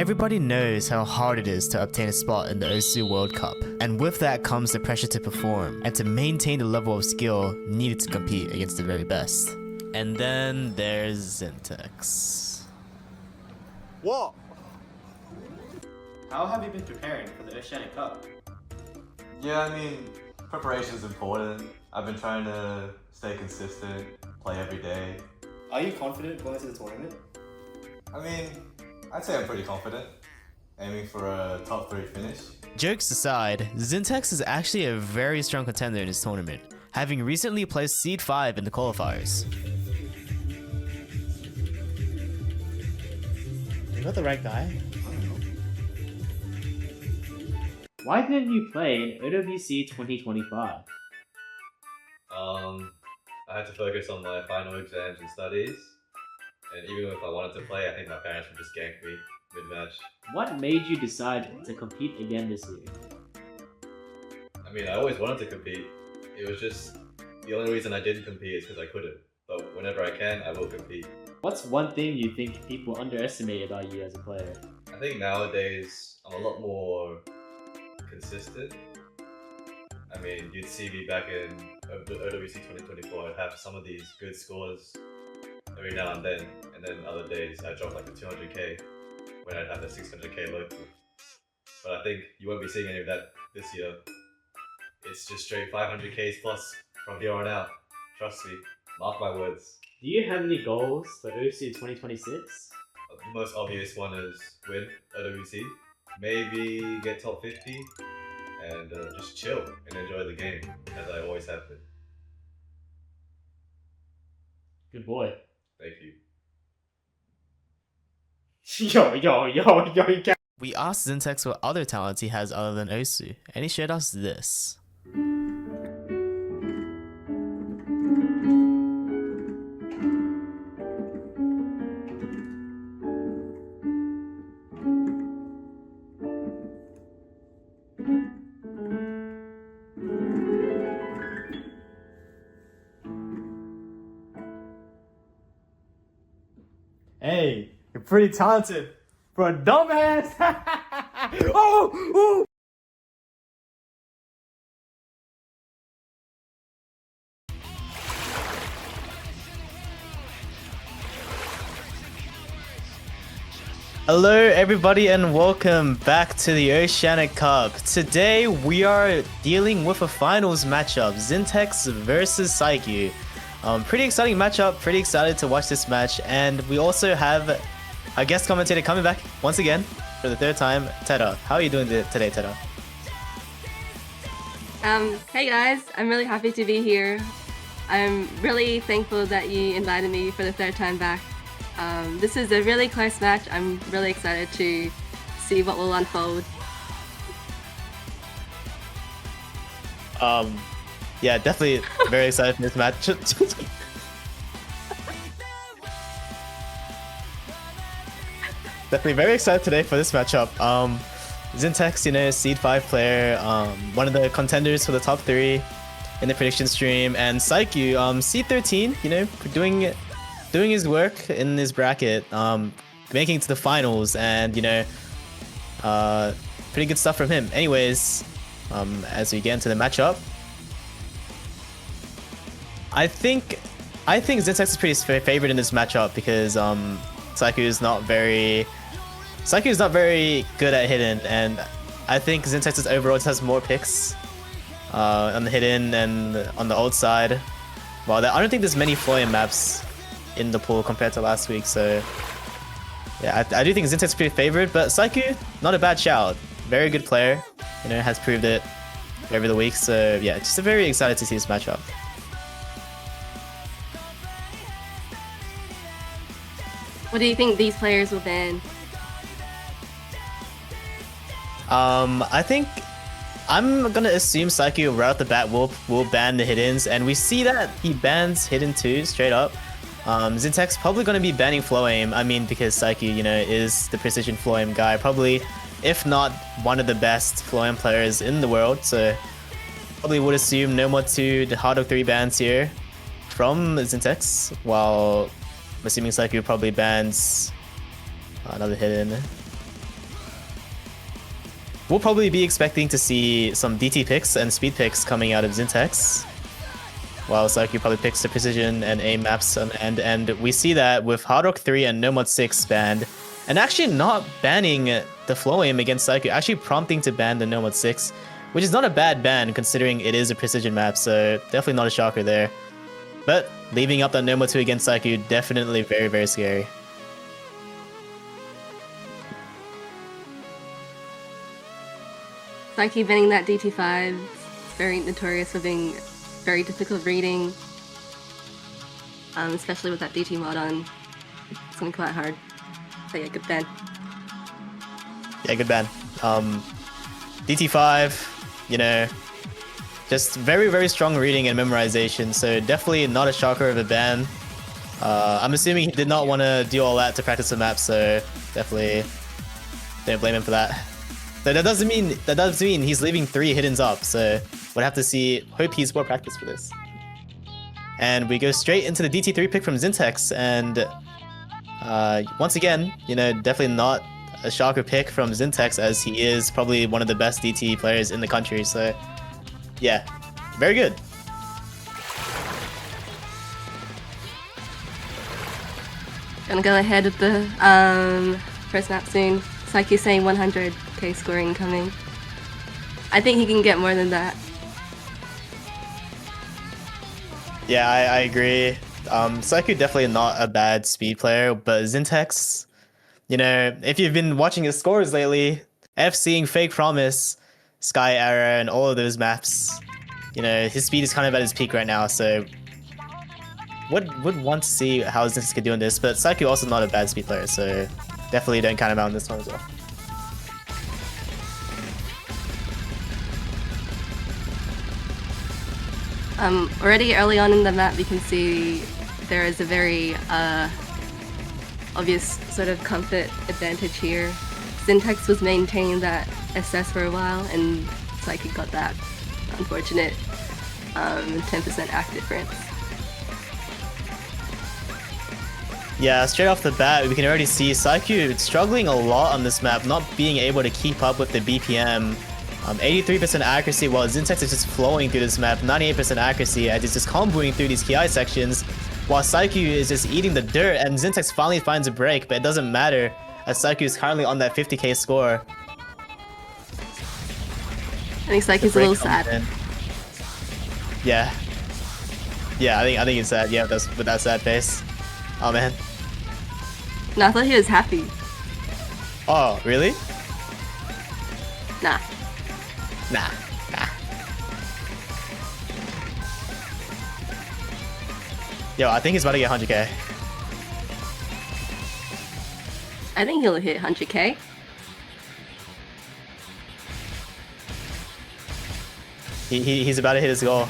Everybody knows how hard it is to obtain a spot in the Osu World Cup, and with that comes the pressure to perform and to maintain the level of skill needed to compete against the very best. And then there's Zyntex. What? How have you been preparing for the Oceanic Cup? Yeah, I mean, preparation's important. I've been trying to stay consistent, play every day. Are you confident going to the tournament? I mean, I'd say I'm pretty confident, aiming for a top 3 finish. Jokes aside, Zyntex is actually a very strong contender in this tournament, having recently placed Seed 5 in the qualifiers. You got the right guy? Why didn't you play in OWC 2025? I had to focus on my final exams and studies, and even if I wanted to play, I think my parents would just gank me mid-match. What made you decide to compete again this year? I mean, I always wanted to compete. It was just, the only reason I didn't compete is because I couldn't. But whenever I can, I will compete. What's one thing you think people underestimate about you as a player? I think nowadays, I'm a lot more consistent. I mean, you'd see me back in OWC 2024, I'd have some of these good scores every now and then other days I'd drop like a 200k when I'd have a 600k local. But I think you won't be seeing any of that this year. It's just straight 500ks plus from here on out. Trust me, mark my words. Do you have any goals for OWC 2026? The most obvious one is win OWC, maybe get top 50, and just chill and enjoy the game, as I always have been. Good boy. Thank you. Yo, you can't. We asked Zyntex what other talents he has other than Osu, and he shared us this. Hey, you're pretty talented for a dumbass. Oh! Hello everybody and welcome back to the Oceanic Cup. Today we are dealing with a finals matchup, Zyntex versus Saiyku. Pretty exciting matchup, pretty excited to watch this match, and we also have a guest commentator coming back once again for the third time, Teda. How are you doing today, Teda? Hey guys, I'm really happy to be here. I'm really thankful that you invited me for the third time back. This is a really close match. I'm really excited to see what will unfold. Yeah, definitely very excited for this match. Definitely very excited today for this matchup. Zyntex, you know, Seed 5 player, one of the contenders for the top 3 in the prediction stream, and Saiyku, Seed 13, you know, doing his work in his bracket, making it to the finals, and you know, pretty good stuff from him. Anyways, as we get into the matchup, I think Zyntex is pretty favored in this matchup because Saiyku is not very good at hidden, and I think Zyntex overall just has more picks on the hidden and on the ult side. Well, I don't think there's many Floyan maps in the pool compared to last week, so yeah, I do think Zyntex is pretty favored, but Saiyku, not a bad shout. Very good player, you know, has proved it every the week, so yeah, just very excited to see this matchup. What do you think these players will ban? I think I'm gonna assume Saiyku right off the bat will ban the hiddens, and we see that he bans hidden too, straight up. Zyntex probably gonna be banning flow aim. I mean, because Saiyku, you know, is the precision flow aim guy, probably, if not one of the best flow aim players in the world. So probably would assume no more the hard of 3 bans here from Zyntex, while I'm assuming Saiyku probably bans another hidden. we'll probably be expecting to see some DT picks and speed picks coming out of Zyntex, while Saiyku probably picks the precision and aim maps on end. And we see that with Hard Rock 3 and No Mod 6 banned, and actually not banning the flow aim against Saiyku, actually prompting to ban the No Mod 6, which is not a bad ban considering it is a precision map, so definitely not a shocker there. But leaving up that No Mod 2 against Saiyku, definitely very, very scary. Saiyku banning that DT5 is very notorious for being very difficult reading, especially with that DT mod on. It's gonna be quite hard. So yeah, good ban. Yeah, good ban. DT5, you know, just very, very strong reading and memorization, so definitely not a shocker of a ban. I'm assuming he did not want to do all that to practice the map, so definitely don't blame him for that. So that does mean he's leaving 3 hiddens up, so we'll have to see, hope he's more practice for this. And we go straight into the DT3 pick from Zyntex, and once again, you know, definitely not a shocker pick from Zyntex, as he is probably one of the best DT players in the country, so yeah, very good. Gonna go ahead with the first map soon. Saiyku saying 100k scoring coming. I think he can get more than that. Yeah, I agree. Saiyku definitely not a bad speed player, but Zyntex, you know, if you've been watching his scores lately, FCing Fake Promise, Sky Arrow, and all of those maps, you know, his speed is kind of at his peak right now, so would want to see how Zyntex could do in this, but Saiyku also not a bad speed player, so definitely don't count him out on this one as well. Already early on in the map, we can see there is a very obvious sort of comfort advantage here. Zyntex was maintaining that SS for a while, and Saiyku got that unfortunate 10% act difference. Yeah, straight off the bat, we can already see Saiyku struggling a lot on this map, not being able to keep up with the BPM. 83% accuracy, while Zyntex is just flowing through this map, 98% accuracy, as he's just comboing through these KI sections, while Saiyku is just eating the dirt, and Zyntex finally finds a break, but it doesn't matter, as Saiyku is currently on that 50k score. I think Saiku's a little sad. Yeah. Yeah, I think he's sad, yeah, with that sad face. Oh man. No, I thought he was happy. Oh, really? Nah. Nah. Yo, I think he's about to get 100k. I think he'll hit 100k. He's about to hit his goal.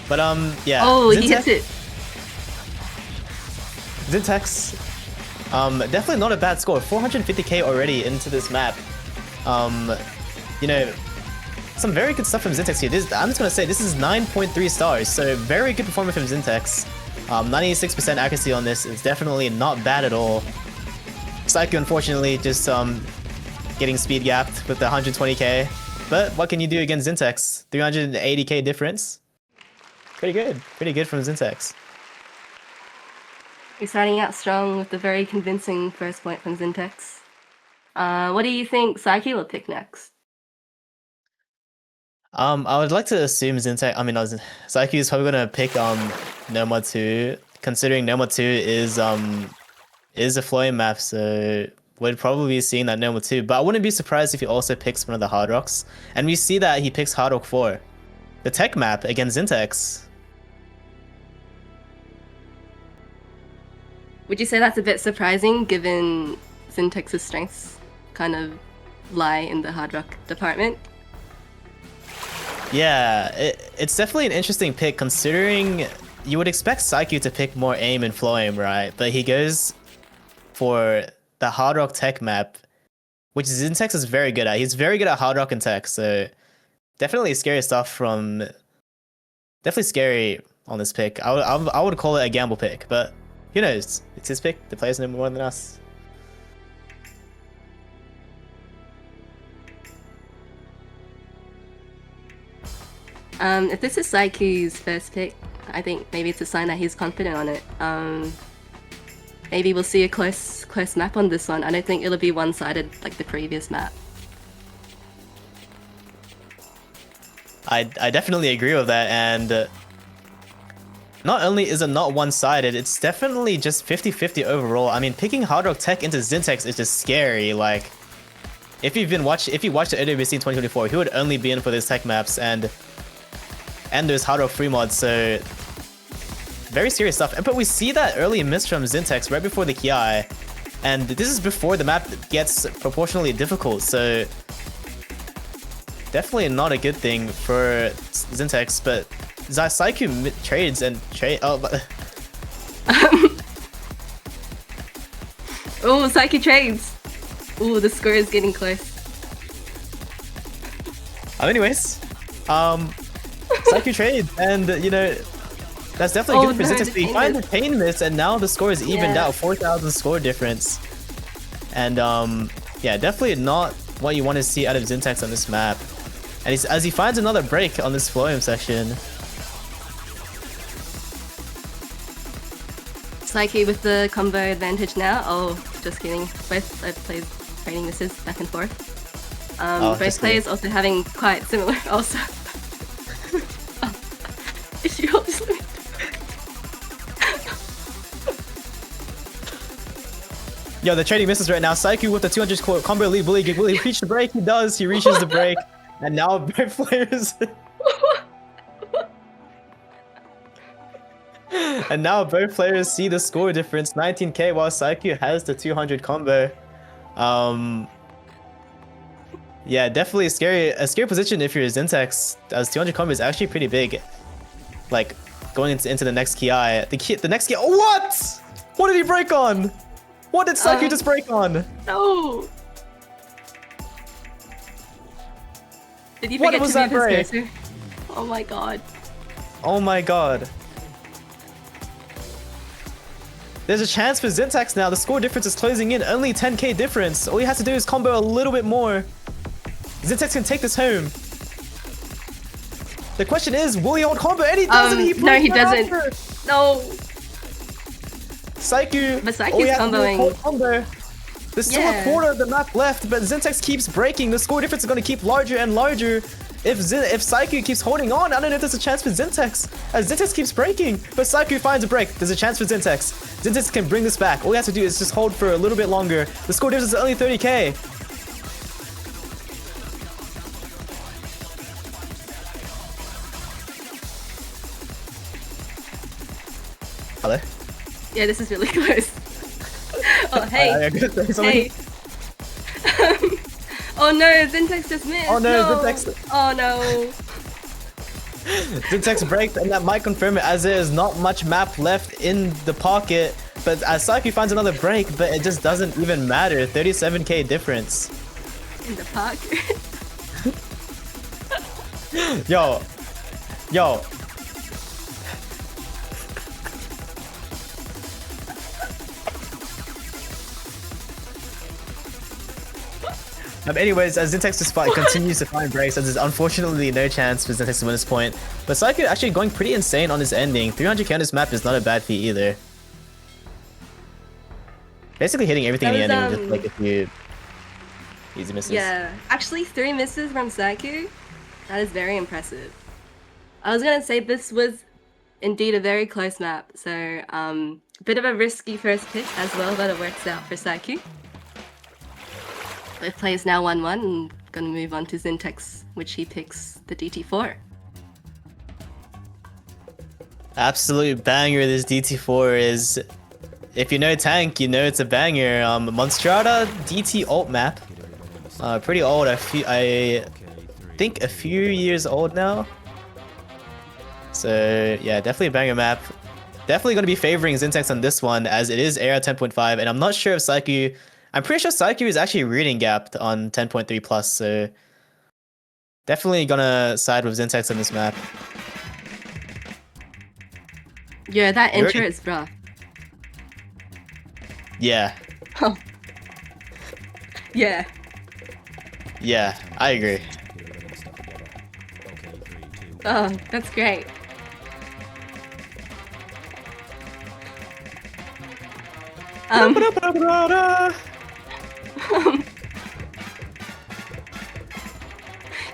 But yeah. Oh, he hits it. Zyntex, definitely not a bad score. 450k already into this map. You know, some very good stuff from Zyntex here. I'm just gonna say this is 9.3 stars, so very good performance from Zyntex. 96% accuracy on this is definitely not bad at all. Saiyku, unfortunately, just getting speed gapped with the 120k. But what can you do against Zyntex? 380k difference. Pretty good from Zyntex. You're starting out strong with a very convincing first point from Zyntex. What do you think Saiyku will pick next? I would like to assume Saiyku is probably gonna pick No Mod 2, considering No Mod 2 is a flowing map, so we're probably be seeing that No Mod 2. But I wouldn't be surprised if he also picks one of the Hard Rocks, and we see that he picks Hard Rock 4, the tech map against Zyntex. Would you say that's a bit surprising, given Zintex's strengths kind of lie in the hard rock department? Yeah, it's definitely an interesting pick, considering you would expect Saiyku to pick more aim and flow aim, right? But he goes for the hard rock tech map, which Zyntex is very good at. He's very good at hard rock and tech, so definitely scary stuff from... Definitely scary on this pick. I would call it a gamble pick, but who knows? It's his pick. The players know more than us. If this is Saiyku's first pick, I think maybe it's a sign that he's confident on it. Maybe we'll see a close map on this one. I don't think it'll be one-sided like the previous map. I definitely agree with that, and not only is it not one-sided, it's definitely just 50-50 overall. I mean, picking Hard Rock Tech into Zyntex is just scary. Like, if you watched the OWC in 2024, he would only be in for those tech maps and those Hard Rock free mods. So very serious stuff. But we see that early miss from Zyntex right before the Ki, and this is before the map gets proportionally difficult. So definitely not a good thing for Zyntex, but Saiyku trades and trade. Oh, but Oh, Saiyku trades. Oh, the score is getting close. anyways, Saiyku trades, and you know that's definitely good for no, Zyntex. He finds the pain miss, and now the score is evened out, 4,000 score difference, and yeah, definitely not what you want to see out of Zyntex on this map. And as he finds another break on this Floyum section. Saiyku with the combo advantage now. Oh, just kidding. Both players trading misses back and forth. Both players also having quite similar. Also, Yo, the trading misses right now. Saiyku with the 200 combo lead. Will he reach the break? He does. He reaches the break, and now both players. And now both players see the score difference, 19k, while Saiyku has the 200 combo. Yeah, definitely a scary position if you're Zyntex, as 200 combo is actually pretty big. Like, going into the next Ki. The next Ki. What? What did he break on? What did Saiyku just break on? No. Did you What forget was to that move break? his cursor? Oh my god. Oh my god. There's a chance for Zyntex now. The score difference is closing in. Only 10k difference. All he has to do is combo a little bit more. Zyntex can take this home. The question is, will he hold combo? And he doesn't. No, he doesn't. No. Saiyku. But Saiyku's all he has to do is comboing. hold combo. There's still a quarter of the map left, but Zyntex keeps breaking. The score difference is going to keep larger and larger. If Saiyku keeps holding on, I don't know if there's a chance for Zyntex, as Zyntex keeps breaking, but Saiyku finds a break. There's a chance for Zyntex. Zyntex can bring this back. All he has to do is just hold for a little bit longer. The score difference is only 30k. Hello? Yeah, this is really close. Oh, hey. Hey. Oh no, Zyntex just missed. Oh no, Zyntex. Oh no. Zyntex breaks, and that might confirm it, as there is not much map left in the pocket. But as Saiyku finds another break, but it just doesn't even matter. 37k difference. In the pocket. Yo. Anyways, as Zyntex just continues to find breaks, there's unfortunately no chance for Zyntex to win this point. But Saiyku actually going pretty insane on his ending. 300k on this map is not a bad feat either. Basically hitting everything in the ending with just like a few easy misses. Yeah, actually 3 misses from Saiyku. That is very impressive. I was gonna say this was indeed a very close map, so a bit of a risky first pick as well, but it works out for Saiyku. Both players now 1-1 and gonna move on to Zyntex, which he picks the DT4. Absolute banger this DT4 is. If you know tank, you know it's a banger. Monstrata DT ult map. Pretty old. I think a few years old now. So yeah, definitely a banger map. Definitely going to be favoring Zyntex on this one, as it is AR 10.5, and I'm not sure if Saiyku. I'm pretty sure Saiyku is actually reading gapped on 10.3 plus, so definitely gonna side with Zyntex on this map. Yeah, that intro is rough. Yeah. Oh. Yeah. Yeah, I agree. Oh, that's great.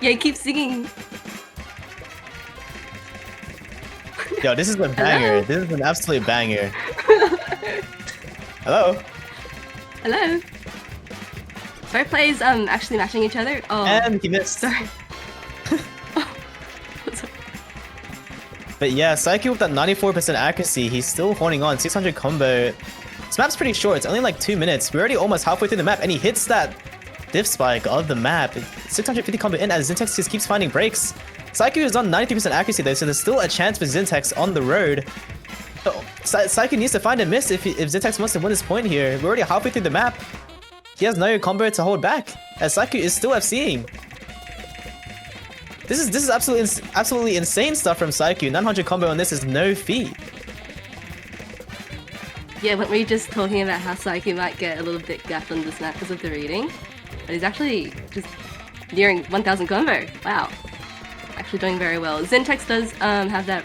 Yeah, keep singing. Yo, this is a banger. This is an absolute banger. Hello? Hello. Both players actually matching each other. Oh, And he missed. sorry. But yeah, Saiyku with that 94% accuracy, he's still holding on. 600 combo. This map's pretty short. It's only like 2 minutes. We're already almost halfway through the map, and he hits that diff spike of the map. 650 combo in as Zyntex just keeps finding breaks. Saiyku is on 93% accuracy though, so there's still a chance for Zyntex on the road. Oh, Saiyku needs to find a miss if Zyntex wants to win this point here. We're already halfway through the map. He has no combo to hold back, as Saiyku is still FCing. This is absolutely insane stuff from Saiyku. 900 combo on this is no feat. Yeah, weren't we just talking about how Saiyku might get a little bit gapped on this map because of the reading? But he's actually just nearing 1000 combo. Wow. Actually doing very well. Zyntex does have that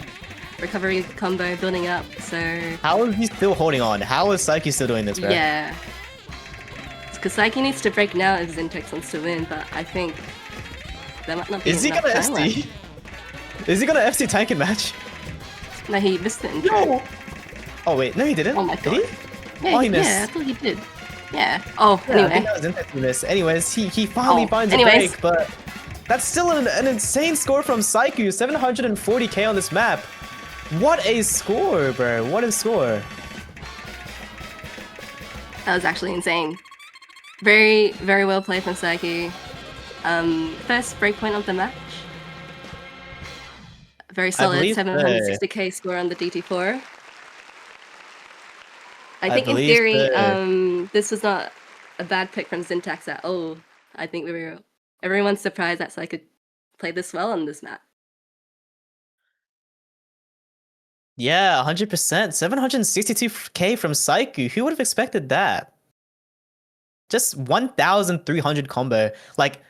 recovery combo building up, so... How is he still holding on? How is Saiyku still doing this, bro? Yeah. Because Saiyku needs to break now if Zyntex wants to win, but I think there might not be Is he enough gonna time FC? left. Is he gonna FC tanking match? No, he missed the intro. No! Oh wait, no he didn't. Oh my Did god. he? Yeah, Oh, he missed. Yeah, I thought he did. Yeah. Oh, Yeah, I think anyway. that was Zyntex who missed. Anyways, he finally Oh, finds anyways. a break, but that's still an insane score from Saiyku. 740k on this map. What a score, bro. What a score. That was actually insane. Very, very well played from Saiyku. First breakpoint of the match. Very solid believe 760k score on the DT4. I think in believe theory, so. this was not a bad pick from Zyntex at all. I think everyone's surprised that Saiyku played this well on this map. Yeah, 100%. 762k from Saiyku. Who would have expected that? Just 1,300 combo. Like,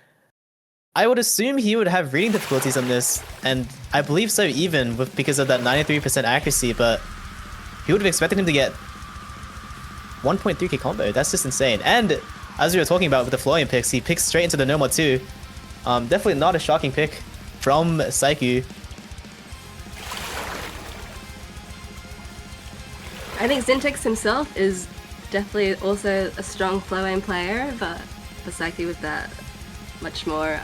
I would assume he would have reading difficulties on this, and I believe so even because of that 93% accuracy, but he would have expected him to get 1.3k combo. That's just insane. And as we were talking about with the Florian picks, he picks straight into the No More 2. Definitely not a shocking pick from Saiyku. I think Zyntex himself is definitely also a strong flow aim player, but for Saiyku with that much more,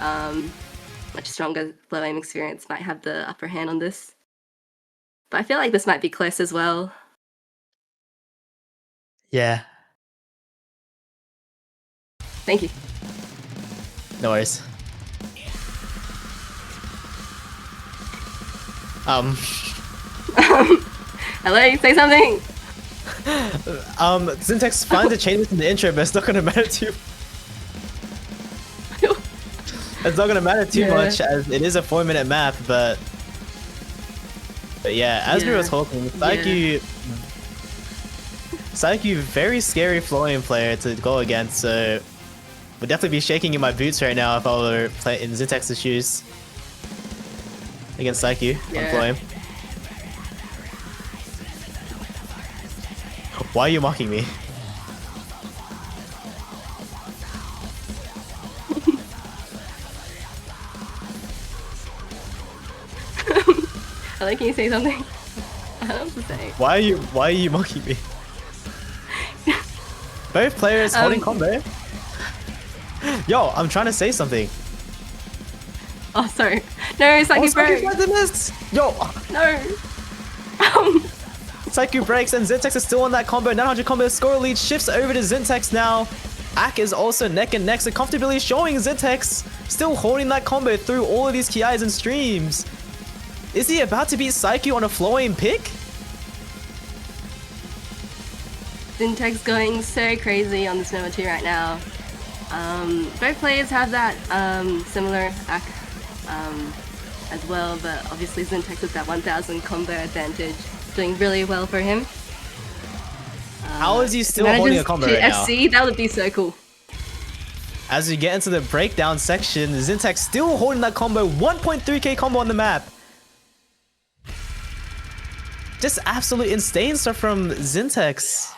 much stronger flow aim experience might have the upper hand on this. But I feel like this might be close as well. Yeah, Thank you. no worries. Hello, say something! Zyntex finds a chain in the intro, but it's not gonna matter too. It's not gonna matter too Yeah. much as it is a 4-minute map, but yeah, as we were Yeah. talking, Saiyku, very scary flowing player to go against. So would definitely be shaking in my boots right now if I were playing in Zintex's shoes against Saiyku on Yeah. flowing. Why are you mocking me? Hello, can you say something? I don't know what to say. Why are you mocking me? Both players holding combo. Yo, I'm trying to say something. Oh, sorry. No, Saiyku Saiyku broke! finds a miss! Yo, No! Saiyku breaks and Zyntex is still on that combo. 900 combo score lead shifts over to Zyntex now. Ak is also neck and neck, so comfortably showing Zyntex still holding that combo through all of these KIs and streams. Is he about to beat Saiyku on a flowing pick? Zyntex going so crazy on this number 2 right now. Both players have that similar Ak as well, but obviously Zyntex with that 1000 combo advantage doing really well for him. How is he still manages holding a combo to right now? SC, that would be so cool. As we get into the breakdown section, Zyntex still holding that combo, 1.3k combo on the map. Just absolute insane stuff from Zyntex.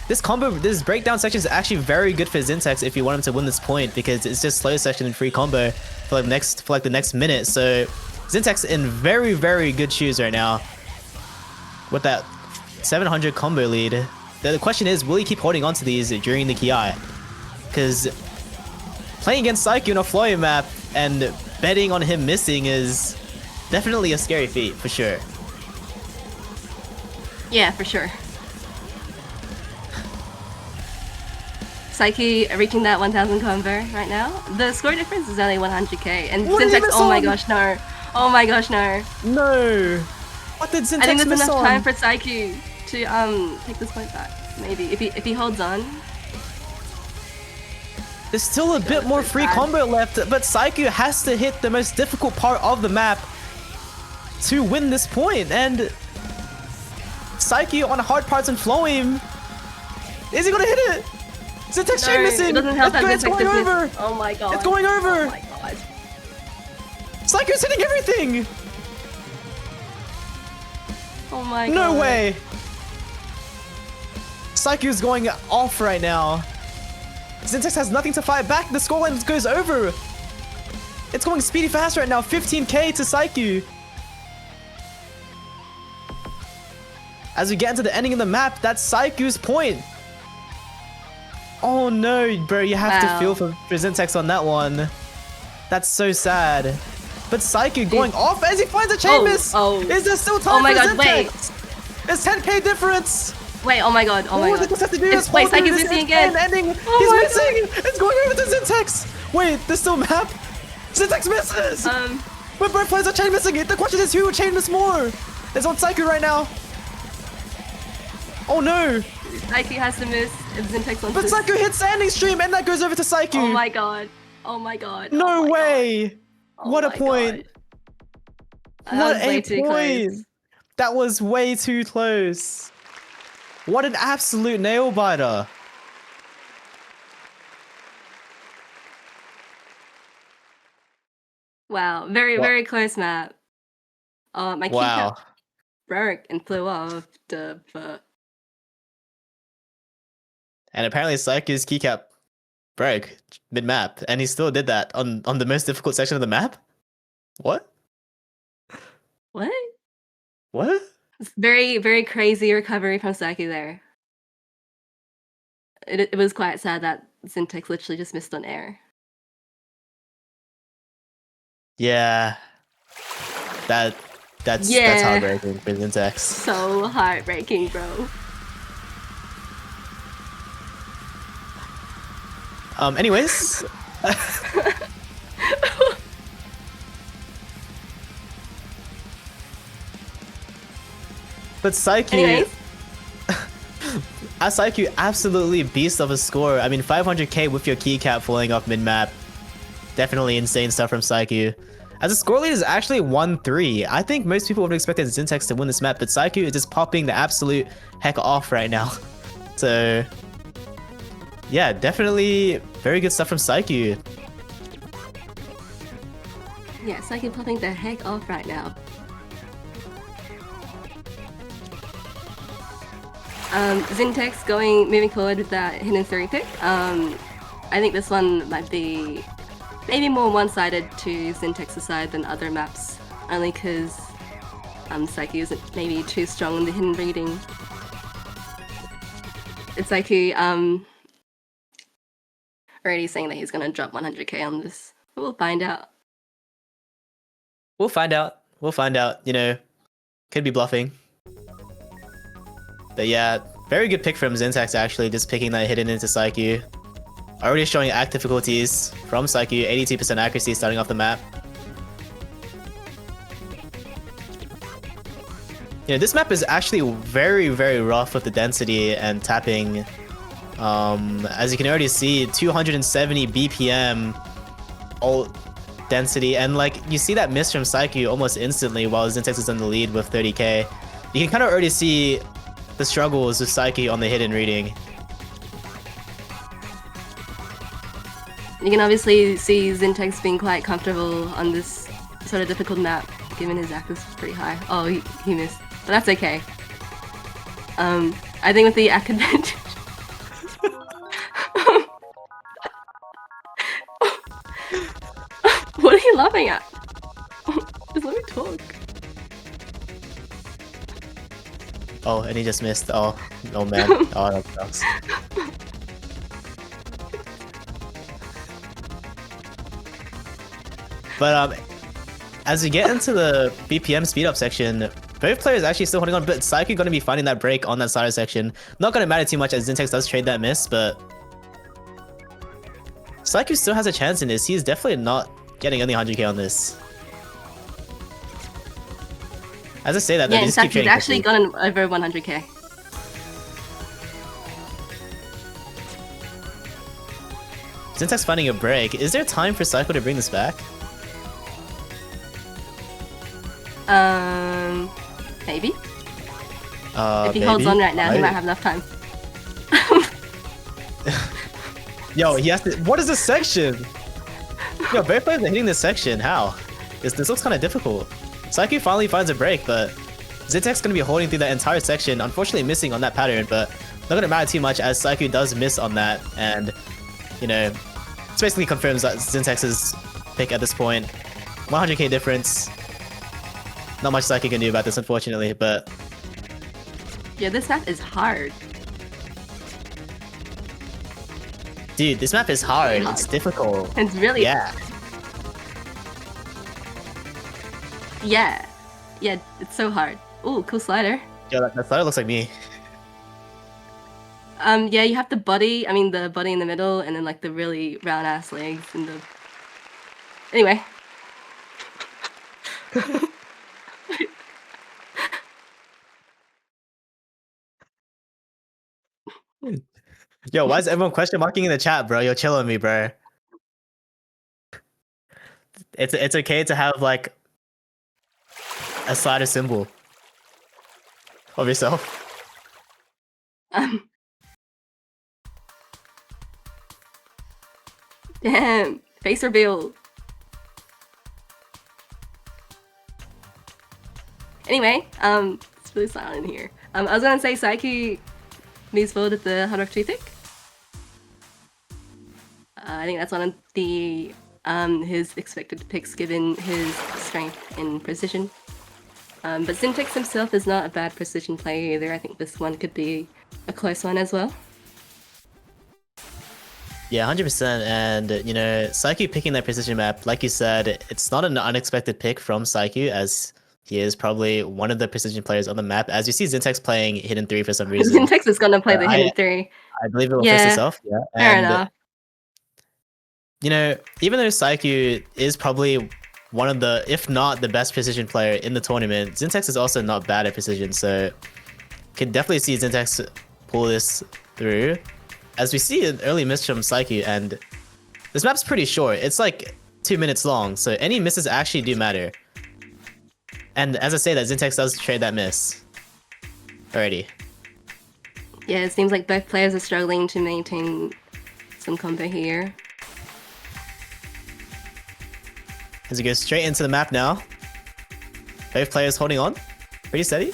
This breakdown section is actually very good for Zyntex if you want him to win this point, because it's just slow section and free combo for like the next minute. So Zyntex in very, very good shoes right now with that 700 combo lead. The question is, will he keep holding on to these during the Ki? Because playing against Saiyku on a Floy map and betting on him missing is definitely a scary feat, for sure. Yeah, for sure. Saiyku reaching that 1000 combo right now. The score difference is only 100k, and What did he Zyntex, miss oh my on? gosh, no. Oh my gosh, no. No! What did Zyntex I think there's miss enough on? time for Saiyku to take this point back. Maybe if he holds on. There's still a bit more free combo left, but Saiyku has to hit the most difficult part of the map to win this point, and Saiyku on hard parts and flowing. Is he gonna hit it? Zyntex chain missing! It doesn't help that It's going Zyntex over! is... Oh my god. It's going over! Oh my god. Saiyku's hitting everything! Oh my god. No way! Saiyku's going off right now. Zyntex has nothing to fight back. The scoreline goes over. It's going speedy fast right now. 15k to Saiyku. As we get into the ending of the map, that's Saiku's point. Oh no, bro, you have to feel for Zyntex on that one. That's so sad. But Saiyku going off as he finds a chain miss. Is there still time my for god, Zyntex? It's 10k difference. Wait, oh my god, oh my All god. Zyntex has to do is Wait, hold through Saiku's this missing again. ending. Oh He's my missing. It's going over to Zyntex. Wait, there's still map. Zyntex misses. But both players are chain missing it. The question is who will chain miss more? It's on Saiyku right now. Oh no. Saiyku has to miss if Zyntex wants But to... Saiyku hits standing stream and that goes over to Saiyku. Oh my god. Oh my god. No oh my way. God. Oh What a my point. God. That What was way a too point. close. That was way too close. What an absolute nail biter. Wow, very close map. My Wow. keycap broke and flew off the... And apparently Saiku's keycap broke mid-map, and he still did that on the most difficult section of the map? What? What? What? It's very crazy recovery from Saiyku there. It was quite sad that Zyntex literally just missed on air. Yeah. That's heartbreaking for Zyntex. So heartbreaking, bro. Anyways. But Saiyku, as Saiyku absolutely beast of a score. I mean, 500k with your keycap falling off mid-map. Definitely insane stuff from Saiyku. As the score lead is actually 1-3. I think most people would have expected Zyntex to win this map, but Saiyku is just popping the absolute heck off right now. So, yeah, definitely very good stuff from Saiyku. Yeah, Saiyku popping the heck off right now. Zyntex moving forward with that hidden 3 pick. I think this one might be maybe more one-sided to Zintex's side than other maps, only because Saiyku isn't maybe too strong in the hidden reading. It's Saiyku already saying that he's gonna drop 100k on this. We'll find out. We'll find out. We'll find out. You know, could be bluffing. But yeah, very good pick from Zyntex actually, just picking that hidden into Saiyku. Already showing act difficulties from Saiyku, 82% accuracy starting off the map. You know, this map is actually very rough with the density and tapping. As you can already see, 270 BPM ult density, and like you see that miss from Saiyku almost instantly while Zyntex is in the lead with 30k. You can kind of already see the struggles with Saiyku on the hidden reading. You can obviously see Zyntex being quite comfortable on this sort of difficult map, given his act is pretty high. Oh, he missed. But that's okay. I think with the act advantage... What are you laughing at? Just let me talk. Oh, and he just missed. Oh man. Oh, that sucks. But as we get into the BPM speed up section, both players actually still holding on, but Saiyku going to be finding that break on that starter section. Not going to matter too much as Zyntex does trade that miss, but Saiyku still has a chance in this. He's definitely not getting only 100k on this. As I say that, Yeah, they in just keep fact, he's trading actually quickly. gotten over 100k. Zyntex finding a break. Is there time for Saiyku to bring this back? Maybe. If he holds maybe? on right now, he might have enough time. Yo, he has to. What is this section? Yo, both players are hitting this section. How? This looks kind of difficult. Saiyku finally finds a break, but Zyntex gonna be holding through that entire section. Unfortunately, missing on that pattern, but not gonna matter too much as Saiyku does miss on that, and you know, it's basically confirms that Zintex's pick at this point. 100k difference. Not much Saiyku can do about this, unfortunately, but Yeah, this map is hard. dude, this map is hard. Hard. It's difficult. It's really Yeah. Yeah, it's so hard. Ooh, cool slider. Yo, that slider looks like me. Yeah, you have the body in the middle, and then like the really round ass legs and the. Anyway. Yo, why is everyone question marking in the chat, bro? You're chilling me, bro. It's okay to have like a slider symbol of yourself. Damn, face reveal. Anyway, it's really silent here. I was gonna say Saiyku moves forward with the hard rock toothpick. I think that's one of the his expected picks given his strength and precision. But Zyntex himself is not a bad precision player either. I think this one could be a close one as well. Yeah, 100%. And you know, Saiyku picking that precision map, like you said, it's not an unexpected pick from Saiyku, as he is probably one of the precision players on the map. As you see Zyntex playing Hidden 3 for some reason. Zyntex is gonna play the Hidden 3. I believe it will Yeah, fix itself. Yeah. Fair And enough. you know, even though Saiyku is probably one of the, if not the best precision player in the tournament, Zyntex is also not bad at precision, so can definitely see Zyntex pull this through. As we see an early miss from Saiyku, and this map's pretty short. It's like 2 minutes long, so any misses actually do matter. And as I say that, Zyntex does trade that miss already. Yeah, it seems like both players are struggling to maintain some combo here. As we go straight into the map now. Both players holding on. Pretty steady.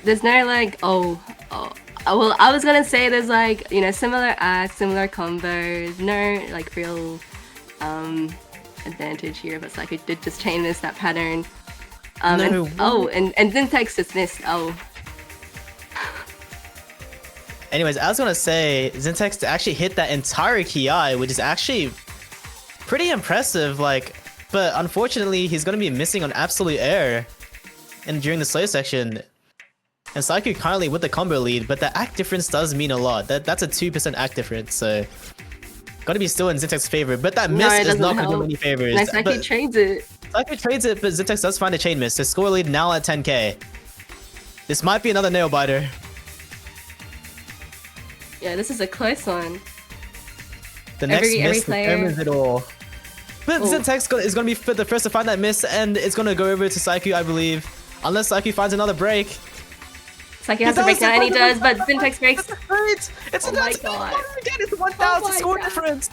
There's no like, well, I was gonna say there's like, you know, similar acts, similar combos, no like real advantage here, but Saiyku did just chain miss that pattern. No. And Zyntex just missed. Oh. Anyways, I was gonna say, Zyntex actually hit that entire Ki, which is actually pretty impressive, like, but unfortunately, he's gonna be missing on absolute air and during the slow section. And Saiyku currently with the combo lead, but the act difference does mean a lot. That's a 2% act difference, so gonna be still in Zintex's favor, but that miss is not gonna do any favors. Nice, Saiyku trades it. Saiyku trades it, but Zyntex does find a chain miss. The score lead now at 10k. This might be another nail biter. Yeah, this is a close one. The next Every miss player- determines it all. But Oh. Zyntex is going to be the first to find that miss, and it's going to go over to Saiyku, I believe. Unless Saiyku finds another break. Saiyku has to break now, and he does, but Zyntex breaks. Right! It's Oh a my it's God. again, it's 1,000 Oh my score God. difference!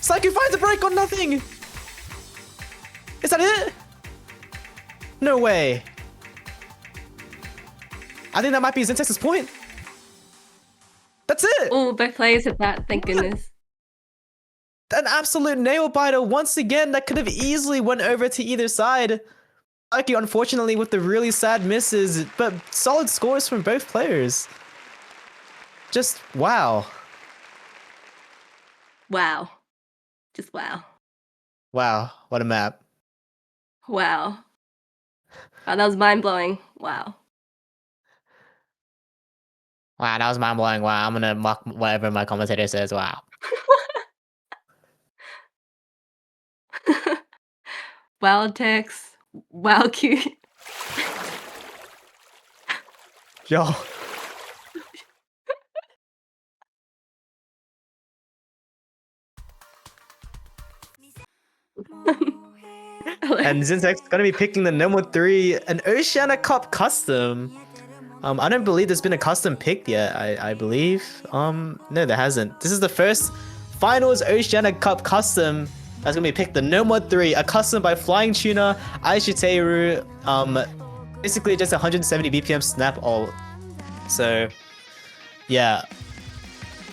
Saiyku finds a break on nothing! Is that it? No way. I think that might be Zentex's point. That's it! Oh, both players hit that, thank goodness. An absolute nail biter once again that could have easily went over to either side. Saiyku, unfortunately, with the really sad misses, but solid scores from both players. Just wow. Wow. Just wow. Wow, what a map. Wow. Wow, that was mind-blowing. Wow. Wow, that was mind blowing. Wow, I'm gonna mock whatever my commentator says. Wow. Wow, Tex. Wow, cute. Yo. And Zyntex is gonna be picking the number 3, an Oceanic Cup custom. I don't believe there's been a custom picked yet. I believe. No, there hasn't. This is the first finals Oceanic Cup custom that's gonna be picked. The Nomad 3, a custom by Flying Tuna, Aishiteru. Basically just 170 BPM snap ult. So, yeah.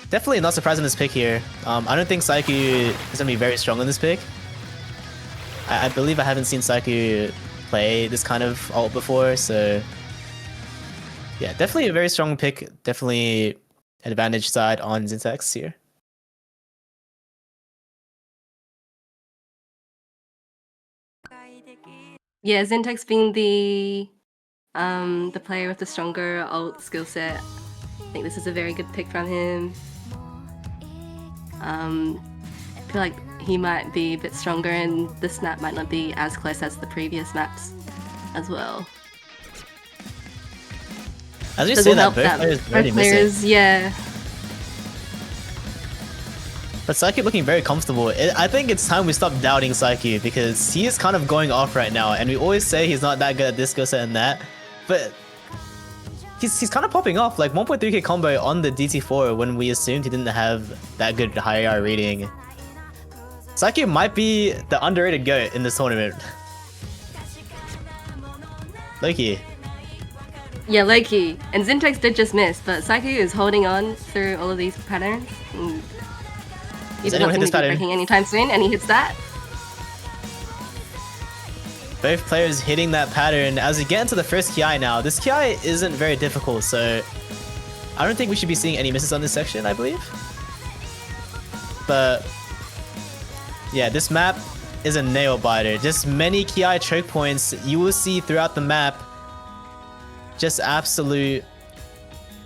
Definitely not surprising this pick here. I don't think Saiyku is gonna be very strong on this pick. I believe I haven't seen Saiyku play this kind of ult before, so yeah, definitely a very strong pick. Definitely advantage side on Zyntex here. Yeah, Zyntex being the player with the stronger ult skill set. I think this is a very good pick from him. I feel like he might be a bit stronger, and this map might not be as close as the previous maps as well. As you Doesn't say that, help both that players both already missing. players, yeah. But Saiyku looking very comfortable. I think it's time we stop doubting Saiyku because he is kind of going off right now, and we always say he's not that good at this skill set and that, but he's kind of popping off, like 1.3k combo on the DT4 when we assumed he didn't have that good high R reading. Saiyku might be the underrated GOAT in this tournament. Loki. Yeah, low-key. And Zyntex did just miss, but Saiyku is holding on through all of these patterns. He's anyone hit not going this to be pattern? breaking anytime soon, and he hits that. Both players hitting that pattern. As we get into the first Ki now, this Ki isn't very difficult, so I don't think we should be seeing any misses on this section, I believe. But yeah, this map is a nail biter. Just many Ki choke points you will see throughout the map. Just absolute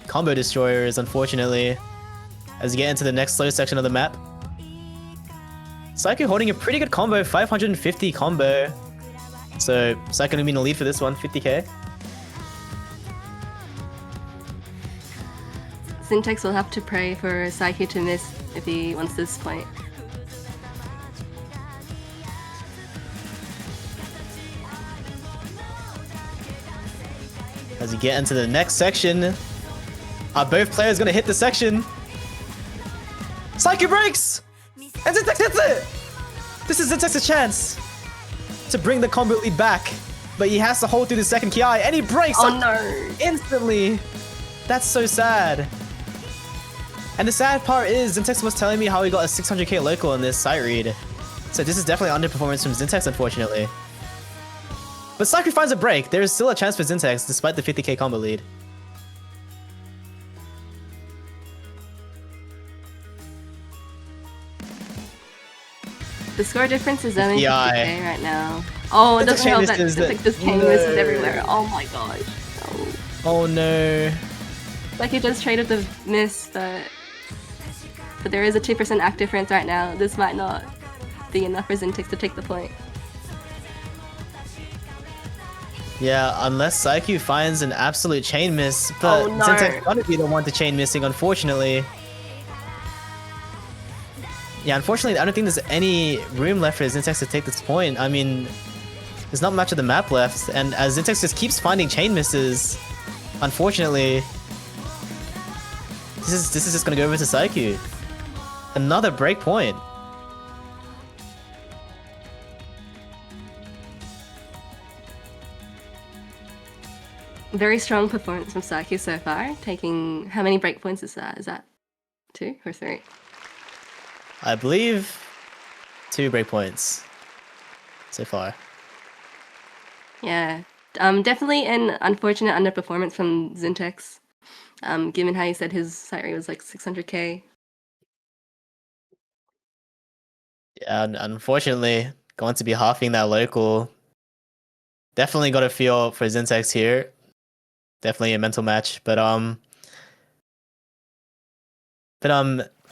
combo destroyers, unfortunately. As we get into the next slow section of the map. Saiyku holding a pretty good combo, 550 combo. So Saiyku gonna be in the lead for this one, 50k. Zyntex will have to pray for Saiyku to miss if he wants this point. As we get into the next section, are both players gonna hit the section? Saiyku breaks! And Zyntex hits it! This is Zentex's chance to bring the combo lead back. But he has to hold through the second Ki, and he breaks Oh no! instantly! That's so sad. And the sad part is, Zyntex was telling me how he got a 600k local in this sight read. So this is definitely underperformance from Zyntex, unfortunately. But Saiyku finds a break. There is still a chance for Zyntex, despite the 50k combo lead. The score difference is only Yeah. 50k right now. Oh, it That's a doesn't help shame that this is it's the- like this game No. misses everywhere. Oh my gosh. No. Oh no. Like he just traded the miss, but there is a 2% act difference right now. This might not be enough for Zyntex to take the point. Yeah, unless Saiyku finds an absolute chain miss, but Oh, no. Zyntex gonna be the one to chain missing, unfortunately. yeah, unfortunately, I don't think there's any room left for Zyntex to take this point. I mean, there's not much of the map left, and as Zyntex just keeps finding chain misses, unfortunately, this is just gonna go over to Saiyku. Another break point. Very strong performance from Saiyku so far. Taking how many breakpoints is that? Is that 2 or 3? I believe 2 breakpoints so far. Yeah, definitely an unfortunate underperformance from Zyntex. Given how you said his site rate was like 600k. Yeah, unfortunately, going to be halving that local. Definitely got a feel for Zyntex here. Definitely a mental match, but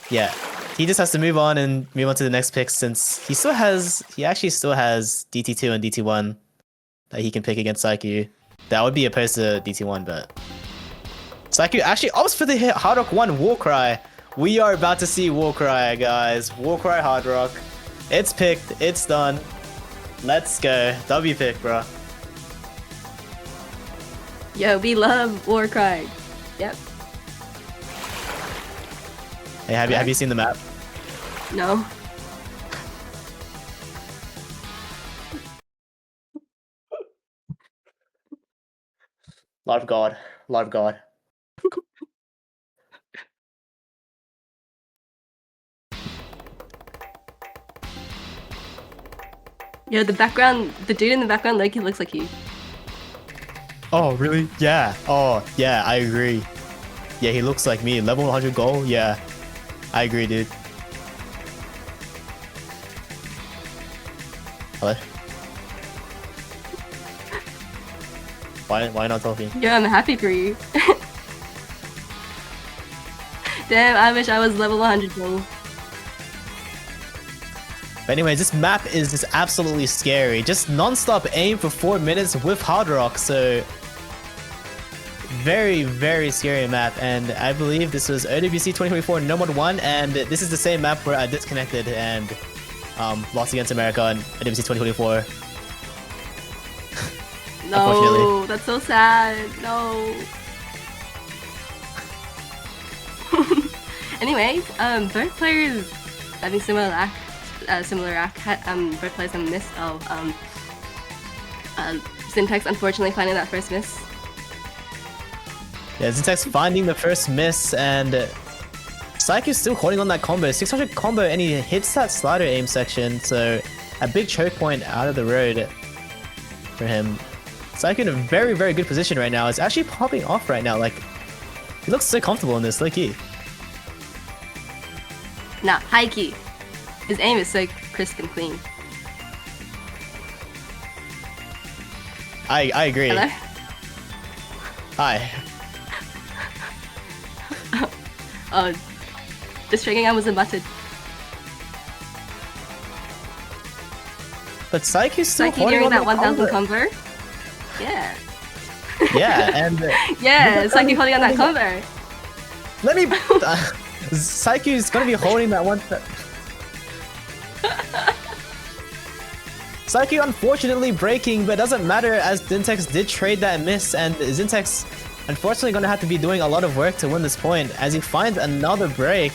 yeah, he just has to move on and move on to the next pick since he actually still has DT2 and DT1 that he can pick against Saiyku. That would be opposed to DT1, but Saiyku actually opts for the hit Hard Rock 1 Warcry. We are about to see Warcry, guys. Warcry Hard Rock. It's picked. It's done. Let's go. W pick, bro. Yo, we love Warcry. Yep. Hey, have you seen the map? No. Lord of God. Lord of God. Yo, the dude in the background, like he looks like you. Oh, really? Yeah. Oh, yeah, I agree. Yeah, he looks like me. Level 100 goal? Yeah. I agree, dude. Hello? Why not talking? Yeah, I'm happy for you. Damn, I wish I was level 100 gold. But anyways, this map is just absolutely scary. Just non-stop aim for 4 minutes with Hard Rock, so very, very scary map. And I believe this was OWC 2024 No. 1, and this is the same map where I disconnected and lost against America in OWC 2024. No, that's so sad. No. Anyways, both players having similar rack. Both players have missed. Zyntex unfortunately finding that first miss. Yeah, Zyntex finding the first miss, and Saiyku's still holding on that combo. 600 combo, and he hits that slider aim section, so a big choke point out of the road for him. Saiyku in a very, very good position right now. It's actually popping off right now. Like, he looks so comfortable in this, low key. Nah, high key. His aim is so crisp and clean. I agree. Hello? Hi. Oh, this tracking arm was unbuttoned. But Saiyku's still Saiyku holding during on that that 1000 combo. combo. Yeah. Yeah, and Yeah, Saiyku holding on that combo. let me. Saiyku's gonna be holding that one. Saiyku unfortunately breaking, but doesn't matter as Zyntex did trade that miss, and Zyntex unfortunately gonna have to be doing a lot of work to win this point as he finds another break.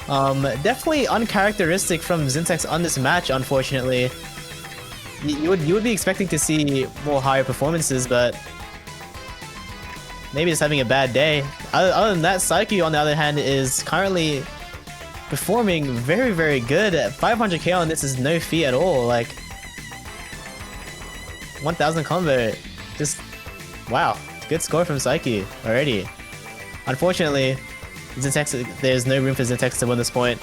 Definitely uncharacteristic from Zyntex on this match, unfortunately. You would be expecting to see more higher performances, but maybe just having a bad day. Other than that, Saiyku on the other hand is currently performing very, very good. 500k on this is no fee at all. Like 1000 combo, just wow, good score from Saiyku already. Unfortunately, Zyntex, there's no room for Zyntex to win this point,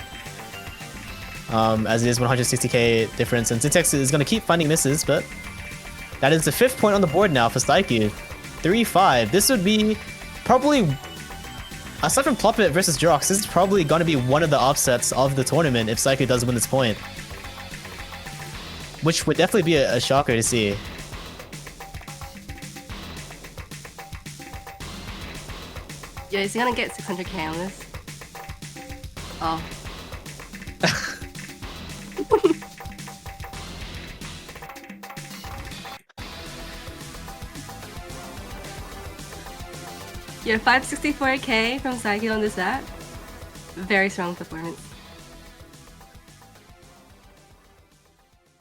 as it is 160k difference, and Zyntex is going to keep finding misses, but that is the 5th point on the board now for Saiyku. 3-5. This would be probably, aside from Ploppet versus Drox, this is probably going to be one of the upsets of the tournament if Saiyku does win this point, which would definitely be a shocker to see. Yeah, is he gonna get 600k on this? Oh. Your 564k from Saiyku on this app. Very strong performance.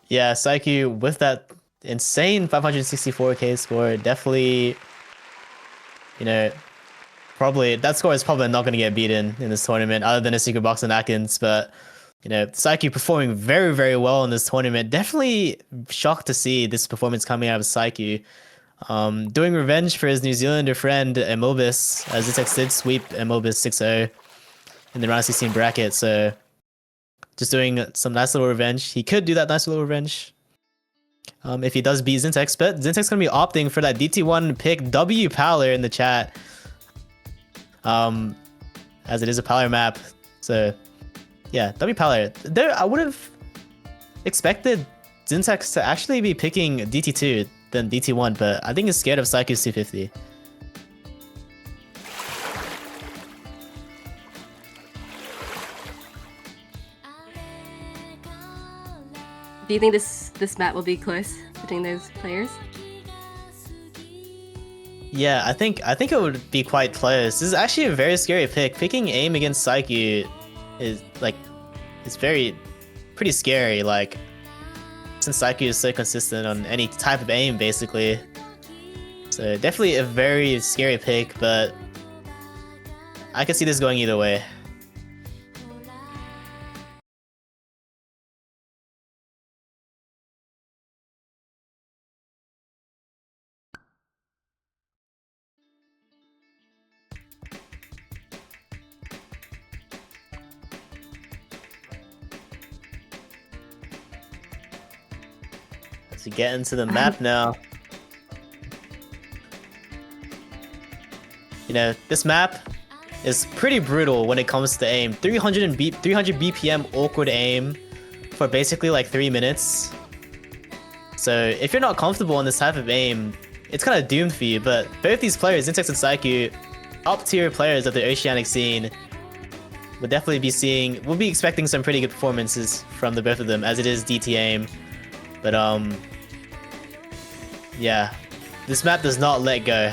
Yeah, Saiyku with that insane 564k score, definitely, you know, probably that score is probably not going to get beaten in this tournament, other than a Secret Box and Atkins. But you know, Saiyku performing very, very well in this tournament. Definitely shocked to see this performance coming out of Saiyku. Doing revenge for his New Zealander friend Emobis, as Zyntex did sweep Emobis 6-0 in the round 16 bracket. So just doing some nice little revenge. He could do that nice little revenge if he does beat Zyntex, but Zyntex gonna be opting for that DT1 pick W Powler in the chat, as it is a Powler map. So yeah, W Powler. There, I would have expected Zyntex to actually be picking DT2 than DT1, but I think he's scared of Saiyku's 250. Do you think this map will be close between those players? Yeah, I think it would be quite close. This is actually a very scary pick. Picking aim against Saiyku is like, it's pretty scary. Like, since Saiyku is so consistent on any type of aim, basically. So definitely a very scary pick, but I can see this going either way. Let's get into the map now. You know, this map is pretty brutal when it comes to aim. 300 BPM awkward aim for basically like 3 minutes. So if you're not comfortable in this type of aim, it's kind of doomed for you. But both these players, Zyntex and Saiyku, up tier players of the Oceanic scene, we'll be expecting some pretty good performances from the both of them, as it is DT aim. But yeah, this map does not let go.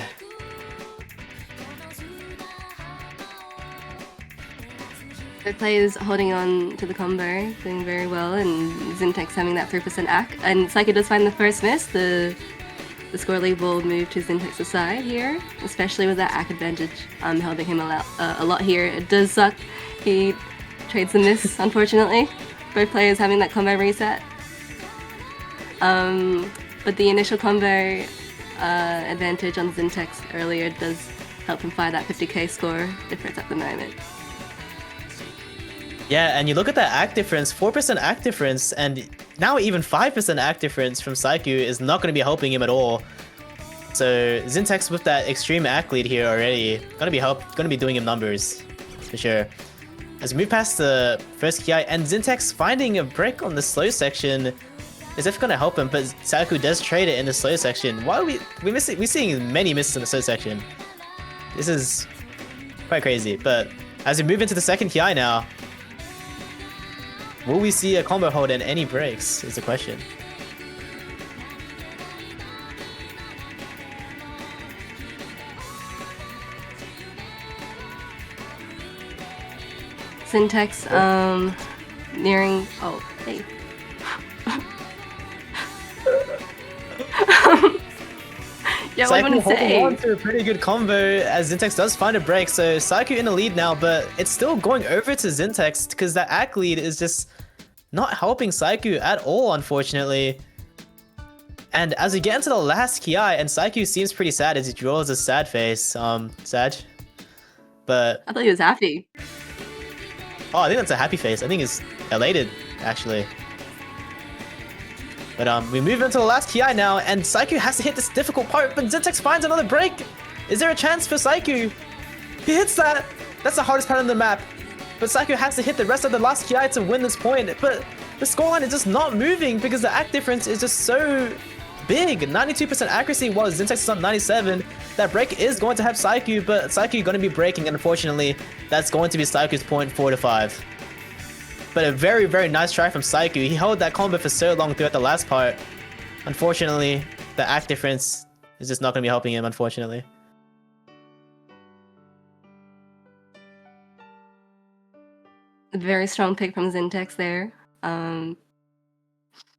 The players holding on to the combo, doing very well, and Zyntex having that 3% ACK. And Saiyku does find the first miss. The score lead will move to Zintex's side here, especially with that ACK advantage helping him a lot here. It does suck. He trades the miss, unfortunately. Both players having that combo reset. But the initial combo advantage on Zyntex earlier does help him find that 50k score difference at the moment. Yeah, and you look at that ACK difference, 4% ACK difference, and now even 5% ACK difference from Saiyku is not going to be helping him at all. So Zyntex with that extreme ACK lead here already, gonna be doing him numbers, for sure. As we move past the first Ki, and Zyntex finding a break on the slow section is definitely gonna help him, but Saiyku does trade it in the slow section. Why are we're seeing many misses in the slow section? This is quite crazy. But as we move into the second Ki now, will we see a combo hold and any breaks is the question. Zyntex nearing. Oh, hey. Yeah, what I want to say. On to a pretty good combo as Zyntex does find a break. So Saiyku in the lead now, but it's still going over to Zyntex because that ACK lead is just not helping Saiyku at all, unfortunately. And as we get into the last Ki, and Saiyku seems pretty sad as he draws a sad face, Sag. But I thought he was happy. oh, I think that's a happy face. I think it's elated, actually. But we move into the last Ki now, and Saiyku has to hit this difficult part, but Zyntex finds another break. Is there a chance for Saiyku? He hits that. That's the hardest part of the map. But Saiyku has to hit the rest of the last Ki to win this point. But the scoreline is just not moving because the ACK difference is just so big. 92% accuracy while Zyntex is on 97. That break is going to have Saiyku, but Saiyku going to be breaking, and unfortunately, that's going to be Saiku's point 4-5. But a very, very nice try from Saiyku. He held that combo for so long throughout the last part. Unfortunately, the ACK difference is just not going to be helping him, unfortunately. Very strong pick from Zyntex there. We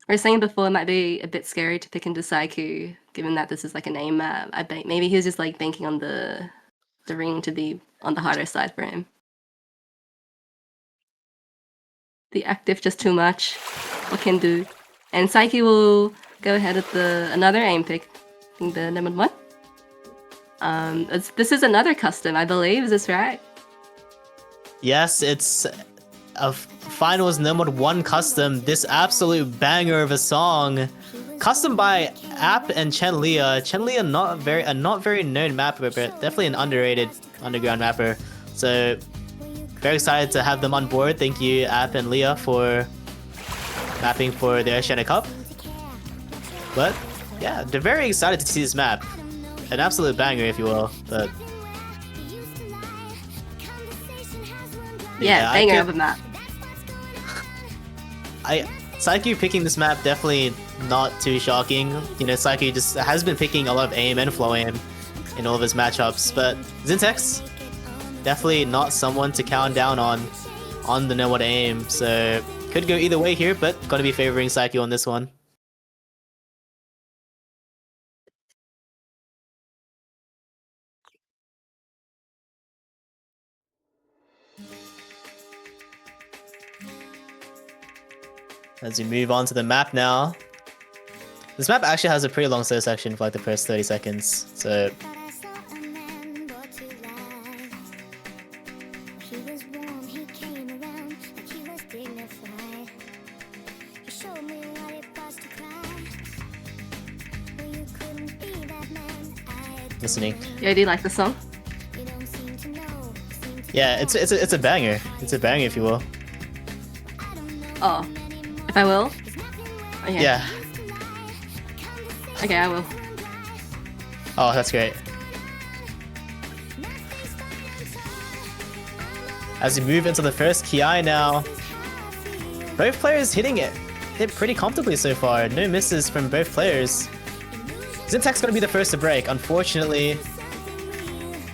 were saying before it might be a bit scary to pick into Saiyku, given that this is like an aim map. I bet maybe he was just like banking on the ring to be on the harder side for him. The active just too much. What can do? And Saiyku will go ahead with another aim pick. I think the number 1. This is another custom, I believe. Is this right? Yes, it's a finals number 1 custom. This absolute banger of a song, custom by App and Chen-Lia. Chen-Lia not very known mapper, but definitely an underrated underground mapper. So very excited to have them on board. Thank you, App and Leah, for mapping for the Oceanic Cup. But yeah, they're very excited to see this map. An absolute banger, if you will. But yeah, banger of a map. Saiyku picking this map definitely not too shocking. You know, Saiyku just has been picking a lot of aim and flow aim in all of his matchups, but Zyntex definitely not someone to count down on the know what aim. So could go either way here, but gonna be favoring Saiyku on this one. As we move on to the map now. This map actually has a pretty long slow section for like the first 30 seconds, so listening. Yeah, do you like the song? Yeah, it's a banger. It's a banger, if you will. Oh, if I will? Okay. Yeah. Okay, I will. Oh, that's great. As we move into the first Ki now, both players hitting it pretty comfortably so far. No misses from both players. Zyntex gonna be the first to break, unfortunately.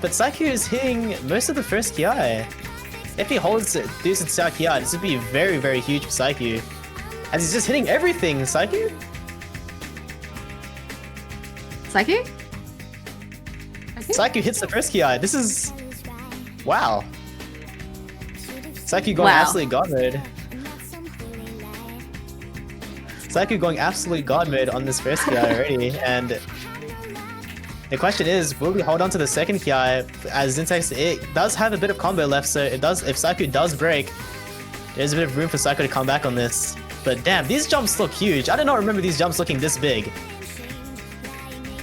But Saiyku is hitting most of the first Ki. If he holds it, Deuce and Star Ki, this would be very, very huge for Saiyku. As he's just hitting everything, Saiyku? Saiyku? Saiyku hits the first Ki. This is... wow. Saiyku going Wow. absolute god mode. Saiyku going absolute god mode on this first Ki already, and the question is, will we hold on to the second Ki? As Zyntex, it does have a bit of combo left, so it does. If Saiyku does break, there's a bit of room for Saiyku to come back on this. But damn, these jumps look huge. I did not remember these jumps looking this big.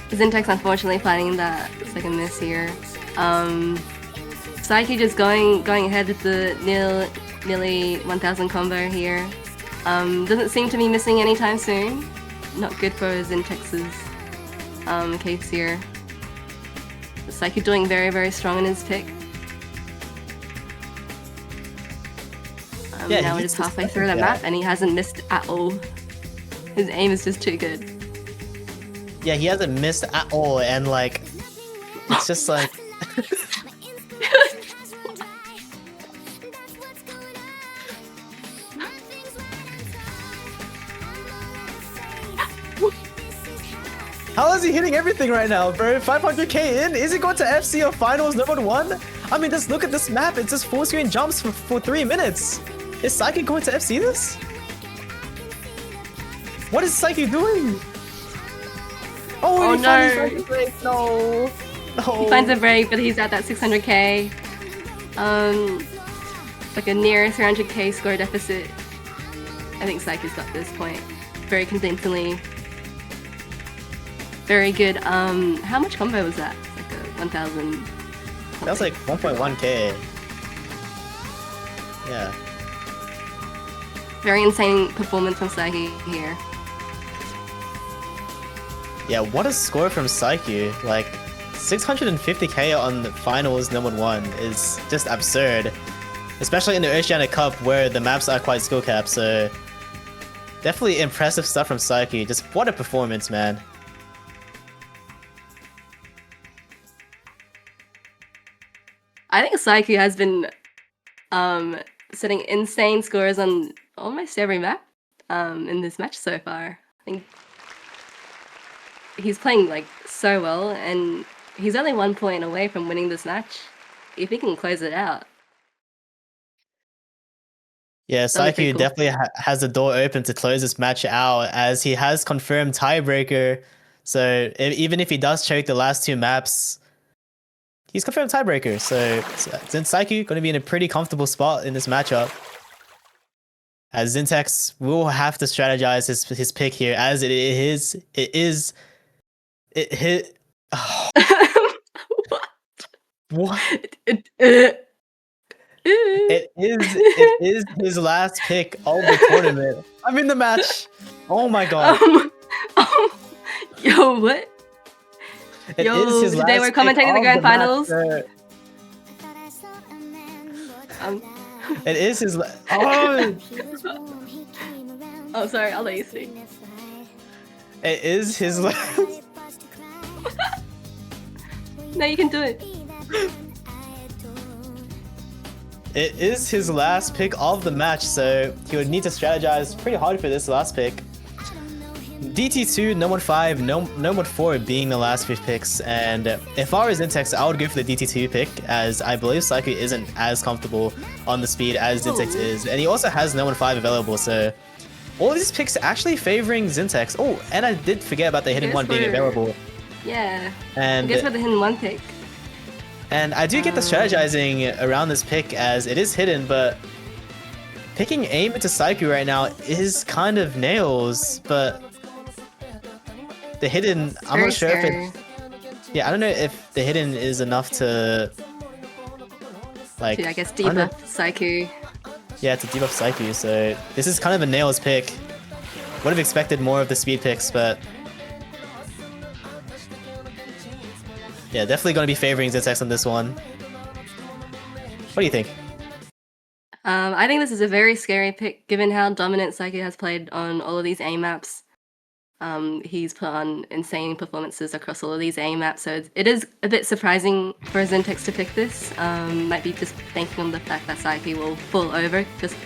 Zyntex unfortunately finding that second miss here. Saiyku just going ahead with the nearly 1000 combo here. Doesn't seem to be missing anytime soon. Not good for Zentex's case here. Saiyku doing very, very strong in his pick. Yeah, now we're just halfway through the map and he hasn't missed at all. His aim is just too good. Yeah, he hasn't missed at all, and like, it's just like... How is he hitting everything right now, bro? 500k in? Is he going to FC or finals number 1? I mean, just look at this map. It's just full screen jumps for 3 minutes. Is Saiyku going to FC this? What is Saiyku doing? Oh, he finally finds a break. No. He finds a break, but he's at that 600k. Like a near 300k score deficit. I think Saiku's got this point very convincingly. Very good. How much combo was that? Like a 1000. That was like 1.1k. Yeah. Very insane performance from Saiki here. Yeah, what a score from Saiyku. Like, 650k on the finals number 1 is just absurd. Especially in the Oceanic Cup where the maps are quite skill capped, so... definitely impressive stuff from Saiyku. Just what a performance, man. I think Saiki has been setting insane scores on almost every map in this match so far. I think he's playing like so well, and he's only 1 point away from winning this match. If he can close it out. Yeah, That'd be pretty Saiyku cool. definitely has the door open to close this match out, as he has confirmed tiebreaker. So even if he does choke the last two maps, he's confirmed tiebreaker. So Saiyku going to be in a pretty comfortable spot in this matchup, as Zyntex will have to strategize his pick here, as it hit. Oh, what? It is his last pick of the tournament. I'm in the match. Oh my god. Yo, what? It Yo, is his today last we're pick commentating the of grand match, finals. sir. Um, It is his. Oh, oh, sorry, I'll let you speak. it is his last. No, you can do it. It is his last pick of the match, so he would need to strategize pretty hard for this last pick. DT2, No Mod 5, No Mod 4 being the last 5 picks, and if I was Zyntex, I would go for the DT2 pick, as I believe Saiyku isn't as comfortable on the speed as Zyntex is, and he also has No Mod 5 available, so all these picks actually favoring Zyntex. Oh, and I did forget about the hidden Guess one being we're- available. Yeah. I And guess we're the hidden one pick. And I do get the strategizing around this pick, as it is hidden, but picking aim into Saiyku right now is kind of nails, but the hidden, I'm Very not sure scary. if it, yeah, I don't know if the hidden is enough to, like, To, I guess, I don't know. debuff Saiyku. Yeah, to debuff Saiyku, so this is kind of a nails pick. Would have expected more of the speed picks, but yeah, definitely going to be favoring Zyntex on this one. What do you think? I think this is a very scary pick, given how dominant Saiyku has played on all of these A maps. He's put on insane performances across all of these A maps, so it is a bit surprising for Zyntex to pick this. Might be just banking on the fact that Saiyku will fall over just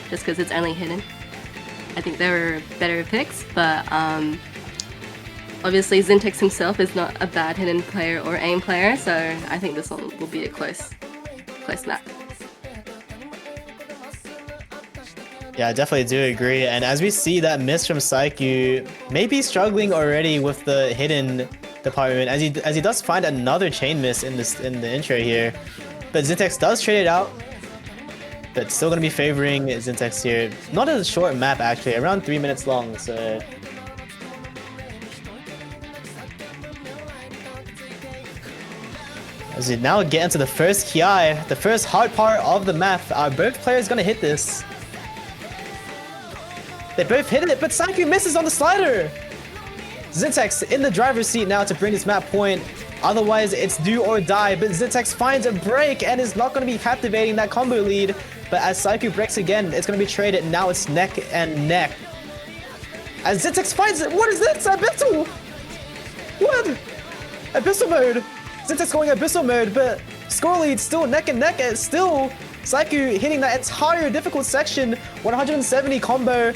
because it's only hidden. I think there are better picks, but obviously Zyntex himself is not a bad hidden player or aim player, so I think this one will be a close map. Yeah, I definitely do agree. And as we see that miss from Saiyku, maybe struggling already with the hidden department, as he does find another chain miss in the intro here. But Zyntex does trade it out, but still gonna be favoring Zyntex here. Not a short map actually, around 3 minutes long. So as we now get into the first Ki, the first hard part of the map, are both players gonna hit this? They both hit it, but Saiyku misses on the slider! Zyntex in the driver's seat now to bring this map point. Otherwise, it's do or die, but Zyntex finds a break and is not going to be captivating that combo lead. But as Saiyku breaks again, it's going to be traded. Now it's neck and neck. As Zyntex finds it, what is this? Abyssal! What? Abyssal mode! Zyntex going Abyssal mode, but score lead still neck and neck. It's still Saiyku hitting that entire difficult section. 170 combo.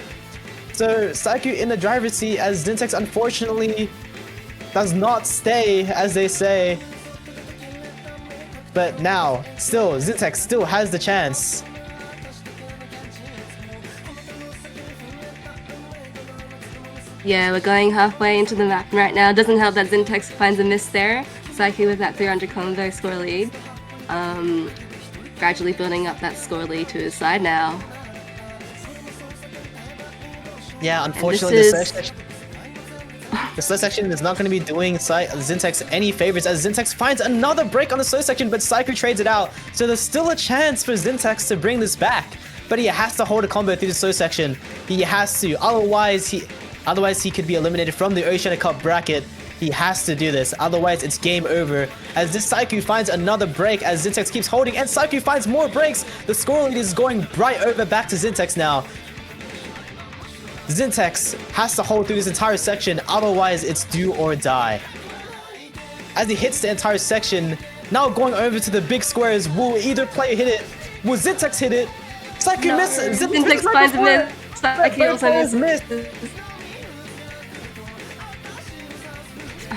So Saiyku in the driver's seat, as Zyntex unfortunately does not stay, as they say. But now, still, Zyntex still has the chance. Yeah, we're going halfway into the map right now. Doesn't help that Zyntex finds a miss there. Saiyku with that 300 combo score lead. Gradually building up that score lead to his side now. Yeah, unfortunately, the slow section is not going to be doing Zyntex any favors, as Zyntex finds another break on the slow section, but Saiyku trades it out. So there's still a chance for Zyntex to bring this back, but he has to hold a combo through the slow section. He has to, otherwise he could be eliminated from the Oceanic Cup bracket. He has to do this, otherwise it's game over. As this Saiyku finds another break, as Zyntex keeps holding, and Saiyku finds more breaks. The score lead is going right over back to Zyntex now. Zyntex has to hold through this entire section, otherwise it's do or die. As he hits the entire section, now going over to the big squares, will either player hit it? Will Zyntex hit it? Saiyku missed. Zyntex finds a miss. Saiyku also missed. misses.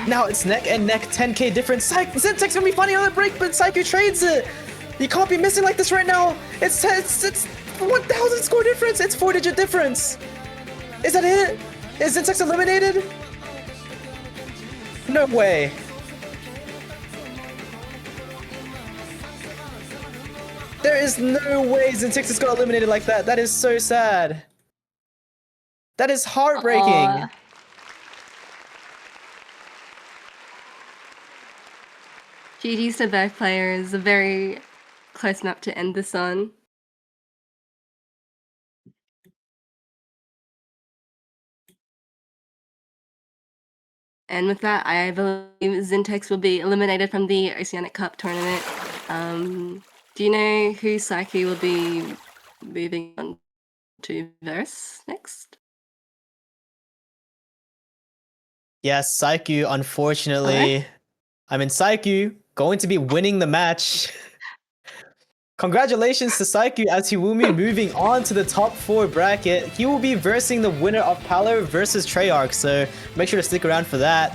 Now it's neck and neck, 10k difference. Zyntex gonna be finding another break, but Saiyku trades it. You can't be missing like this right now. It's 1,000 score difference. It's 4-digit difference. Is that it? Is Zyntex eliminated? No way. There is no way Zyntex just got eliminated like that. That is so sad. That is heartbreaking. Aw. GG's to both players. A very close map to end this on. And with that, I believe Zyntex will be eliminated from the Oceanic Cup tournament. Do you know who Saiyku will be moving on to verse next? Yes, Saiyku, unfortunately. Okay. Saiyku going to be winning the match. Congratulations to Saiyku as he will be moving on to the top 4 bracket. He will be versing the winner of Paolo versus Treyarch, so make sure to stick around for that.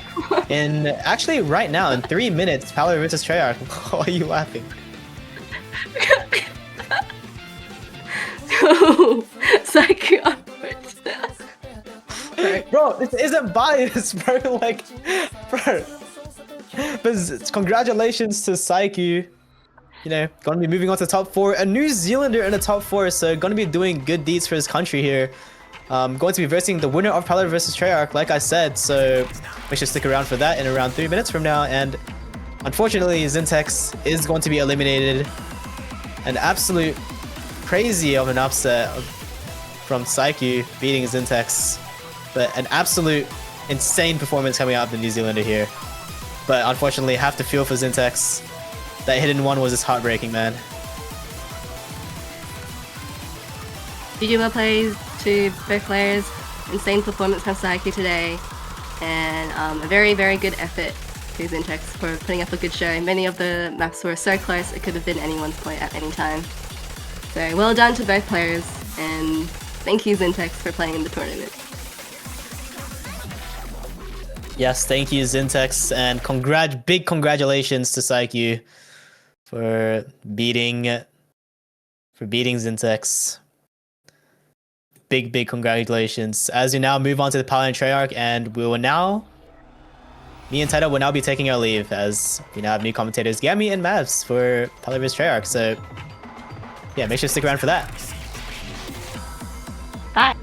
And actually, right now, in 3 minutes, Paolo versus Treyarch. Why are you laughing? Saiyku onwards. Bro, this isn't biased, bro. Like, bro. But congratulations to Saiyku. You know, gonna be moving on to top 4. A New Zealander in the top 4, so gonna be doing good deeds for his country here. Going to be versing the winner of Paolo versus Treyarch, like I said, so make sure to stick around for that in around 3 minutes from now. And unfortunately, Zyntex is going to be eliminated. An absolute crazy of an upset from Saiyku beating Zyntex, but an absolute insane performance coming out of the New Zealander here. But unfortunately, have to feel for Zyntex. That hidden one was just heartbreaking, man. GG well plays to both players. Insane performance from Saiyku today. And a very, very good effort to Zyntex for putting up a good show. Many of the maps were so close, it could have been anyone's point at any time. So well done to both players, and thank you Zyntex for playing in the tournament. Yes, thank you Zyntex, and big congratulations to Saiyku for beating Zyntex. Big congratulations. As we now move on to the Paolo and Treyarch, and me and Taito will now be taking our leave as we now have new commentators Gammy and Mavs for Paolo vs Treyarch. So yeah, make sure to stick around for that. Bye.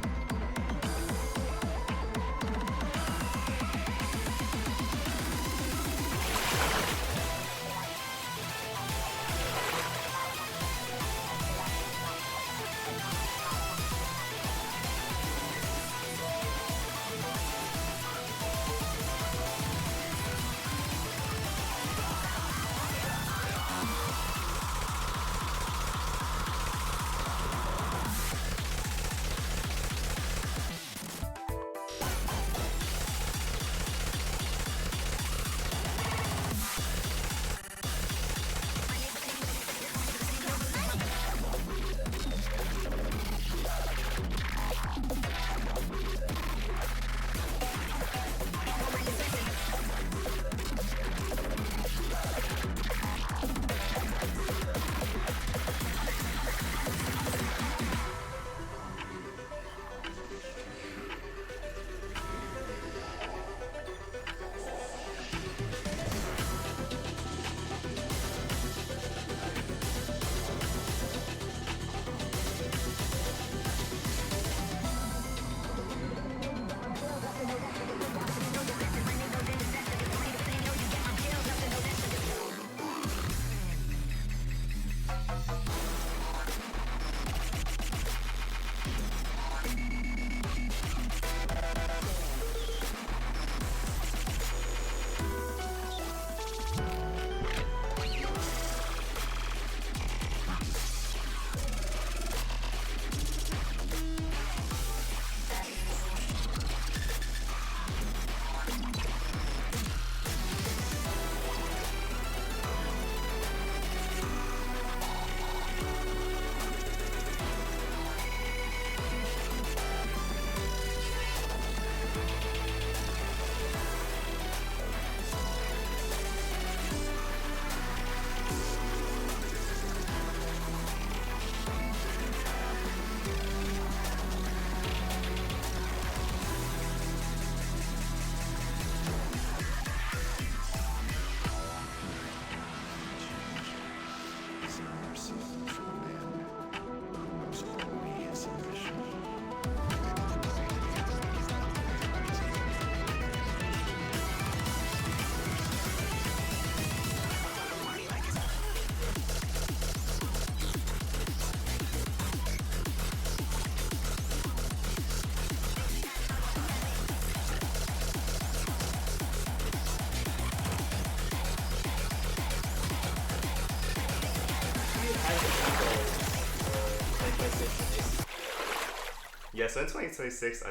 Yeah, so in 2026,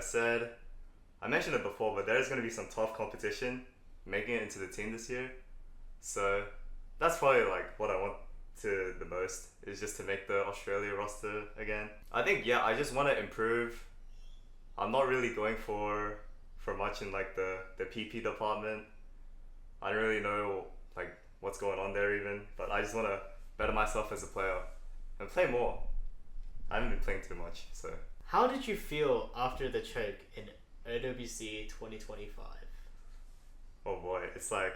I mentioned it before, but there's going to be some tough competition making it into the team this year. So that's probably like what I want to the most, is just to make the Australia roster again. I think, yeah, I just want to improve. I'm not really going for much in like the PP department. I don't really know like what's going on there even, but I just want to better myself as a player and play more. I haven't been playing too much, so. How did you feel after the choke in OWC 2025? Oh boy, it's like,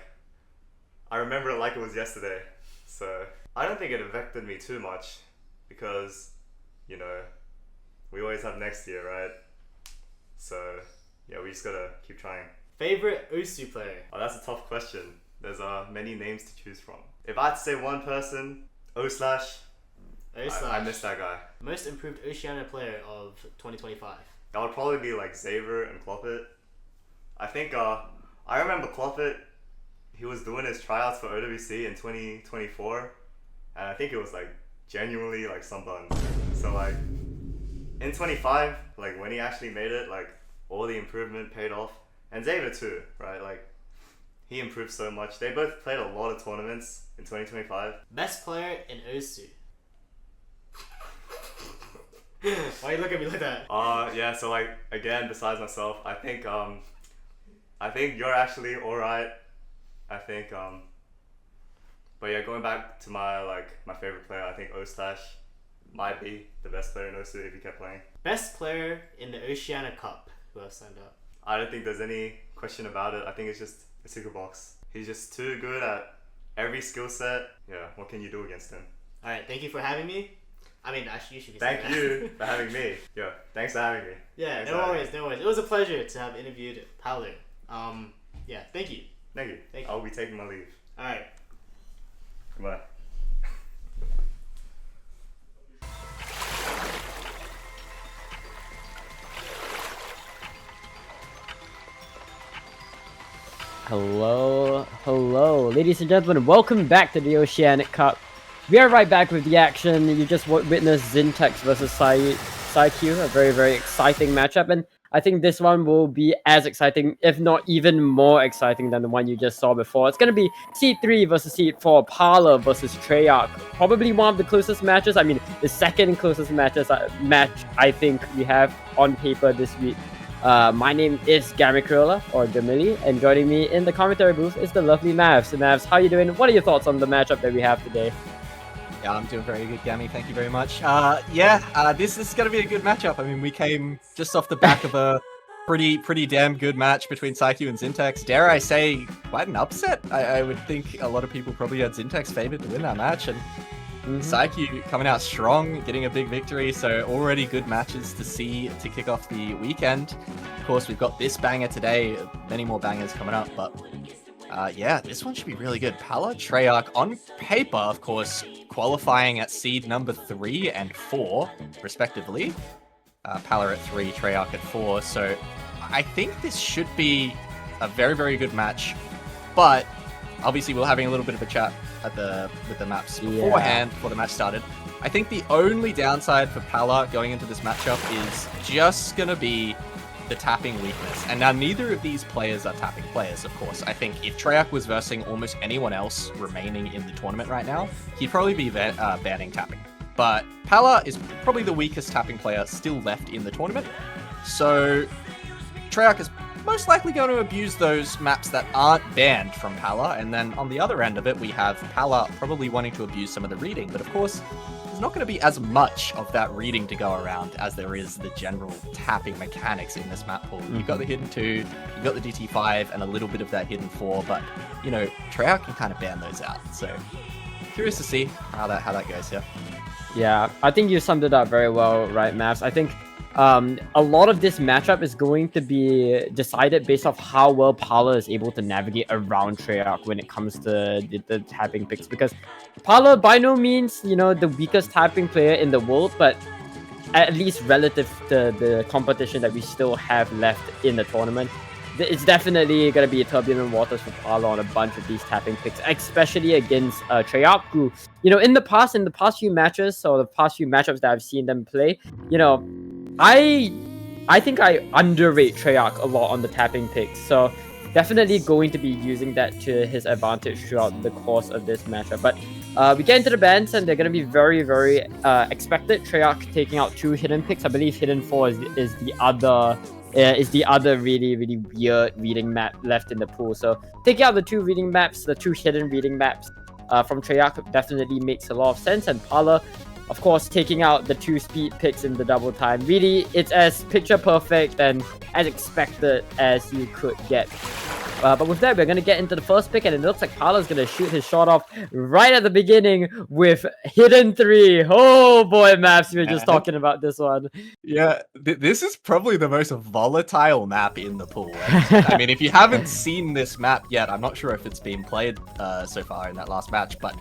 I remember it like it was yesterday. So I don't think it affected me too much because, you know, we always have next year, right? So yeah, we just gotta keep trying. Favorite OSU player? Oh, that's a tough question. There's many names to choose from. If I had to say one person, O/. I miss that guy. Most improved Oceanic player of 2025. That would probably be like Xavier and Cloppet. I think, I remember Cloppet, he was doing his tryouts for OWC in 2024, and I think it was like genuinely like some buns. So like, in 25, like when he actually made it, like all the improvement paid off. And Xavier too, right? Like, he improved so much. They both played a lot of tournaments in 2025. Best player in OSU. Why you look at me like that? Yeah, so like, again, besides myself, I think you're actually alright. I think, but yeah, going back to my favorite player, I think O/ might be the best player in OSU if he kept playing. Best player in the Oceanic Cup who has signed up. I don't think there's any question about it. I think it's just a ticker box. He's just too good at every skill set. Yeah, what can you do against him? Alright, thank you for having me. I mean, actually, you should be saying Thank you for having me. Yeah, thanks for having me. Yeah, no worries. It was a pleasure to have interviewed Paolo. Yeah, thank you. Thank you. I'll be taking my leave. Alright. Goodbye. Hello, ladies and gentlemen, welcome back to the Oceanic Cup. We are right back with the action. You just witnessed Zyntex versus Saiyku, a very, very exciting matchup, and I think this one will be as exciting, if not even more exciting than the one you just saw before. It's going to be Seed 3 versus Seed 4, Parlor versus Treyarch. Probably one of the closest matches, I mean, the second closest match I think we have on paper this week. My name is Gamikrola, or Jamili, and joining me in the commentary booth is the lovely Mavs. So Mavs, how are you doing? What are your thoughts on the matchup that we have today? Yeah, I'm doing very good, Gammy. Thank you very much. This is going to be a good matchup. I mean, we came just off the back of a pretty damn good match between Saiyku and Zyntex. Dare I say, quite an upset. I would think a lot of people probably had Zyntex favored to win that match, and Saiyku coming out strong, getting a big victory. So already good matches to see to kick off the weekend. Of course, we've got this banger today. Many more bangers coming up, but yeah, this one should be really good. Pala, Treyarch, on paper, of course, qualifying at seed number 3 and 4, respectively. Pala at 3, Treyarch at 4. So I think this should be a very, very good match. But obviously, we're having a little bit of a chat with the maps beforehand, before the match started. I think the only downside for Pala going into this matchup is just going to be the tapping weakness. And now neither of these players are tapping players, of course. I think if Treyarch was versing almost anyone else remaining in the tournament right now, he'd probably be banning tapping. But Pala is probably the weakest tapping player still left in the tournament. So Treyarch is most likely going to abuse those maps that aren't banned from Pala. And then on the other end of it, we have Pala probably wanting to abuse some of the reading. But of course, there's not going to be as much of that reading to go around as there is the general tapping mechanics in this map pool. You've got the hidden 2, you've got the DT5, and a little bit of that hidden 4, but, you know, Treyarch can kind of ban those out. So curious to see how that goes. Yeah. Yeah, I think you summed it up very well, right, Maps? I think a lot of this matchup is going to be decided based off how well Paula is able to navigate around Treyarch when it comes to the tapping picks. Because Paula, by no means, you know, the weakest tapping player in the world, but at least relative to the competition that we still have left in the tournament, it's definitely going to be turbulent waters for Paula on a bunch of these tapping picks, especially against Treyarch, who, you know, in the past few matches, or the past few matchups that I've seen them play, you know, I think I underrate Treyarch a lot on the tapping picks, so definitely going to be using that to his advantage throughout the course of this matchup. But we get into the bans, and they're going to be very, very expected. Treyarch taking out 2 hidden picks. I believe hidden 4 is the other really, really weird reading map left in the pool. So taking out the 2 reading maps, the 2 hidden reading maps from Treyarch definitely makes a lot of sense. And Paula, of course, taking out the 2 speed picks in the double time. Really, it's as picture perfect and as expected as you could get. But with that, we're going to get into the first pick, and it looks like Paula's going to shoot his shot off right at the beginning with hidden 3. Oh boy, Maps, we were just talking about this one. Yeah, this is probably the most volatile map in the pool. I mean, if you haven't seen this map yet, I'm not sure if it's been played so far in that last match, but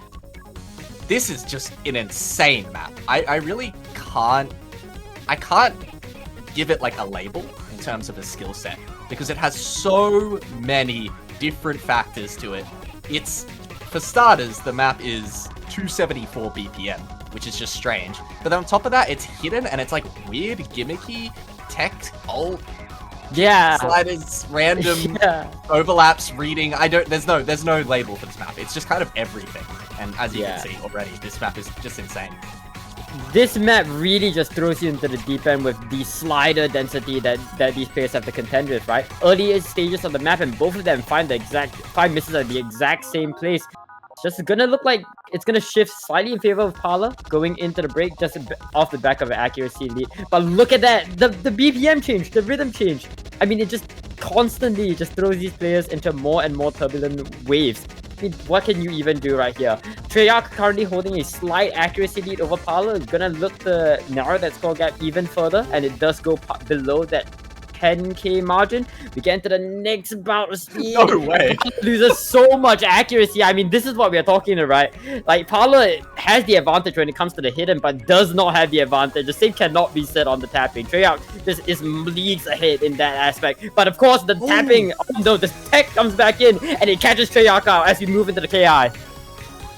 this is just an insane map. I really can't give it like a label in terms of a skill set, because it has so many different factors to it. It's, for starters, the map is 274 BPM, which is just strange. But then on top of that, it's hidden, and it's like weird, gimmicky, tech, ult, sliders, random overlaps, reading. There's no label for this map. It's just kind of everything. And as you can see already, this map is just insane. This map really just throws you into the deep end with the slider density that these players have to contend with, right? Early stages of the map, and both of them find misses at the exact same place. It's just gonna look like it's gonna shift slightly in favor of Paula going into the break, just off the back of an accuracy lead. But look at that, the BPM change, the rhythm change. I mean, it just constantly just throws these players into more and more turbulent waves. I mean, what can you even do right here? Treyarch currently holding a slight accuracy lead over Paula. Is gonna look to narrow that score gap even further, and it does go below that 10k margin. We get into the next bout of speed. No way. Loses so much accuracy. I mean, this is what we are talking about, right? Like, Paula has the advantage when it comes to the hidden, but does not have the advantage. The same cannot be said on the tapping. Treyarch just is leagues ahead in that aspect. But of course, the tapping, oh no, the tech comes back in, and it catches Treyarch out as we move into the KI.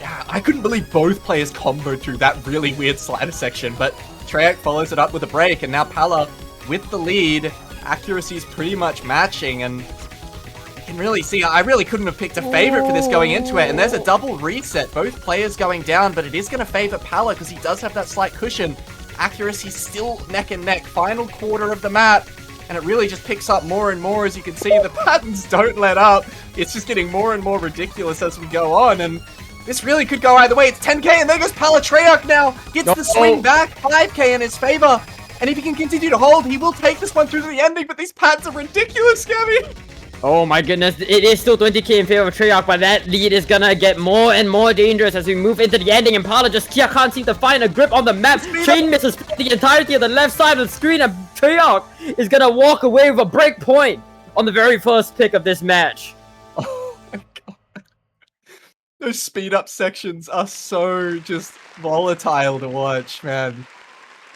Yeah, I couldn't believe both players comboed through that really weird slider section, but Treyarch follows it up with a break, and now Paula with the lead. Accuracy is pretty much matching, and you can really see I really couldn't have picked a favorite for this going into it. And there's a double reset, both players going down, but it is going to favor Paula because he does have that slight cushion. Accuracy still neck and neck, final quarter of the map, and it really just picks up more and more. As you can see, the patterns don't let up. It's just getting more and more ridiculous as we go on, and this really could go either way. It's 10k, and there goes Paula. Treyarch now gets the swing back, 5k in his favor. And if he can continue to hold, he will take this one through to the ending, but these pads are ridiculous, Gabby! Oh my goodness, it is still 20k in favor of Treyarch, but that lead is gonna get more and more dangerous as we move into the ending, and Paula just can't seem to find a grip on the map. Chain misses the entirety of the left side of the screen, and Treyarch is gonna walk away with a break point on the very first pick of this match. Oh my god. Those speed up sections are so just volatile to watch, man.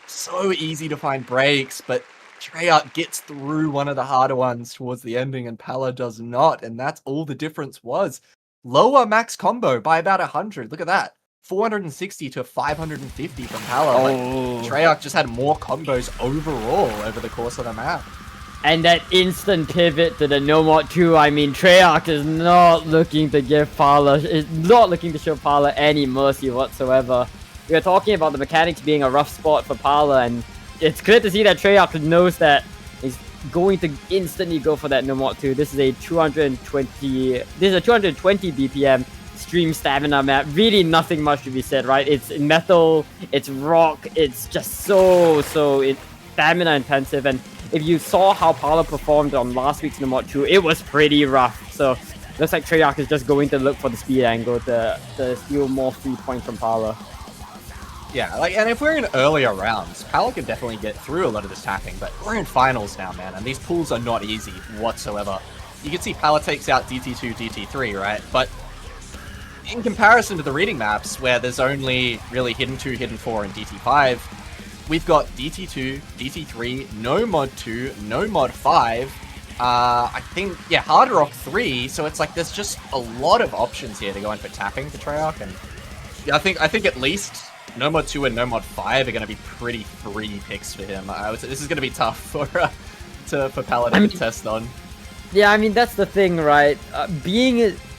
So easy to find breaks, but Treyarch gets through one of the harder ones towards the ending, and Paula does not, and that's all the difference was. Lower max combo by about 100. Look at that. 460 to 550 from Paula. Like, Treyarch just had more combos overall over the course of the map. And that instant pivot to the no more 2, I mean, Treyarch is not looking to give Paula, is not looking to show Paula any mercy whatsoever. We are talking about the mechanics being a rough spot for Paula, and it's clear to see that Treyarch knows that he's going to instantly go for that no more 2. This is a 220 BPM stream stamina map. Really nothing much to be said, right? It's metal, it's rock, it's just so stamina intensive, and if you saw how Paula performed on last week's no more 2, it was pretty rough. So looks like Treyarch is just going to look for the speed angle to steal more free points from Parla. Yeah, like, and if we're in earlier rounds, Pala can definitely get through a lot of this tapping, but we're in finals now, man, and these pools are not easy whatsoever. You can see Pala takes out DT2, DT3, right? But in comparison to the reading maps, where there's only really Hidden 2, Hidden 4, and DT5, we've got DT2, DT3, no Mod 2, no Mod 5, I think, yeah, Hard Rock 3, so it's like there's just a lot of options here to go in for tapping for Treyarch, and yeah, I think at least no Mod 2 and no Mod 5 are going to be pretty free picks for him. I would say this is going to be tough for Paladin to test on. Yeah, I mean, that's the thing, right?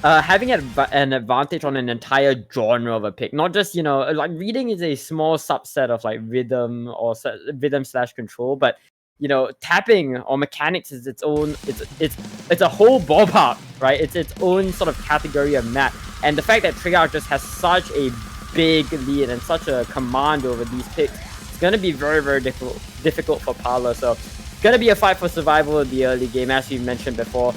Having an advantage on an entire genre of a pick, not just, you know, like reading is a small subset of like rhythm or rhythm/control, but you know, tapping or mechanics is its own. It's a whole ballpark, right? It's its own sort of category of map, and the fact that Treyarch just has such a big lead and such a command over these picks, it's gonna be very, very difficult for Parla. So it's gonna be a fight for survival in the early game, as we mentioned before.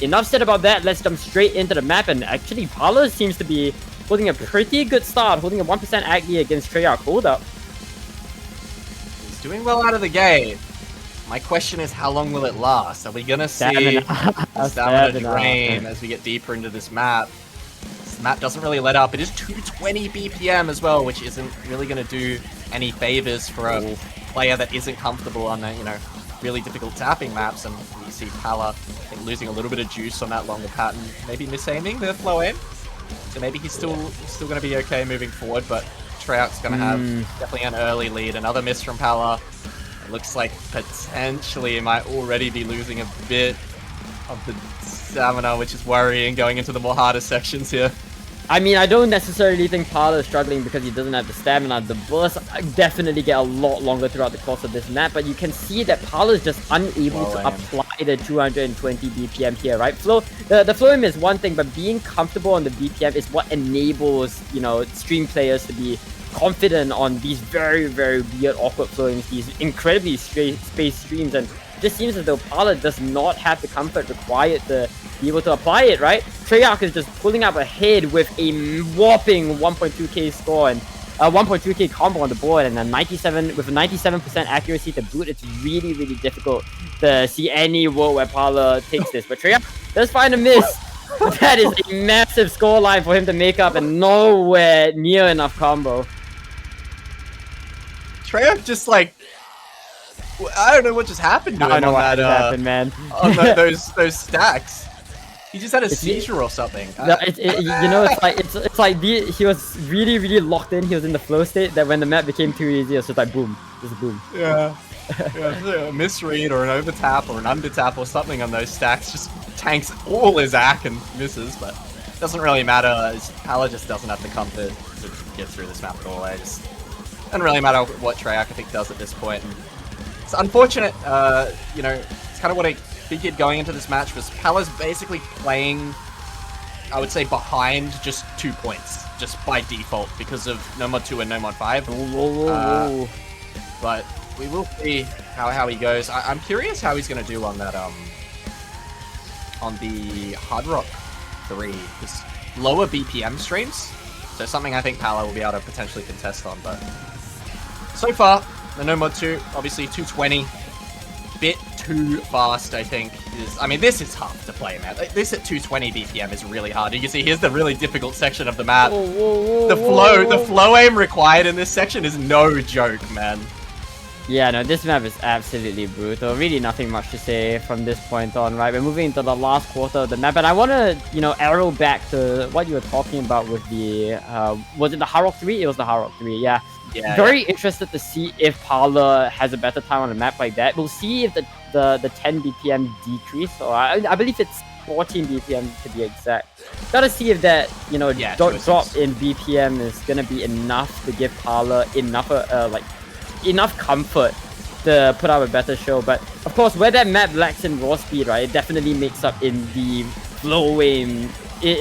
Enough said about that. Let's jump straight into the map, and actually Parla seems to be holding a pretty good start, holding a 1% ag lead against Treyarch. Hold up. He's doing well out of the gate. My question is, how long will it last? Are we gonna see stamina drain as we get deeper into this map? This map doesn't really let up. It is 220 BPM as well, which isn't really gonna do any favors for a player that isn't comfortable on the, you know, really difficult tapping maps. And you see Pala, I think, losing a little bit of juice on that longer pattern, maybe misaiming the flow aim. So maybe he's still gonna be okay moving forward, but Treyarch's gonna have definitely an early lead. Another miss from Pala. Looks like potentially it might already be losing a bit of the stamina, which is worrying going into the more harder sections here. I mean, I don't necessarily think Parla is struggling because he doesn't have the stamina. The bursts definitely get a lot longer throughout the course of this map, but you can see that Parla is just unable to apply the 220 BPM here, right? The flow aim is one thing, but being comfortable on the BPM is what enables, you know, stream players to be confident on these very, very weird, awkward flowings, these incredibly spaced streams, and it just seems as though Parla does not have the comfort required to be able to apply it, right? Treyarch is just pulling up ahead with a whopping 1.2k score and 1.2k combo on the board, and a 97% accuracy to boot. It's really, really difficult to see any world where Parla takes this, but Treyarch does find a miss. That is a massive scoreline for him to make up, and nowhere near enough combo. Treyarch just like, I don't know what just happened to him. I know what happened, man. On those stacks. He just had a seizure or something. No, you know, it's like he was really, really locked in. He was in the flow state that when the map became too easy, it's just like boom, just boom. Yeah, a misread or an overtap or an undertap or something on those stacks just tanks all his ack and misses, but it doesn't really matter. Pala just doesn't have the comfort to get through this map at all. It just doesn't really matter what Treyarch, I think, does at this point. And it's unfortunate, you know, it's kind of what I figured going into this match was Pala's basically playing, I would say, behind just 2 points, just by default, because of no Mod 2 and no Mod 5. But we will see how he goes. I'm curious how he's going to do on that, on the Hard Rock 3, because lower BPM streams, so something I think Pala will be able to potentially contest on, but so far, the no Mod 2, obviously 220, bit too fast, I think. I mean, this is tough to play, man. This at 220 BPM is really hard. You can see here's the really difficult section of the map. The flow aim required in this section is no joke, man. Yeah, no, this map is absolutely brutal. Really nothing much to say from this point on, right? We're moving into the last quarter of the map, and I want to, you know, arrow back to what you were talking about with the, was it the Hard Rock 3? It was the Hard Rock 3, yeah. Very interested to see if Parla has a better time on a map like that. We'll see if the 10 BPM decrease, or I believe it's 14 BPM to be exact. Gotta see if that, you know, drop in BPM is gonna be enough to give Parla enough, enough comfort to put out a better show. But of course, where that map lacks in raw speed, right, it definitely makes up in the flow aim.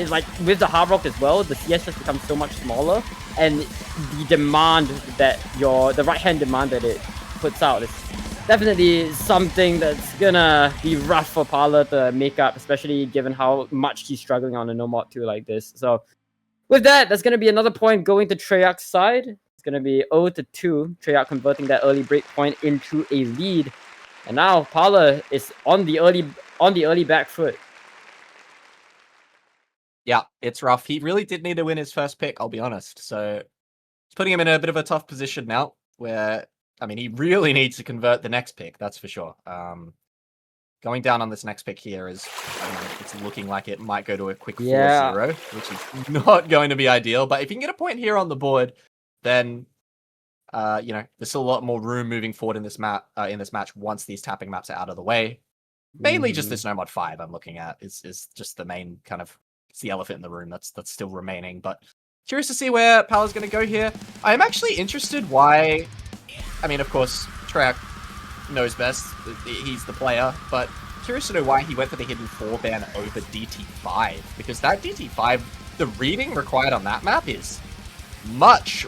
Like with the Hard Rock as well, the CS just becomes so much smaller, and the demand that the right hand demand that it puts out is definitely something that's gonna be rough for Parla to make up, especially given how much he's struggling on a no mod 2 like this. So with that, that's gonna be another point going to Treyarch's side. It's gonna be 0-2. Treyarch converting that early break point into a lead. And now Parla is on the early back foot. Yeah, it's rough. He really did need to win his first pick, I'll be honest. So it's putting him in a bit of a tough position now where, I mean, he really needs to convert the next pick, that's for sure. Going down on this next pick here is, I mean, it's looking like it might go to a quick 4-0, which is not going to be ideal. But if you can get a point here on the board, then, you know, there's still a lot more room moving forward in this match once these tapping maps are out of the way. Mainly just this Nomod 5 I'm looking at is just the main kind of, it's the elephant in the room that's still remaining. But curious to see where Pala's going to go here. I am actually interested why, I mean, of course, Treyarch knows best, he's the player, but curious to know why he went for the hidden 4 ban over DT5, because that DT5, the reading required on that map is much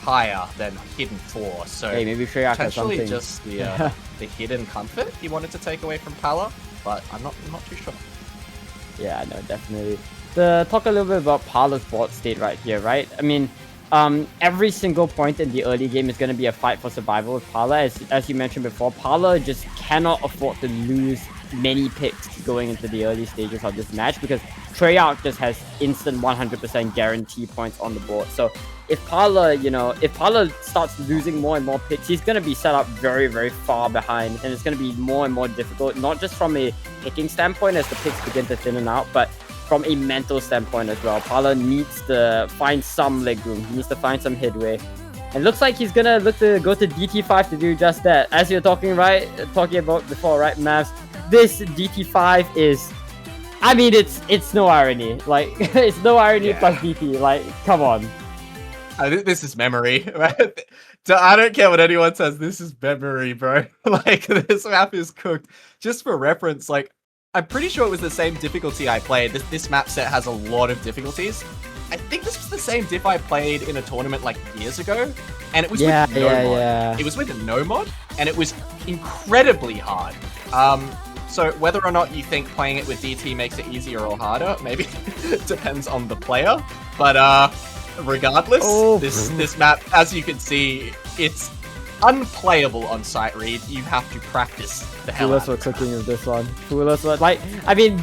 higher than hidden 4, so hey, maybe Treyarch has potentially something. just the hidden comfort he wanted to take away from Pala, but I'm not too sure. Yeah, no, definitely. To talk a little bit about Pala's board state right here, right? I mean, every single point in the early game is going to be a fight for survival with Pala. As you mentioned before, Pala just cannot afford to lose many picks going into the early stages of this match because Treyarch just has instant 100% guarantee points on the board. So if Pala, you know, if Pala starts losing more and more picks, he's going to be set up very far behind, and it's going to be more and more difficult, not just from a picking standpoint as the picks begin to thin out, but from a mental standpoint as well. Pala needs to find some leg room. He needs to find some headway. And looks like he's gonna look to go to DT5 to do just that. As you're talking about before, right, Mavs? This DT5 is, I mean, it's no irony. Like, it's no irony plus DT. Like, come on. This is memory, right? I don't care what anyone says. This is memory, bro. Like, this map is cooked. Just for reference, like, I'm pretty sure it was the same difficulty I played. This map set has a lot of difficulties. I think this was the same diff I played in a tournament like years ago, and it was with no mod. It was with a no mod, and it was incredibly hard. So whether or not you think playing it with DT makes it easier or harder, maybe depends on the player. But regardless, this map, as you can see, it's unplayable on sight read. You have to practice the hell out of it. Cooking with this one. Like, I mean,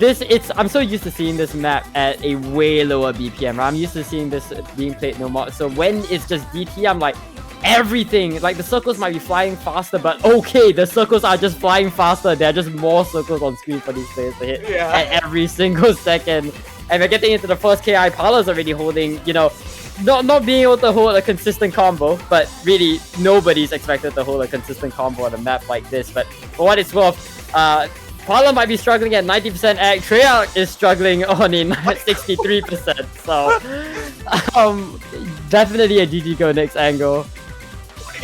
I'm so used to seeing this map at a way lower BPM, right? I'm used to seeing this being played no more. So when it's just DT, I'm like, everything, like the circles might be flying faster, but okay, the circles are just flying faster. There are just more circles on screen for these players to hit at every single second. And we're getting into the first KI. Pala's already holding, you know, not being able to hold a consistent combo, but really nobody's expected to hold a consistent combo on a map like this. But for what it's worth, Pala might be struggling at 90% ag. Treyarch is struggling on a 63%. So definitely a GG go next angle.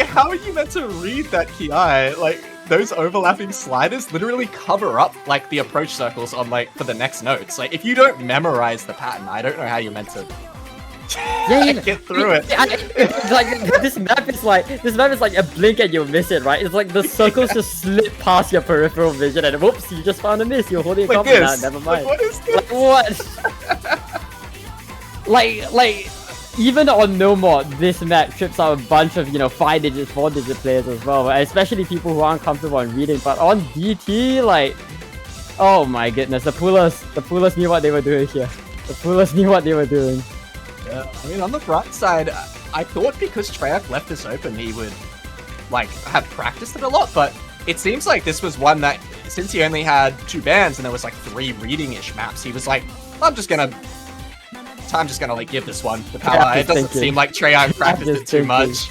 How are you meant to read that Ki? Like, those overlapping sliders literally cover up like the approach circles on like for the next notes. Like, if you don't memorize the pattern, I don't know how you're meant to get through it. Like, this map is like a blink and you'll miss it, right? It's like the circles just slip past your peripheral vision and whoops, you just found a miss. You're holding a combo now. Never mind. Like, what is this? Like what? like even on no mod, this map trips out a bunch of, you know, 5-digit, 4-digit players as well, especially people who aren't comfortable on reading. But on DT, like, oh my goodness, the poolers knew what they were doing here. The poolers knew what they were doing. Yeah, I mean, on the bright side, I thought because Treyarch left this open, he would, like, have practiced it a lot, but it seems like this was one that, since he only had 2 bans and there was, like, 3 reading-ish maps, he was like, I'm just gonna, like, give this one the power. It doesn't seem like Treyarch practiced it too much.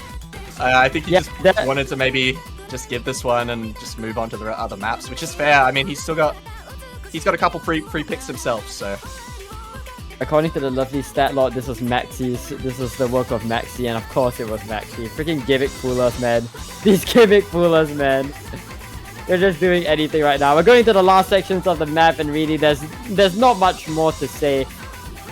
I think he just wanted to maybe just give this one and just move on to the other maps, which is fair. I mean, he's got a couple free picks himself, so... According to the lovely stat lord, this was Maxi's. This was the work of Maxi, and of course it was Maxi. Freaking gimmick foolers, man. These gimmick foolers, man. They're just doing anything right now. We're going to the last sections of the map, and really, there's not much more to say.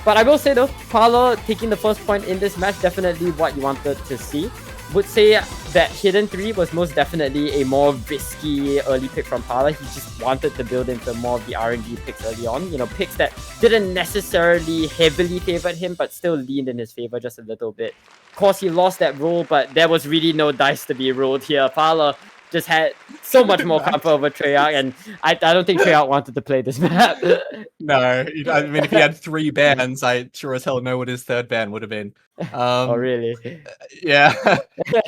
But I will say though, Pala taking the first point in this match, definitely what you wanted to see. would say that Hidden 3 was most definitely a more risky early pick from Pala. He just wanted to build into more of the RNG picks early on. You know, picks that didn't necessarily heavily favored him, but still leaned in his favor just a little bit. Of course, he lost that roll, but there was really no dice to be rolled here. Pala just had so much more comfort over Treyarch, and I don't think Treyarch wanted to play this map. No, I mean, if he had 3 bans, I sure as hell know what his 3rd ban would have been. Oh, really? Yeah.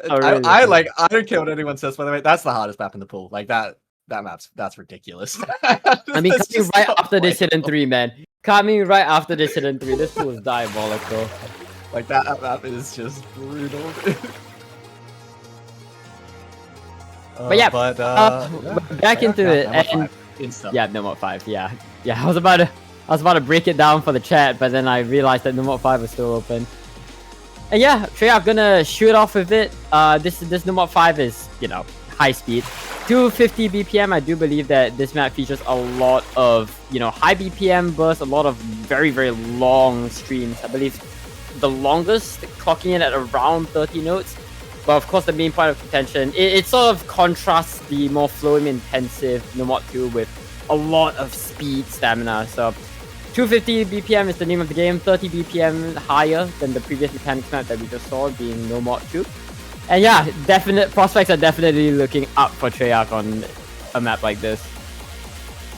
Oh, really? I don't care what anyone says, by the way. That's the hardest map in the pool. Like, that's ridiculous. I mean, There's coming just right no after this way. Hidden 3, man. Coming right after this Hidden 3, this pool is diabolical. Like, that map is just brutal. But yeah, back into it, number and 5, yeah, no more 5, yeah. I was about to break it down for the chat, but then I realized that no more 5 was still open. And yeah, Treyarch gonna shoot off with it. This no more 5 is, you know, high speed. 250 BPM, I do believe that this map features a lot of, you know, high BPM bursts, a lot of very, very long streams. I believe the longest clocking in at around 30 notes. But of course, the main point of contention, it sort of contrasts the more flowing intensive Nomad 2 with a lot of speed stamina. So 250 BPM is the name of the game, 30 BPM higher than the previous mechanics map that we just saw, being Nomad 2. And yeah, prospects are definitely looking up for Treyarch on a map like this.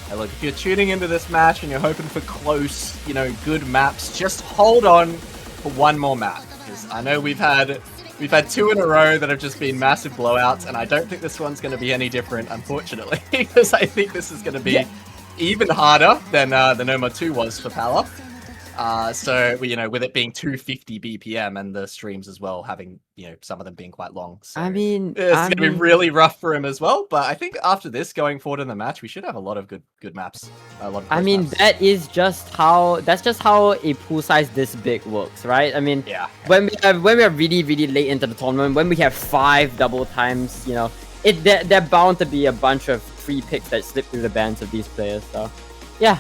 Hey, look, if you're tuning into this match and you're hoping for close, you know, good maps, just hold on for one more map. Because I know we've had 2 in a row that have just been massive blowouts, and I don't think this one's going to be any different, unfortunately, because I think this is going to be even harder than the Noma 2 was for Pala. So, you know, with it being 250 BPM and the streams as well having, you know, some of them being quite long. So I mean, it's going to be really rough for him as well. But I think after this, going forward in the match, we should have a lot of good maps. A lot of I mean, maps. that's just how a pool size this big works, right? I mean, Yeah. when we are really, really late into the tournament, when we have 5 double times, you know, they're bound to be a bunch of free picks that slip through the bands of these players. So, yeah.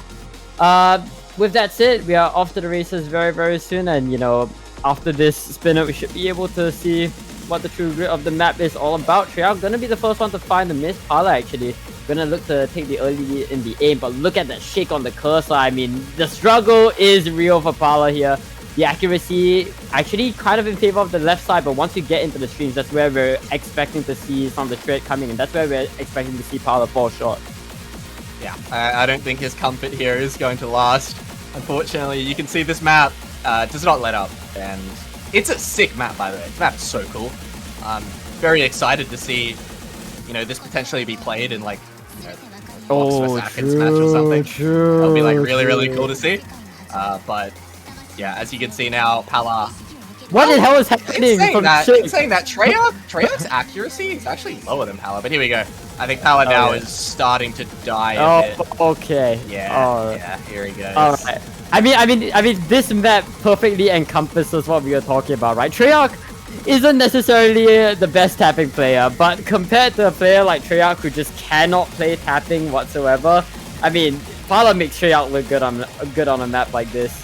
With that said, we are off to the races very, very soon, and you know, after this spin-up, we should be able to see what the true grit of the map is all about. Treyarch gonna be the first one to find the miss. Pala actually gonna look to take the early lead in the aim, but look at that shake on the cursor. I mean, the struggle is real for Pala here. The accuracy actually kind of in favor of the left side, but once you get into the streams, that's where we're expecting to see some of the shred coming, and that's where we're expecting to see Pala fall short. Yeah, I don't think his comfort here is going to last. Unfortunately, you can see this map does not let up, and it's a sick map, by the way. This map is so cool. I'm very excited to see, you know, this potentially be played in like, you know, Box vs. match or something. That'll be like really cool to see. But yeah, as you can see now, Pala. What the hell is happening? In saying that, Treyarch's accuracy is actually lower than Pala, but here we go. I think Pala now is starting to die a bit. Okay. Yeah, here he goes. Alright. I mean, this map perfectly encompasses what we were talking about, right? Treyarch isn't necessarily the best tapping player, but compared to a player like Treyarch who just cannot play tapping whatsoever, I mean, Pala makes Treyarch look good on a map like this.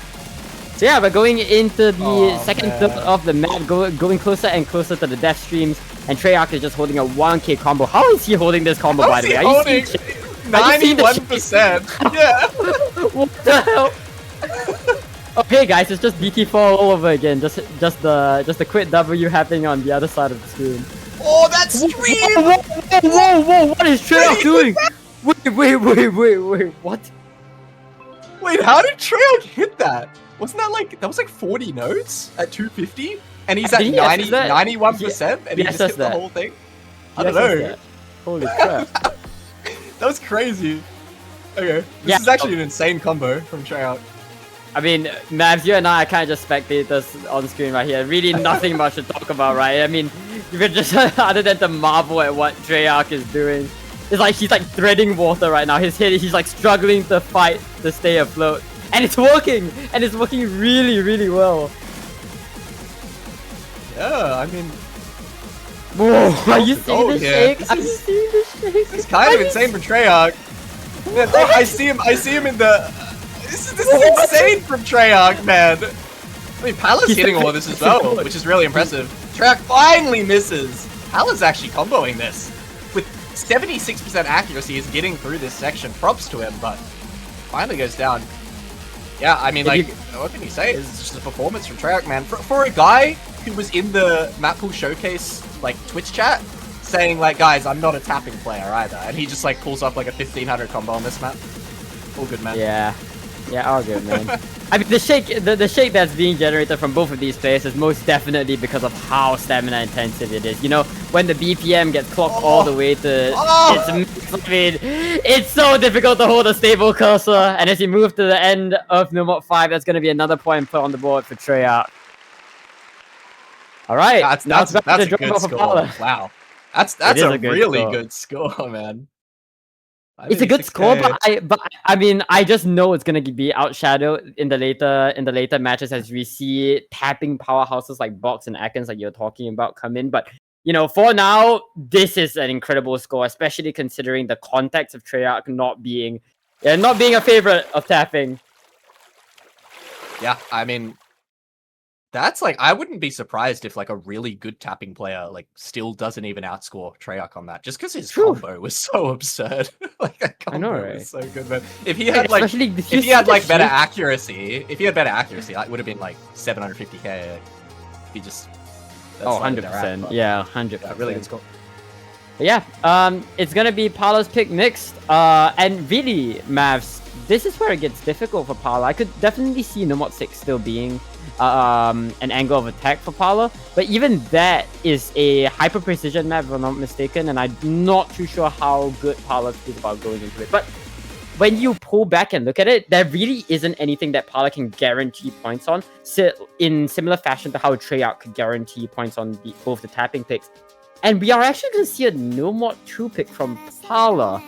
So yeah, we're going into the second third of the map, going closer and closer to the death streams, and Treyarch is just holding a 1k combo. How is he holding this combo, by the way? Are you seeing 91%? Yeah. What the hell? Okay, guys, it's just BT4 all over again. Just the quit W happening on the other side of the screen. Oh, that stream! Whoa! What is Treyarch doing? Wait! What? Wait, how did Treyarch hit that? Wasn't that was like 40 nodes at 250? And he's at 91%? And he just hit the whole thing? I don't know. Holy crap. That was crazy. Okay, this is actually an insane combo from Treyarch. I mean, Mavs, you and I are kind of just spectators on screen right here. Really nothing much to talk about, right? I mean, you could just, other than to marvel at what Treyarch is doing. It's like he's like threading water right now. He's like struggling to fight to stay afloat. And it's working! And it's working really, really well. Yeah, I mean... Whoa, are you seeing this shake? Are you seeing this shake? It's kind of insane for Treyarch. Man, I see him in the... This is insane from Treyarch, man. I mean, Pala's hitting all of this as well, which is really impressive. Treyarch finally misses. Pala's actually comboing this. With 76% accuracy, he's getting through this section. Props to him, but finally goes down. Yeah, I mean, like, what can you say? It's just a performance from Treyarch, man. For a guy who was in the Map Pool Showcase, like, Twitch chat, saying, like, guys, I'm not a tapping player either. And he just, like, pulls off, like, a 1500 combo on this map. All good, man. Yeah. Yeah, all good, man. I mean, the shake that's being generated from both of these players is most definitely because of how stamina intensive it is. You know, when the BPM gets clocked all the way to I mean, it's so difficult to hold a stable cursor. And as you move to the end of No Mod 5, that's going to be another point put on the board for Treyarch. All right, that's a good score. Wow, that's a really good score, man. It's a good score, but I mean, I just know it's gonna be outshadowed in the later matches as we see tapping powerhouses like Box and Atkins that you're talking about come in. But you know, for now, this is an incredible score, especially considering the context of Treyarch not being a favorite of tapping. Yeah, I mean, that's like, I wouldn't be surprised if like a really good tapping player like still doesn't even outscore Treyarch on that, just because his combo was so absurd. Like that combo was so good, man. If he had like better accuracy, like would have been like 750k. If he just 100%. Yeah, 100%. Yeah, really good score. Yeah, it's gonna be Paolo's pick next. And really, Mavs, this is where it gets difficult for Paolo. I could definitely see No Mod 6 still being an angle of attack for Paolo, but even that is a hyper precision map if I'm not mistaken, and I'm not too sure how good Paolo is about going into it. But when you pull back and look at it, there really isn't anything that Paolo can guarantee points on, in similar fashion to how Treyarch could guarantee points on both the tapping picks. And we are actually going to see a No Mod 2 pick from Paolo.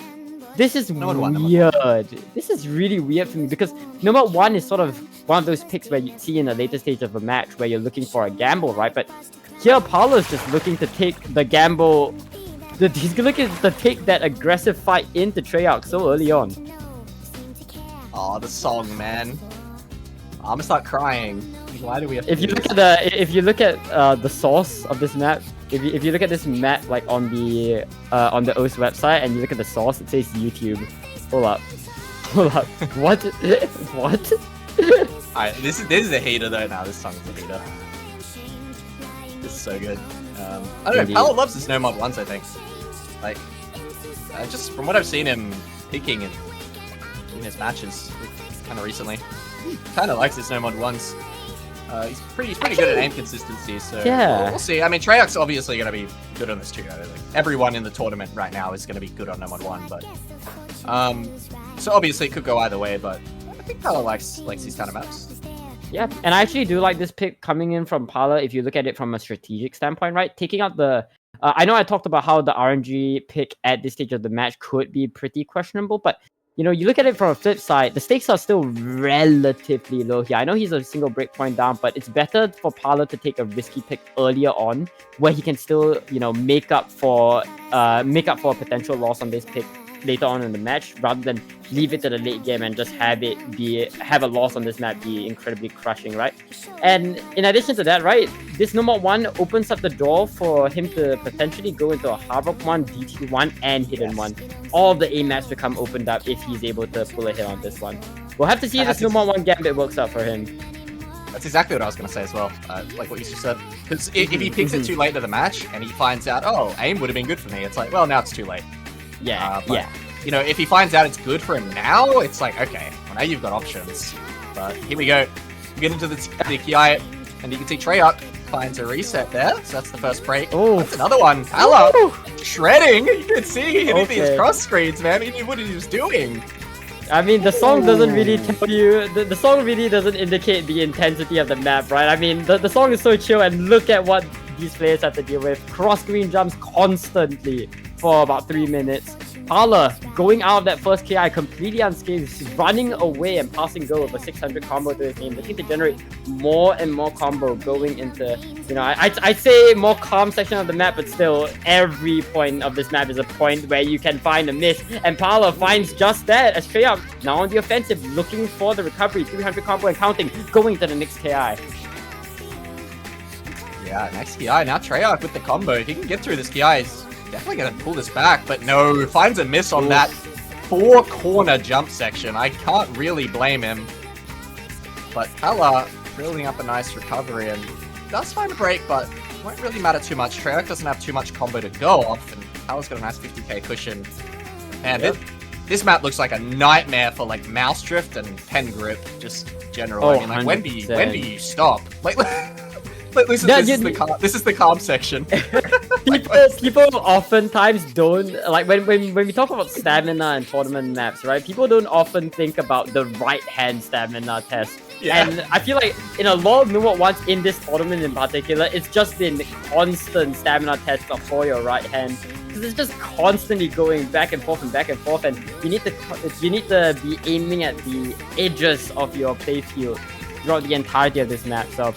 This is weird. This is really weird for me because No Mod 1 is sort of one of those picks where you see in a later stage of a match where you're looking for a gamble, right? But here, Paolo is just looking to take the gamble. He's looking to take that aggressive fight into Treyarch so early on. Oh, the song, man. I'm gonna start crying. Why do we have to if you look at the source of this map, if you look at this map like on the OS website and you look at the source, it says YouTube. Hold up. What? What? Alright, this is a hater though. Now this song is a hater. This is so good. I don't know. Paolo loves his No Mod 1s, I think. Like, just from what I've seen him picking in his matches, kind of recently, kind of likes his No Mod 1s. He's pretty good at aim consistency, so yeah, we'll see. I mean, Treyarch's obviously going to be good on this too. Like, everyone in the tournament right now is going to be good on No Mod 1, but so obviously it could go either way. But I think Paolo likes these kind of maps. Yeah, and I actually do like this pick coming in from Paolo if you look at it from a strategic standpoint, right? Taking out the I know I talked about how the RNG pick at this stage of the match could be pretty questionable, but you know, you look at it from a flip side, the stakes are still relatively low here. I know he's a single breakpoint down, but it's better for Paolo to take a risky pick earlier on, where he can still, you know, make up for a potential loss on this pick later on in the match, rather than leave it to the late game and just have a loss on this map be incredibly crushing, right? And in addition to that, right, this No Mod 1 opens up the door for him to potentially go into a Havoc 1, DT 1, and Hidden 1. All the A maps become opened up if he's able to pull a hit on this one. We'll have to see if this No Mod 1 gambit works out for him. That's exactly what I was going to say as well, like what you just said. Because if he picks it too late in the match and he finds out, oh, aim would have been good for me, it's like, well, now it's too late. Yeah, but, you know, if he finds out it's good for him now, it's like, okay, well, now you've got options. But here we go. We get into the Ki, and you can see Treyarch finds a reset there. So that's the first break. Oh, that's another one. Hello, shredding. You can see hitting these cross screens, man. He knew what he was doing. I mean, the song doesn't really tell you. The song really doesn't indicate the intensity of the map, right? I mean, the song is so chill, and look at what these players have to deal with. Cross screen jumps constantly for about 3 minutes. Paolo going out of that first KI completely unscathed, running away and passing go with a 600 combo to his game, looking to generate more and more combo going into, you know, I'd say more calm section of the map, but still every point of this map is a point where you can find a miss, and Paolo finds just that as Treyarch now on the offensive, looking for the recovery, 300 combo and counting, going to the next KI. Yeah, next Ki. Now Treyarch with the combo. If he can get through this Ki, he's definitely going to pull this back. But no, finds a miss on that 4-corner jump section. I can't really blame him. But Pala building up a nice recovery and does find a break, but won't really matter too much. Treyarch doesn't have too much combo to go off, and Pala's got a nice 50k cushion. And this map looks like a nightmare for like mouse drift and pen grip, just general. I mean, like when do you stop? Like, listen, this is the calm section. people oftentimes don't like when we talk about stamina and tournament maps, right? People don't often think about the right hand stamina test. Yeah. And I feel like in a lot of number ones in this tournament in particular, it's just been constant stamina tests for your right hand. Because it's just constantly going back and forth, and you need to be aiming at the edges of your playfield throughout the entirety of this map. So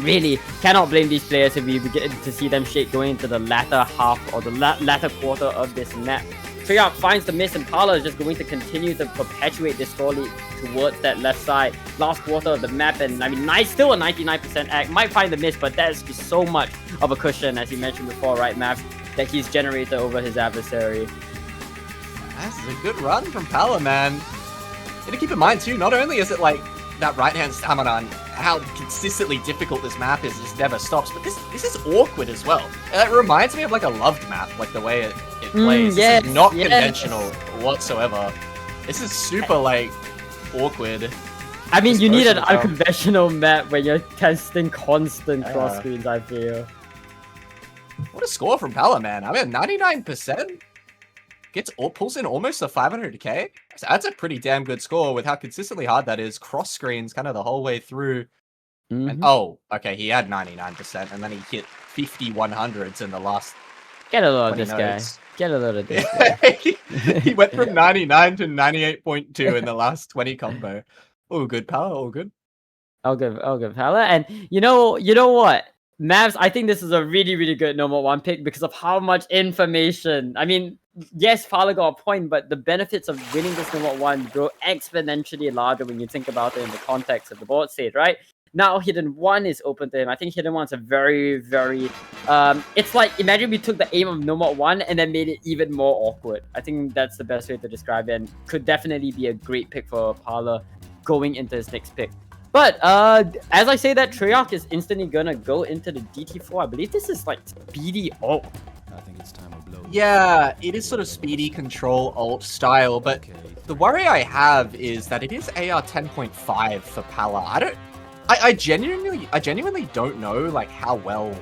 really cannot blame these players if we get to see them shake going into the latter half or the latter quarter of this map. Treyarch finds the miss, and Pala is just going to continue to perpetuate this score lead towards that left side. Last quarter of the map, and I mean, still a 99% act. Might find the miss, but that's just so much of a cushion, as you mentioned before, right, Mav, that he's generated over his adversary. This is a good run from Pala, man. You gotta keep in mind, too, not only is it like that right-hand stamina and how consistently difficult this map is, just never stops, but this is awkward as well. It reminds me of like a loved map, like the way it plays. This is not conventional whatsoever. This is super like awkward. I mean, you need an unconventional map where you're testing constant cross screens, I feel. What a score from Pala, man. I mean, 99%? Pulls in almost a 500k. So that's a pretty damn good score with how consistently hard that is. Cross screens kind of the whole way through. And, okay, he had 99%, and then he hit 50 100s in the last. Get a load of this notes. guy. Get a load of this guy. He went from 99 to 98.2 in the last 20 combo. Oh, good Pala. All good. I'll give Pala. And you know what? Mavs, I think this is a really, really good number one pick because of how much information. I mean, yes, Pala got a point, but the benefits of winning this number one grow exponentially larger when you think about it in the context of the board state, right? Now Hidden 1 is open to him. I think Hidden 1's a very, very... it's like, imagine we took the aim of number 1 and then made it even more awkward. I think that's the best way to describe it, and could definitely be a great pick for Pala going into his next pick. But as I say that, Treyarch is instantly gonna go into the DT4. I believe this is like speedy ult. I think it's time to blow. Yeah, it is sort of speedy control ult style, but the worry I have is that it is AR 10.5 for Pala. I genuinely don't know like how well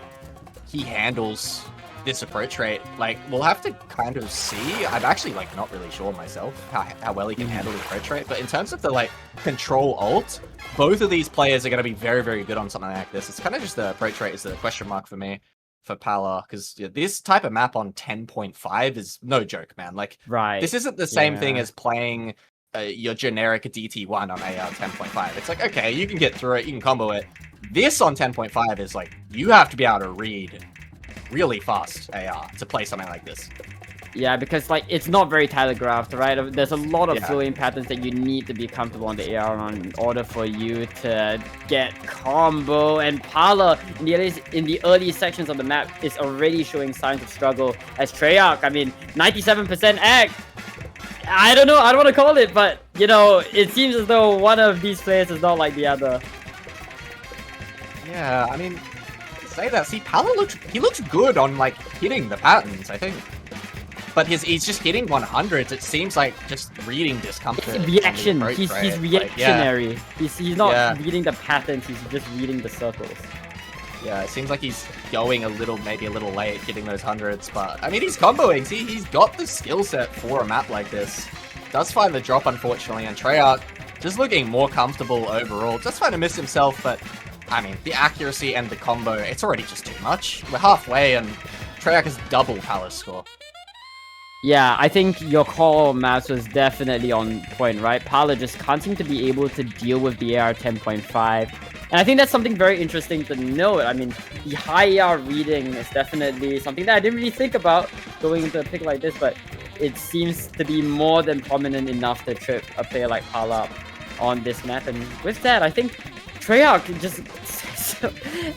he handles this approach rate. Like, we'll have to kind of see. I'm actually like not really sure myself how well he can handle the approach rate, but in terms of the like control ult, both of these players are going to be very, very good on something like this. It's kind of just the approach rate is the question mark for me for Pala, because this type of map on 10.5 is no joke, man. Like, this isn't the same thing as playing your generic DT1 on AR 10.5. It's like, okay, you can get through it, you can combo it. This on 10.5 is like, you have to be able to read really fast AR to play something like this. Yeah, because like it's not very telegraphed, right? There's a lot of flowing patterns that you need to be comfortable on the AR on in order for you to get combo. And Pala in the early sections of the map is already showing signs of struggle as Treyarch. I mean, 97% act. I don't know. I don't want to call it, but you know, it seems as though one of these players is not like the other. Yeah, I mean, say that. See, Pala looks good on like hitting the patterns, I think. But he's just hitting 100s. It seems like just reading discomfort. It's reaction. He's reactionary. Like, he's not reading the patterns. He's just reading the circles. Yeah, it seems like he's going maybe a little late, hitting those 100s. But I mean, he's comboing. See, he's got the skill set for a map like this. Does find the drop, unfortunately, and Treyarch just looking more comfortable overall. Just trying to miss himself, but I mean, the accuracy and the combo, it's already just too much. We're halfway, and Treyarch has double Pala's score. Yeah, I think your call, Maps, was definitely on point, right? Pala just can't seem to be able to deal with the AR 10.5. And I think that's something very interesting to note. I mean, the high AR reading is definitely something that I didn't really think about going into a pick like this, but it seems to be more than prominent enough to trip a player like Pala up on this map. And with that, I think Treyarch just So,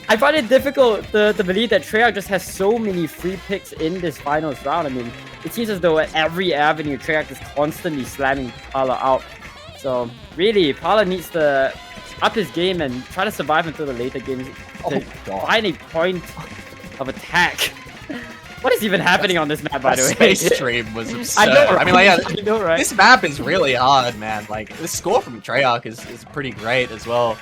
I find it difficult to believe that Treyarch just has so many free picks in this finals round. I mean, it seems as though at every avenue, Treyarch is constantly slamming Pala out. So really, Pala needs to up his game and try to survive until the later games to find a point of attack. What is even happening on this map, by the way? Space Stream was absurd. I know, right? I mean, like, yeah, I know, right? this map is really hard, man. Like, the score from Treyarch is pretty great as well.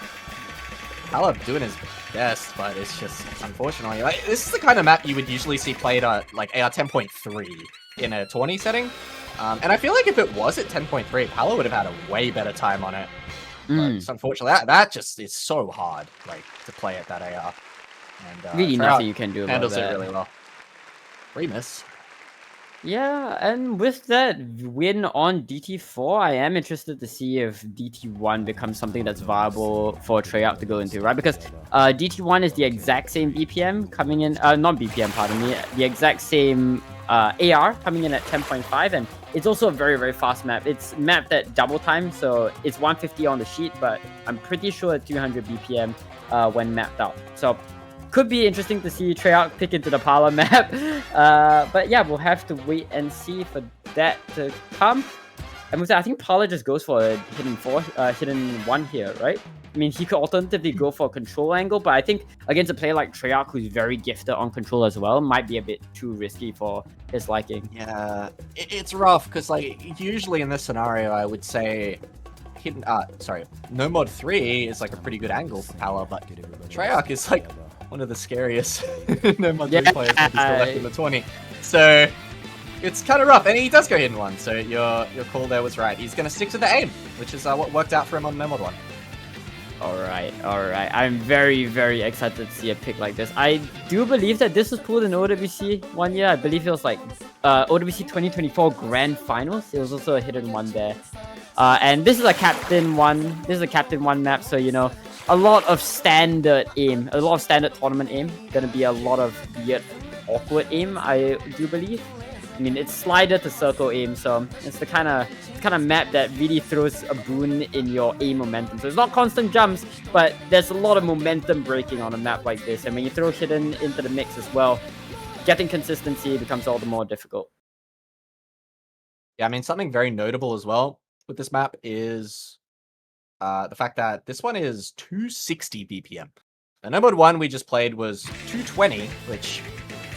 Pala doing his best, but it's just, unfortunately, like, this is the kind of map you would usually see played at, like, AR 10.3 in a 20 setting. And I feel like if it was at 10.3, Pala would have had a way better time on it. But just unfortunately, that just is so hard, like, to play at that AR. And, Really Treyarch nothing you can do about handles that. it really well. Remus. Yeah, and with that win on DT4, I am interested to see if DT1 becomes something that's viable for Treyarch to go into, right? Because DT1 is the exact same BPM coming in, not BPM, pardon me, the exact same AR coming in at 10.5, and it's also a very, very fast map. It's mapped at double time, so it's 150 on the sheet, but I'm pretty sure it's 300 BPM when mapped out. So could be interesting to see Treyarch pick into the Pala map. But yeah, we'll have to wait and see for that to come. And with that, I think Pala just goes for a hidden one here, right? I mean, he could alternatively go for a control angle, but I think against a player like Treyarch, who's very gifted on control as well, might be a bit too risky for his liking. Yeah, it's rough, because like, usually in this scenario, I would say No Mod 3 is like a pretty good angle for Pala, but Treyarch is like one of the scariest No Mod 3 players that is still left in the 20. So it's kind of rough, and he does go hidden one, so your call there was right. He's going to stick to the aim, which is what worked out for him on No Mod 1. Alright. I'm very, very excited to see a pick like this. I do believe that this was pulled in OWC one year. I believe it was like OWC 2024 Grand Finals. It was also a hidden one there. And this is a Captain 1. This is a Captain 1 map, so you know, a lot of standard aim, a lot of standard tournament aim. Gonna be a lot of weird, awkward aim, I do believe. I mean, it's slider to circle aim, so it's the kind of map that really throws a boon in your aim momentum. So it's not constant jumps, but there's a lot of momentum breaking on a map like this. And when you throw hidden into the mix as well, getting consistency becomes all the more difficult. Yeah, I mean, something very notable as well with this map is the fact that this one is 260 BPM. The No Mod 1 we just played was 220, which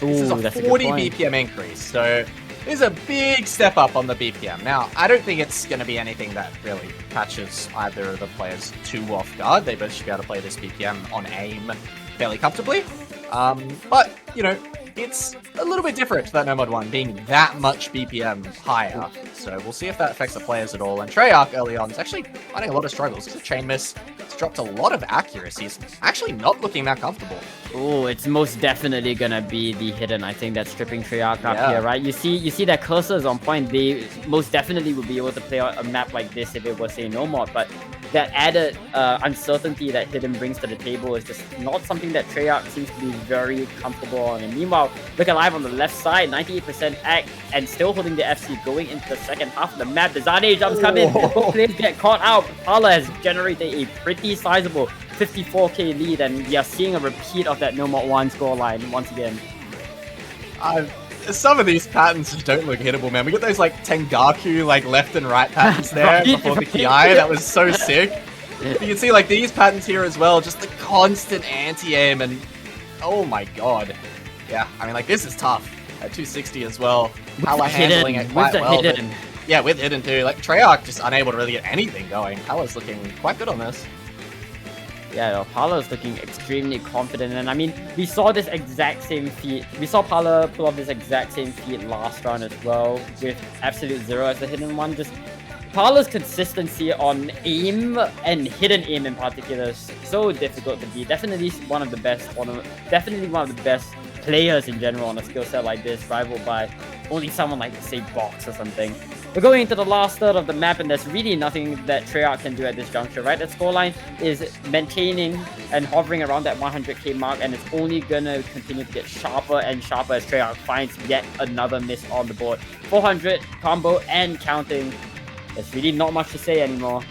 this is a 40 BPM increase, so there's a big step up on the BPM. Now, I don't think it's going to be anything that really catches either of the players too off guard. They both should be able to play this BPM on aim fairly comfortably. But, you know, it's a little bit different to that No Mod 1 being that much BPM higher. So we'll see if that affects the players at all. And Treyarch early on is actually finding a lot of struggles. The chain miss, it's dropped a lot of accuracy. It's actually not looking that comfortable. Oh, it's most definitely gonna be the hidden. I think that's stripping Treyarch up here, right? You see that cursor is on point. They most definitely would be able to play a map like this if it was a no mod, but that added uncertainty that hidden brings to the table is just not something that Treyarch seems to be very comfortable on. And meanwhile, look alive on the left side, 98% act, and still holding the FC going into the second half of the map. The Zane jumps come in, both players get caught out. Pala has generated a pretty sizable 54k lead, and we are seeing a repeat of that No Mod 1 scoreline once again. Some of these patterns just don't look hittable, man. We got those like Tengaku like left and right patterns there before the Ki. That was so sick. You can see like these patterns here as well, just the constant anti-aim, and oh my god. Yeah, I mean like this is tough at 260 as well. Pala handling it quite well. But, yeah, with hidden too. Like Treyarch just unable to really get anything going. Pala's looking quite good on this. Yeah, Pala's looking extremely confident, and I mean, we saw this exact same feat. We saw Pala pull off this exact same feat last round as well, with Absolute Zero as the hidden one. Just Pala's consistency on aim and hidden aim in particular is so difficult to beat. Definitely one of the best, definitely one of the best players in general on a skill set like this, rivaled by only someone like, say, Box or something. We're going into the last third of the map, and there's really nothing that Treyarch can do at this juncture, right? The scoreline is maintaining and hovering around that 100k mark, and it's only gonna continue to get sharper and sharper as Treyarch finds yet another miss on the board. 400 combo and counting. There's really not much to say anymore.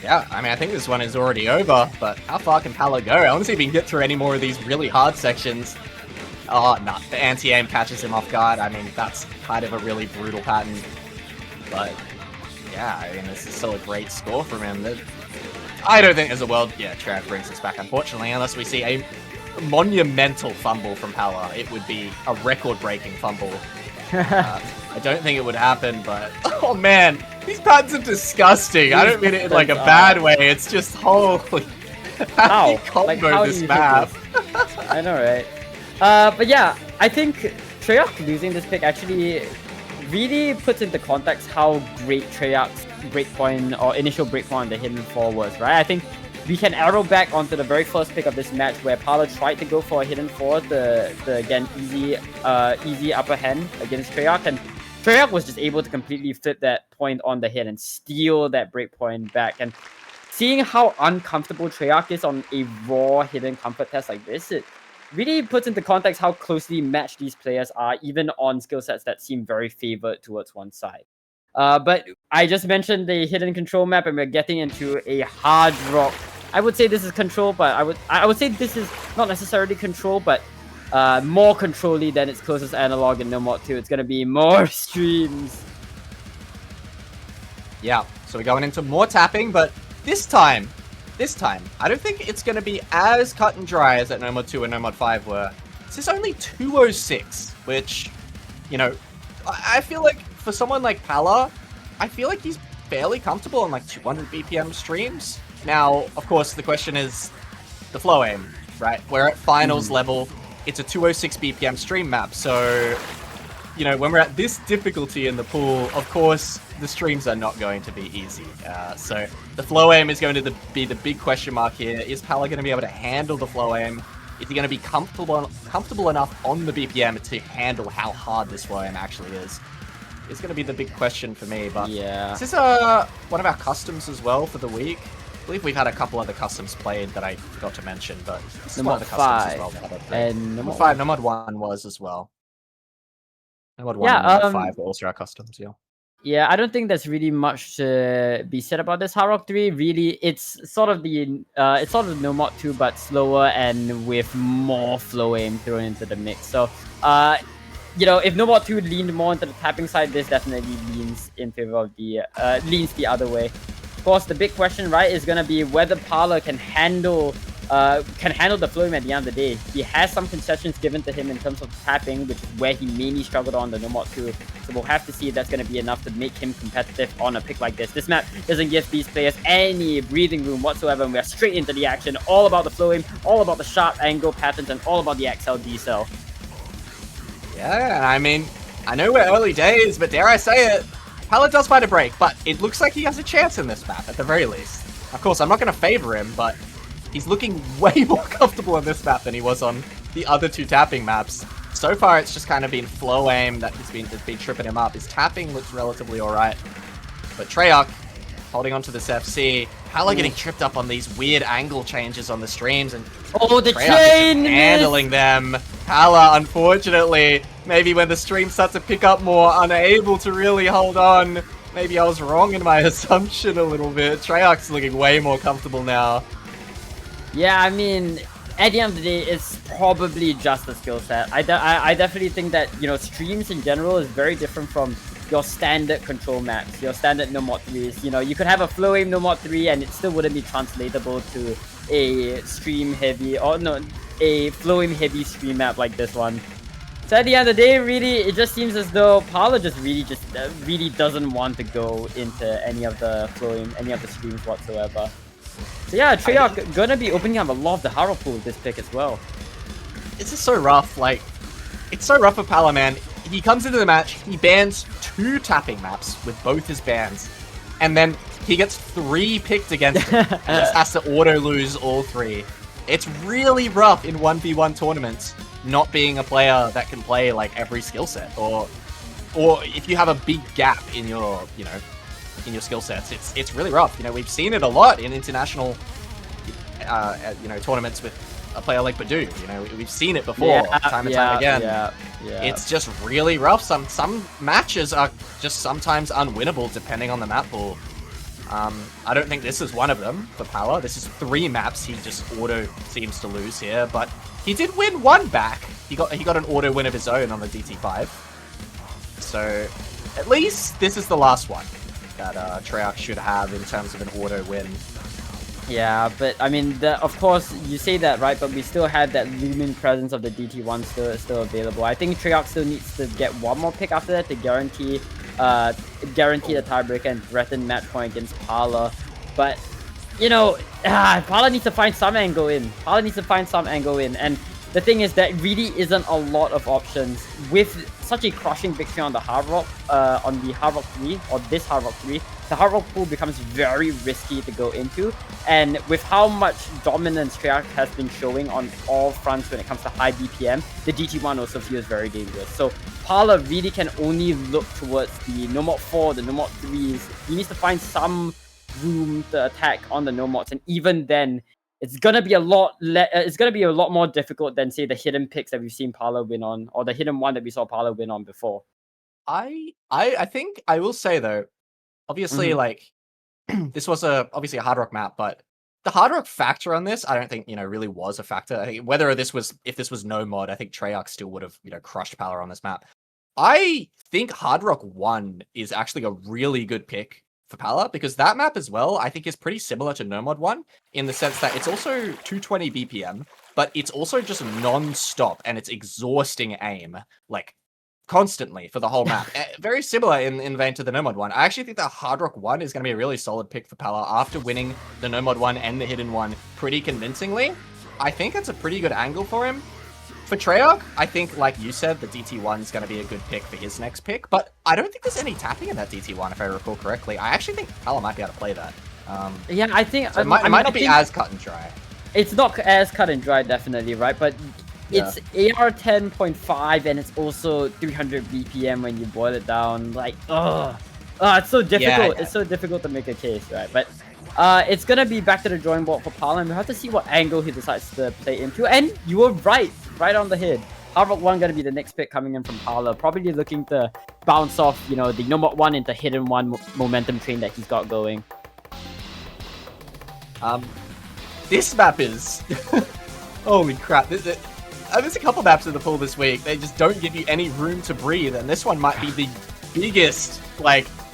Yeah, I mean, I think this one is already over, but how far can Pala go? I want to see if he can get through any more of these really hard sections. Oh, no, the anti-aim catches him off guard. I mean, that's kind of a really brutal pattern. But, yeah, I mean, this is still a great score from him. I don't think there's a world... Yeah, Trev brings us back, unfortunately, unless we see a monumental fumble from Pala. It would be a record-breaking fumble. I don't think it would happen, but... Oh, man! These patterns are disgusting! I don't mean it in, like, a bad way. It's just, holy... How do you combo this map? I know, right? But yeah, I think Treyarch losing this pick actually really puts into context how great Treyarch's breakpoint or initial breakpoint on the hidden four was, right? I think we can arrow back onto the very first pick of this match where Pala tried to go for a hidden four, the again easy upper hand against Treyarch, and Treyarch was just able to completely flip that point on the hit and steal that breakpoint back. And seeing how uncomfortable Treyarch is on a raw hidden comfort test like this, it really puts into context how closely matched these players are, even on skill sets that seem very favored towards one side. But I just mentioned the hidden control map, and we're getting into a hard rock. I would say this is control, but I would say this is not necessarily control, but more control-y than its closest analog in No Mod 2. It's gonna be more streams. Yeah, so we're going into more tapping, but this time, I don't think it's going to be as cut and dry as at No Mod 2 and No Mod 5 were. This is only 206, which, you know, I feel like for someone like Pala, I feel like he's fairly comfortable on like 200 BPM streams. Now, of course, the question is the flow aim, right? We're at finals level. It's a 206 BPM stream map, so, you know, when we're at this difficulty in the pool, of course, the streams are not going to be easy. So the flow aim is going to be the big question mark here. Is Pala going to be able to handle the flow aim? Is he going to be comfortable enough on the BPM to handle how hard this flow aim actually is? It's going to be the big question for me. But yeah, this is one of our customs as well for the week. I believe we've had a couple other customs played that I forgot to mention, but this is one of the customs as well. And No Mod 5, No Mod 1 was as well. No Mod 1 and No Mod 5 were also our customs, yeah. Yeah, I don't think there's really much to be said about this. Hard Rock 3, really, it's sort of the No Mod 2, but slower and with more flow aim thrown into the mix. So, you know, if No Mod 2 leaned more into the tapping side, this definitely leans in favor of the leans the other way. Of course, the big question, right, is gonna be whether Pala can handle the flow aim at the end of the day. He has some concessions given to him in terms of tapping, which is where he mainly struggled on the No Mod 2. So we'll have to see if that's going to be enough to make him competitive on a pick like this. This map doesn't give these players any breathing room whatsoever, and we're straight into the action. All about the flow aim, all about the sharp angle patterns, and all about the XL decel. Yeah, I mean, I know we're early days, but dare I say it, Pala does find a break, but it looks like he has a chance in this map, at the very least. Of course, I'm not going to favor him, but he's looking way more comfortable on this map than he was on the other two tapping maps. So far, it's just kind of been flow aim that's been tripping him up. His tapping looks relatively alright. But Treyarch holding on to this FC. Pala getting tripped up on these weird angle changes on the streams, and the Treyarch chain is handling them. Pala, unfortunately, maybe when the stream starts to pick up more, unable to really hold on. Maybe I was wrong in my assumption a little bit. Treyarch's looking way more comfortable now. Yeah, I mean, at the end of the day, it's probably just a skill set. I definitely think that, you know, streams in general is very different from your standard control maps, your standard No Mod 3s. You know, you could have a flow aim No Mod 3 and it still wouldn't be translatable to a stream heavy, or no, a flow aim heavy stream map like this one. So at the end of the day, really, it just seems as though Pala really doesn't want to go into any of the flow aim, any of the streams whatsoever. So yeah, Treyarch gonna be opening up a lot of the Haro pool with this pick as well. It's just so rough, like, it's so rough for Pala, man. He comes into the match, he bans 2 tapping maps with both his bans, and then he gets 3 picked against him, and just has to auto-lose all 3. It's really rough in 1v1 tournaments, not being a player that can play, like, every skill set, or if you have a big gap in your, you know, in your skill sets. It's really rough. You know, we've seen it a lot in international, you know, tournaments with a player like Badu. You know, we've seen it before, time and time again. Yeah. It's just really rough. Some matches are just sometimes unwinnable depending on the map pool. I don't think this is one of them for Pala. This is 3 maps he just auto seems to lose here, but he did win 1 back. He got an auto win of his own on the DT5. So at least this is the last one that Treyarch should have in terms of an auto win. Yeah, but I mean, of course, you say that, right? But we still had that looming presence of the DT1 still available. I think Treyarch still needs to get one more pick after that to guarantee the tiebreaker and threaten match point against Pala. But you know, Pala needs to find some angle in. And the thing is that really isn't a lot of options with such a crushing victory on the Hard Rock, on the Hard Rock 3 or this Hard Rock 3. The Hard Rock pool becomes very risky to go into, and with how much dominance Treyarch has been showing on all fronts when it comes to high BPM, the DT1 also feels very dangerous. So Pala really can only look towards the No Mod 4, the No Mod 3s. He needs to find some room to attack on the No Mods, and even then, it's gonna be a lot. It's gonna be a lot more difficult than say the hidden picks that we've seen Pala win on, or the hidden one that we saw Pala win on before. I think I will say though, obviously like this was obviously a Hard Rock map, but the Hard Rock factor on this, I don't think really was a factor. I think if this was no mod, I think Treyarch still would have crushed Pala on this map. I think Hard Rock 1 is actually a really good pick for Pala, because that map as well, I think, is pretty similar to No Mod 1 in the sense that it's also 220 BPM, but it's also just non-stop and it's exhausting aim, like constantly for the whole map. Very similar in vein to the No Mod 1. I actually think that Hard Rock 1 is going to be a really solid pick for Pala after winning the No Mod 1 and the Hidden 1 pretty convincingly. I think it's a pretty good angle for him. For Treyarch, I think, like you said, the DT1 is going to be a good pick for his next pick, but I don't think there's any tapping in that DT1, if I recall correctly. I actually think Pala might be able to play that. Yeah, I think... So it might not be as cut and dry. It's not as cut and dry, definitely, right? But it's AR 10.5 and it's also 300 BPM when you boil it down. Like, it's so difficult. Yeah. It's so difficult to make a case, right? But it's gonna be back to the drawing board for Pala, and we have to see what angle he decides to play into. And you were right on the head. Hard Rock 1 gonna be the next pick coming in from Pala, probably looking to bounce off, the No Mod 1 into Hidden 1 momentum train that he's got going. This map is... Holy crap. There's a couple maps in the pool this week. They just don't give you any room to breathe, and this one might be the biggest,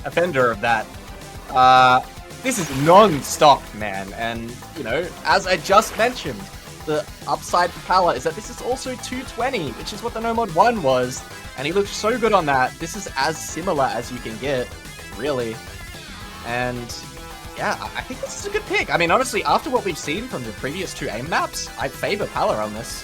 offender of that. This is non-stop, man, and, as I just mentioned, the upside for Pala is that this is also 220, which is what the No Mod 1 was, and he looked so good on that. This is as similar as you can get, really. And yeah, I think this is a good pick. I mean, honestly, after what we've seen from the previous 2 AIM maps, I favor Pala on this.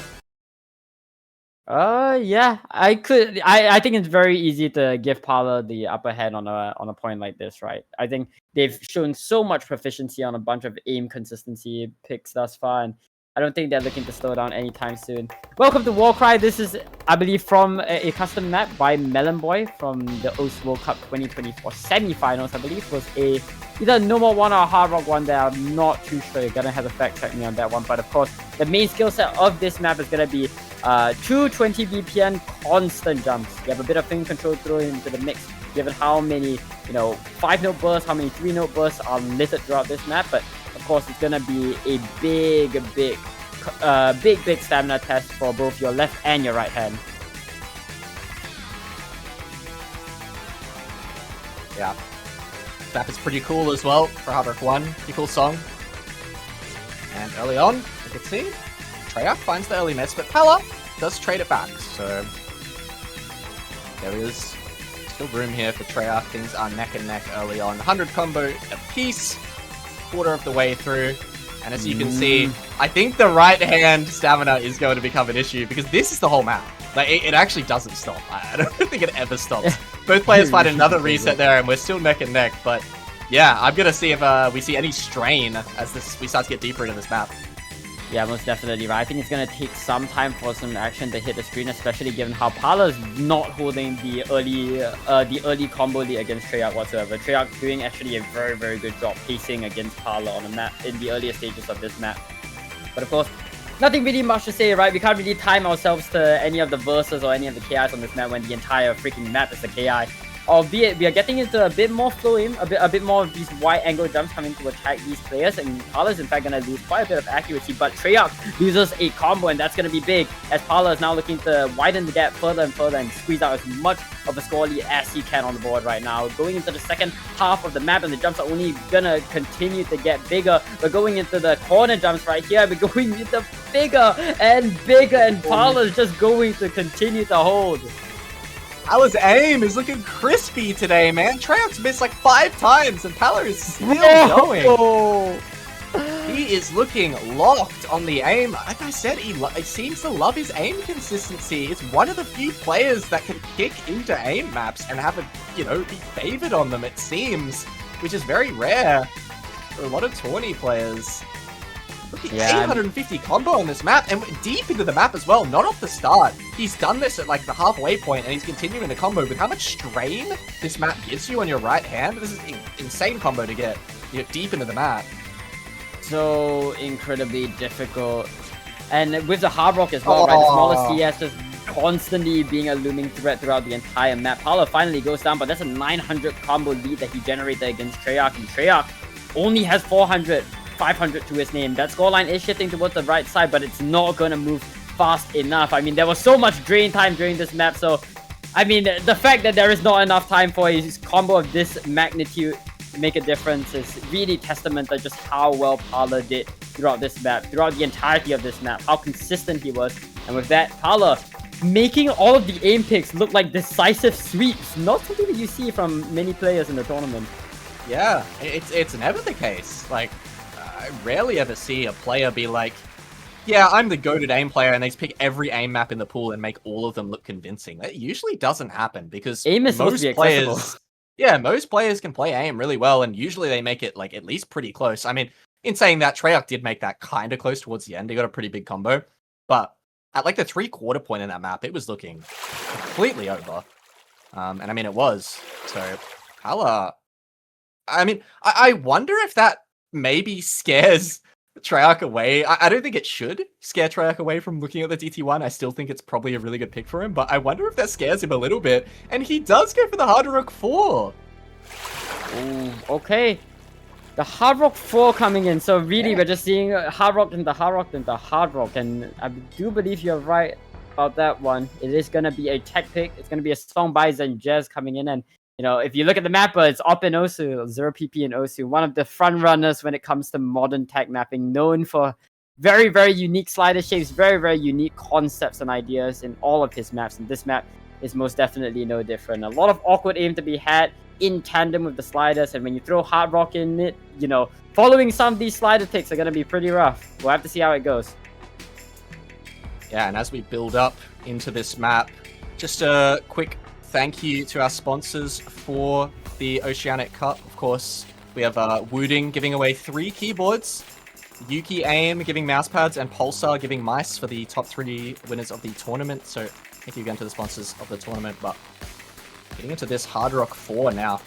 Yeah, I think it's very easy to give Pala the upper hand on a point like this, right? I think they've shown so much proficiency on a bunch of aim consistency picks thus far, and I don't think they're looking to slow down anytime soon. Welcome to Warcry. This is, I believe, from a custom map by Melon Boy from the OS World Cup 2024 semi-finals. I believe was either No Mod 1 or Hard Rock 1 there. I'm not too sure. You're gonna have to fact check me on that one. But of course, the main skill set of this map is gonna be 220 BPM constant jumps. You have a bit of finger control thrown into the mix, given how many 5-note bursts, how many 3-note bursts are littered throughout this map. But of course, it's gonna be a big stamina test for both your left and your right hand. Yeah, map is pretty cool as well for Hard Rock 1. Pretty cool song. And early on, you can see Treyarch finds the early miss, but Pala does trade it back. So there is still room here for Treyarch. Things are neck and neck early on. 100 combo apiece, quarter of the way through. And as you can see, I think the right hand stamina is going to become an issue because this is the whole map. It actually doesn't stop. I don't think it ever stops. Both players find another reset there and we're still neck and neck. But yeah, I'm going to see if we see any strain as we start to get deeper into this map. Yeah, most definitely, right? I think it's going to take some time for some action to hit the screen, especially given how Pala's not holding the early combo lead against Treyarch whatsoever. Treyarch doing actually a very, very good job pacing against Pala on the map in the earlier stages of this map. But of course, nothing really much to say, right? We can't really time ourselves to any of the verses or any of the KIs on this map when the entire freaking map is a KI. albeit we are getting into a bit more flow aim, a bit more of these wide angle jumps coming to attack these players, and Pala is in fact going to lose quite a bit of accuracy, but Treyarch loses a combo, and that's going to be big, as Pala is now looking to widen the gap further and further and squeeze out as much of a score lead as he can on the board right now. Going into the second half of the map, and the jumps are only going to continue to get bigger. We're going into the corner jumps right here, we're going into bigger, and Pala is just going to continue to hold. Pala's aim is looking crispy today, man. Treyarch's missed like 5 times, and Pala is still going. He is looking locked on the aim. Like I said, he seems to love his aim consistency. It's one of the few players that can kick into aim maps and have be favored on them, it seems, which is very rare for a lot of tourney players. Look at 850 combo on this map, and deep into the map as well, not off the start. He's done this at like the halfway point, and he's continuing the combo. With how much strain this map gives you on your right hand, this is insane combo to get deep into the map. So incredibly difficult. And with the Hard Rock as well, right? The smaller CS just constantly being a looming threat throughout the entire map. Pala finally goes down, but that's a 900 combo lead that he generated against Treyarch, and Treyarch only has 400. 500 to his name. That scoreline is shifting towards the right side, but it's not going to move fast enough. I mean, there was so much drain time during this map, so I mean, the fact that there is not enough time for his combo of this magnitude to make a difference is really testament to just how well Pala did throughout this map, throughout the entirety of this map, how consistent he was. And with that, Pala making all of the aim picks look like decisive sweeps, not something that you see from many players in the tournament. Yeah, it's never the case. Like, I rarely ever see a player be like, yeah, I'm the goated aim player, and they just pick every aim map in the pool and make all of them look convincing. That usually doesn't happen, because aim is supposed to be accessible. Most players can play aim really well, and usually they make it like at least pretty close. I mean, in saying that, Treyarch did make that kind of close towards the end. He got a pretty big combo, but at like the 3/4 point in that map, it was looking completely over. And I mean, it was. So, Pala, I mean, I wonder if that maybe scares Treyarch away. I don't think it should scare Treyarch away from looking at the DT1. I still think it's probably a really good pick for him, but I wonder if that scares him a little bit. And he does go for the Hard Rock 4. Ooh, okay. The Hard Rock 4 coming in. So really, we're just seeing Hard Rock into Hard Rock into Hard Rock. And I do believe you're right about that one. It is going to be a tech pick. It's going to be a song by Zenjez coming in. And you know, if you look at the map, it's Op and Osu, 0PP and Osu, one of the front runners when it comes to modern tech mapping, known for very, very unique slider shapes, very, very unique concepts and ideas in all of his maps. And this map is most definitely no different. A lot of awkward aim to be had in tandem with the sliders. And when you throw Hard Rock in it, you know, following some of these slider ticks are going to be pretty rough. We'll have to see how it goes. Yeah, and as we build up into this map, just a quick thank you to our sponsors for the Oceanic Cup. Of course, we have Wooding giving away 3 keyboards, Yuki Aim giving mouse pads, and Pulsar giving mice for the top 3 winners of the tournament. So thank you again to the sponsors of the tournament. But getting into this Hard Rock 4 now.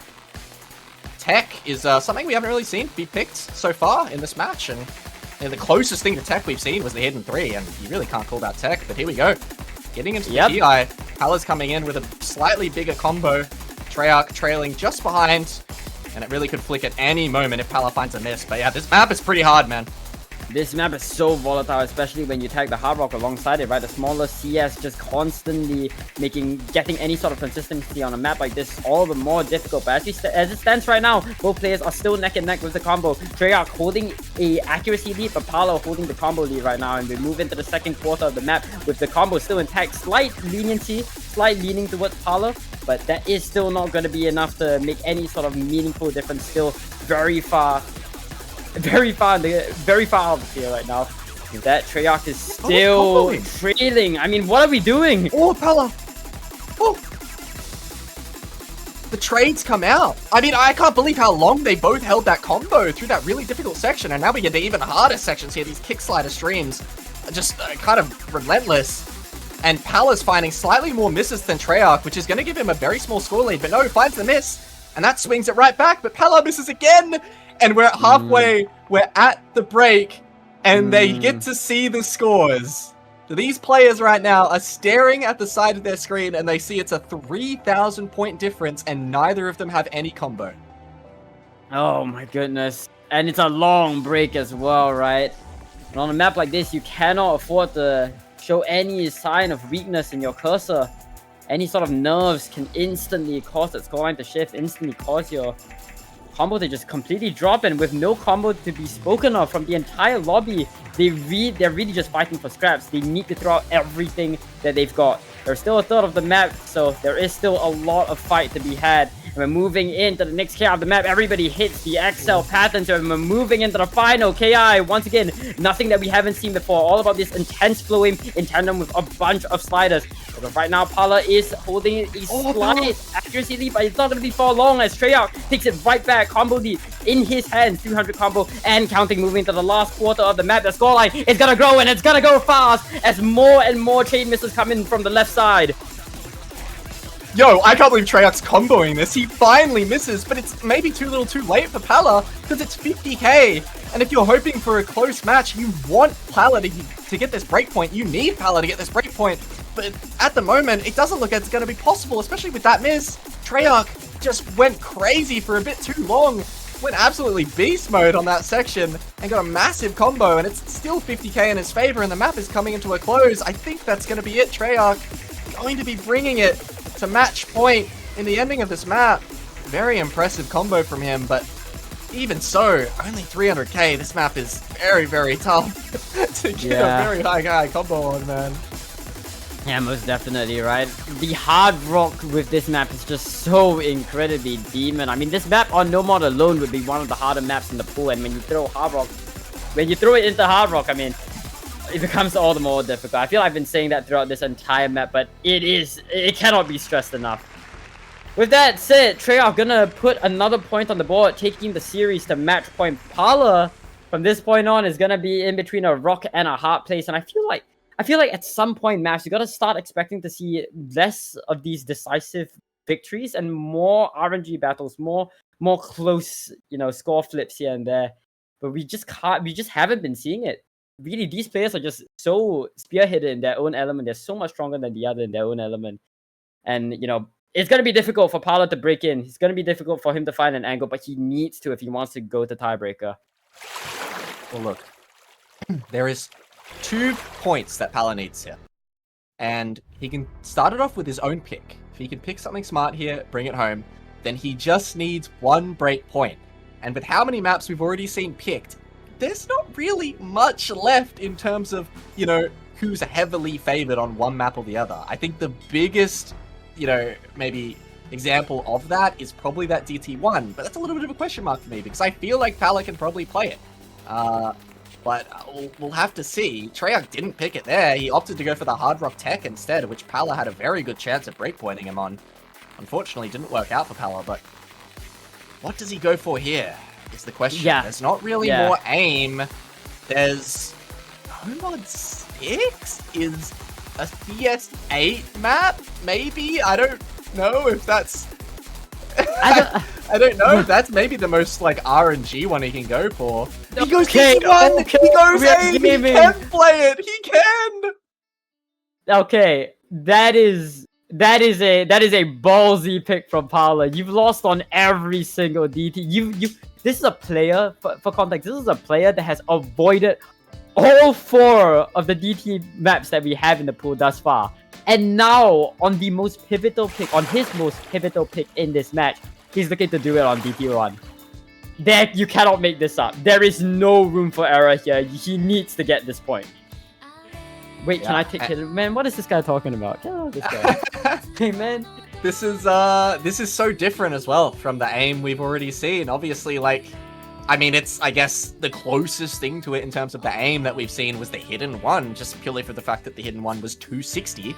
Tech is something we haven't really seen be picked so far in this match. And the closest thing to Tech we've seen was the Hidden 3, and you really can't call that Tech, but here we go. Getting into the PI, Pala's coming in with a slightly bigger combo. Treyarch trailing just behind, and it really could flick at any moment if Pala finds a miss. But yeah, this map is pretty hard, man. This map is so volatile, especially when you tag the Hard Rock alongside it, right? The smaller CS just constantly getting any sort of consistency on a map like this all the more difficult. But as it stands right now, both players are still neck and neck with the combo. Treyarch holding a accuracy lead, but Pala holding the combo lead right now. And we move into the second quarter of the map with the combo still intact. Slight leniency, slight leaning towards Pala, but that is still not going to be enough to make any sort of meaningful difference. Still very far out of the field right now. With that, Treyarch is still trailing. I mean, what are we doing? Oh, Pala! Oh! The trades come out. I mean, I can't believe how long they both held that combo through that really difficult section, and now we get to even harder sections here. These kick slider streams are just kind of relentless. And Pala's finding slightly more misses than Treyarch, which is going to give him a very small score lead, but no, finds the miss. And that swings it right back, but Pala misses again! And we're halfway, we're at the break, and they get to see the scores. These players right now are staring at the side of their screen and they see it's a 3,000 point difference and neither of them have any combo. Oh my goodness. And it's a long break as well, right? And on a map like this, you cannot afford to show any sign of weakness in your cursor. Any sort of nerves can instantly cause that scoreline to shift, instantly cause your combo to just completely drop, and with no combo to be spoken of from the entire lobby, they're really just fighting for scraps. They need to throw out everything that they've got. There's still a third of the map, so there is still a lot of fight to be had. And we're moving into the next KI of the map. Everybody hits the XL pattern, so we're moving into the final KI. Once again, nothing that we haven't seen before. All about this intense flowing in tandem with a bunch of sliders. But right now, Pala is holding a slight accuracy lead, but it's not going to be for long as Treyarch takes it right back. Combo lead in his hands, 300 combo and counting, moving to the last quarter of the map. The scoreline is going to grow, and it's going to go fast as more and more chain missiles come in from the left side. Yo, I can't believe Treyarch's comboing this. He finally misses, but it's maybe too little too late for Pala because it's 50k. And if you're hoping for a close match, you want Pala to get this breakpoint. You need Pala to get this breakpoint. But at the moment, it doesn't look like it's going to be possible, especially with that miss. Treyarch just went crazy for a bit too long. Went absolutely beast mode on that section and got a massive combo, and it's still 50k in his favor, and the map is coming into a close. I think that's going to be it. Treyarch going to be bringing it to match point in the ending of this map. Very impressive combo from him, but even so, only 300k. This map is very, very tough to get a very high combo on, man. Yeah, most definitely, right? The hard rock with this map is just so incredibly demon. I mean, this map on No Mod alone would be one of the harder maps in the pool, and when you throw hard rock, when you throw it into hard rock, I mean, it becomes all the more difficult. I feel I've been saying that throughout this entire map, but it cannot be stressed enough. With that said, Treyarch gonna put another point on the board, taking the series to match point. Pala, from this point on, is gonna be in between a rock and a hard place, and I feel like at some point, maps, you gotta start expecting to see less of these decisive victories and more RNG battles, more close, score flips here and there. But we just haven't been seeing it. Really, these players are just so spearheaded in their own element. They're so much stronger than the other in their own element. And, it's going to be difficult for Pala to break in. It's going to be difficult for him to find an angle, but he needs to if he wants to go to tiebreaker. Well, look, there is 2 points that Pala needs here. And he can start it off with his own pick. If he can pick something smart here, bring it home, then he just needs 1 break point. And with how many maps we've already seen picked, there's not really much left in terms of, who's heavily favored on one map or the other. I think the biggest, maybe example of that is probably that DT1, but that's a little bit of a question mark for me because I feel like Pala can probably play it. But we'll have to see. Treyarch didn't pick it there. He opted to go for the hard rock tech instead, which Pala had a very good chance at breakpointing him on. Unfortunately, didn't work out for Pala, but what does he go for here? Is the question. Yeah. There's not really more aim. There's No Mod 6 is a CS8 map, maybe? I don't know if that's I don't know if that's maybe the most RNG one he can go for. He goes DT1! He goes aim! He can play it! He can! Okay, that is a ballsy pick from Pala. You've lost on every single DT. This is a player, for context, this is a player that has avoided all 4 of the DT maps that we have in the pool thus far. And now, on his most pivotal pick in this match, he's looking to do it on DT1. You cannot make this up. There is no room for error here. He needs to get this point. Wait, can I take it? Man, what is this guy talking about? This guy. Hey, man. This is so different as well from the aim we've already seen. Obviously, it's, I guess, the closest thing to it in terms of the aim that we've seen was the hidden one, just purely for the fact that the hidden one was 260.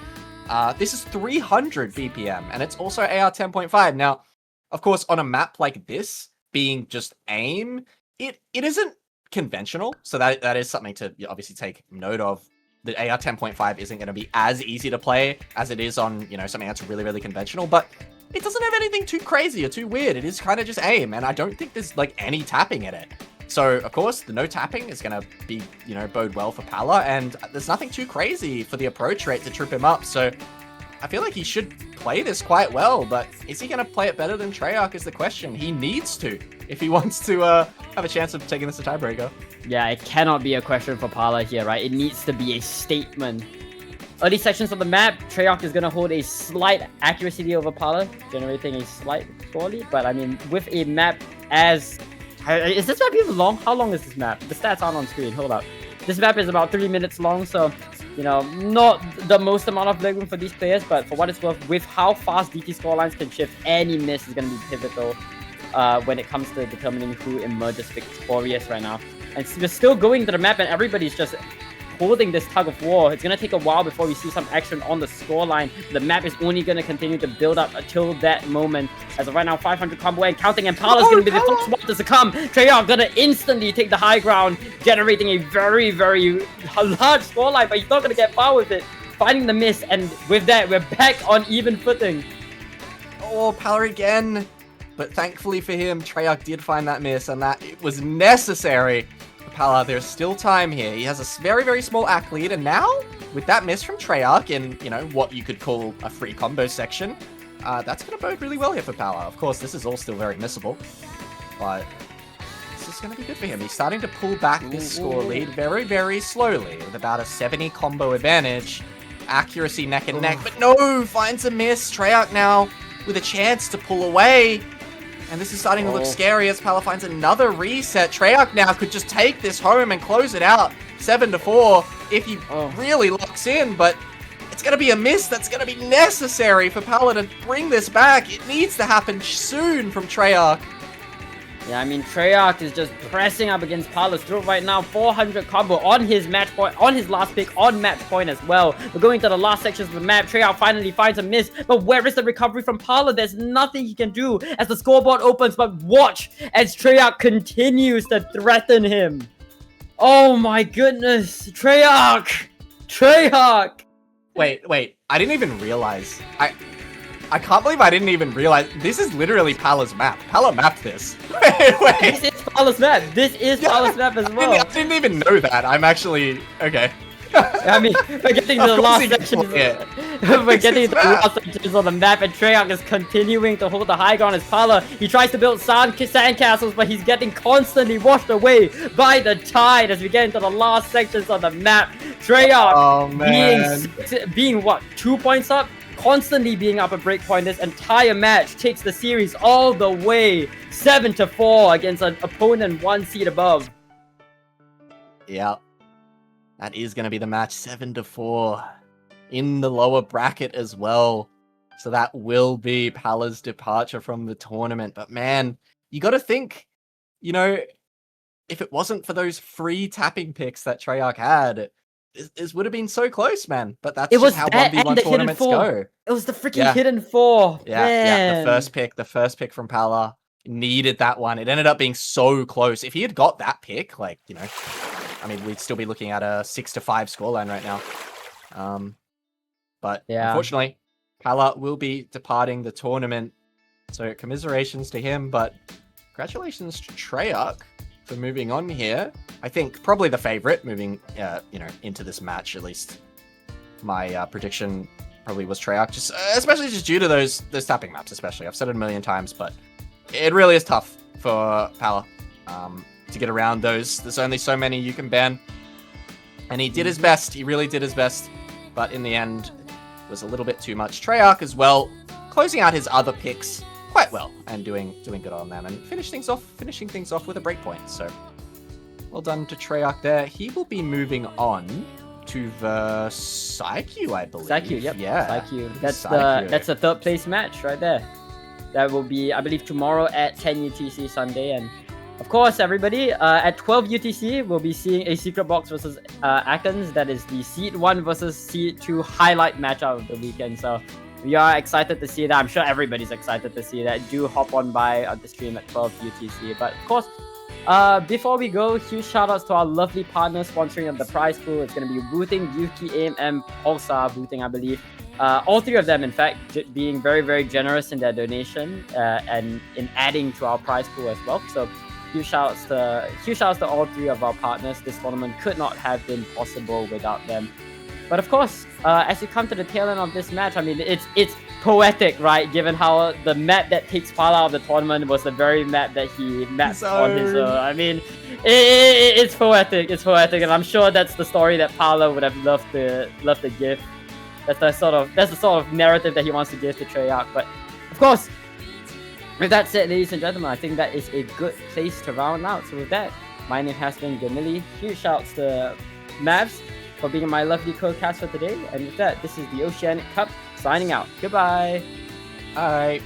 This is 300 BPM, and it's also AR 10.5. Now, of course, on a map like this, being just aim, it isn't conventional, so that is something to obviously take note of. The AR 10.5 isn't going to be as easy to play as it is on, something that's really, really conventional, but it doesn't have anything too crazy or too weird. It is kind of just aim, and I don't think there's, any tapping in it. So, of course, the no tapping is going to be, bode well for Pala, and there's nothing too crazy for the approach rate to trip him up, so I feel like he should play this quite well, but is he going to play it better than Treyarch is the question. He needs to, if he wants to have a chance of taking this to tiebreaker. Yeah, it cannot be a question for Pala here, right? It needs to be a statement. Early sections of the map, Treyarch is going to hold a slight accuracy lead over Pala, generating a slight score lead, but I mean, with a map as... Is this map even long? How long is this map? The stats aren't on screen. Hold up. This map is about 3 minutes long, so, not the most amount of legroom for these players, but for what it's worth, with how fast DT scorelines can shift, any miss is going to be pivotal when it comes to determining who emerges victorious right now. And we're still going to the map, and everybody's just holding this tug of war. It's going to take a while before we see some action on the scoreline. The map is only going to continue to build up until that moment. As of right now, 500 combo and counting, and Pala's going to be the first one to succumb. Treyarch going to instantly take the high ground, generating a very, very large scoreline, but he's not going to get far with it. Finding the miss, and with that, we're back on even footing. Oh, Pala again. But thankfully for him, Treyarch did find that miss, and that it was necessary. Pala, there's still time here. He has a very, very small ACK lead, and now, with that miss from Treyarch in, what you could call a free combo section, that's going to bode really well here for Pala. Of course, this is all still very missable, but this is going to be good for him. He's starting to pull back this score lead very, very slowly, with about a 70 combo advantage. Accuracy neck and neck, but no, finds a miss. Treyarch now with a chance to pull away. And this is starting to look scary as Pala finds another reset. Treyarch now could just take this home and close it out 7-4 if he really locks in, but it's going to be a miss that's going to be necessary for Pala to bring this back. It needs to happen soon from Treyarch. Yeah, I mean, Treyarch is just pressing up against Pala's throat right now. 400 combo on his match point, on his last pick, on match point as well. We're going to the last sections of the map. Treyarch finally finds a miss, but where is the recovery from Pala? There's nothing he can do as the scoreboard opens, but watch as Treyarch continues to threaten him. Oh my goodness, Treyarch! Treyarch! Wait, I didn't even realize. I can't believe I didn't even realize. This is literally Pala's map. Pala mapped this. Wait. This is Pala's map. This is Pala's map as well. I didn't even know that. I'm actually... Okay. I mean, we're getting to the last sections. We're getting to the last sections on the map, and Treyarch is continuing to hold the high ground as Pala. He tries to build sandcastles, but he's getting constantly washed away by the tide as we get into the last sections on the map. Treyarch being what, 2 points up? Constantly being up a breakpoint. This entire match takes the series all the way 7-4 against an opponent 1 seed above. Yeah, that is going to be the match. 7-4 in the lower bracket as well. So that will be Pala's departure from the tournament. But man, you got to think, if it wasn't for those free tapping picks that Treyarch had, this would have been so close, man. But that's just how 1v1 tournaments go. It was the freaking hidden 4. Yeah, the first pick from Pala needed that one. It ended up being so close. If he had got that pick, I mean, we'd still be looking at a 6-5 scoreline right now. But unfortunately, Pala will be departing the tournament. So commiserations to him, but congratulations to Treyarch for moving on here. I think probably the favorite moving, into this match. At least my prediction probably was Treyarch, especially due to those tapping maps. Especially, I've said it a million times, but it really is tough for Pala to get around those. There's only so many you can ban, and he did his best. He really did his best, but in the end, it was a little bit too much. Treyarch as well, closing out his other picks quite well and doing good on them, and finishing things off with a breakpoint. So well done to Treyarch there. He will be moving on to the Saiyku, I believe. Saiyku, yep. Yeah. Saiyku. That's the third place match right there. That will be, I believe, tomorrow at 10 UTC Sunday. And of course, everybody, at 12 UTC, we'll be seeing a Secret Box versus Akans. That is the Seed 1 versus Seed 2 highlight matchup of the weekend. So we are excited to see that. I'm sure everybody's excited to see that. Do hop on by the stream at 12 UTC. But of course, before we go, huge shoutouts to our lovely partners sponsoring of the prize pool. It's going to be Booting, Yuki, AIM, and Pulsar Booting, I believe. All three of them, in fact, being very, very generous in their donation and in adding to our prize pool as well. So huge shouts to all three of our partners. This tournament could not have been possible without them. But of course, as you come to the tail end of this match, I mean, it's poetic, right? Given how the map that takes Pala out of the tournament was the very map that he mapped on his own. I mean, it's poetic. It's poetic, and I'm sure that's the story that Pala would have loved to give. That's the sort of narrative that he wants to give to Treyarch. But of course, with that said, ladies and gentlemen, I think that is a good place to round out. So with that, my name has been Gamili. Huge shouts to Mavs for being my lovely co-cast for today. And with that, this is the Oceanic Cup signing out. Goodbye. All right.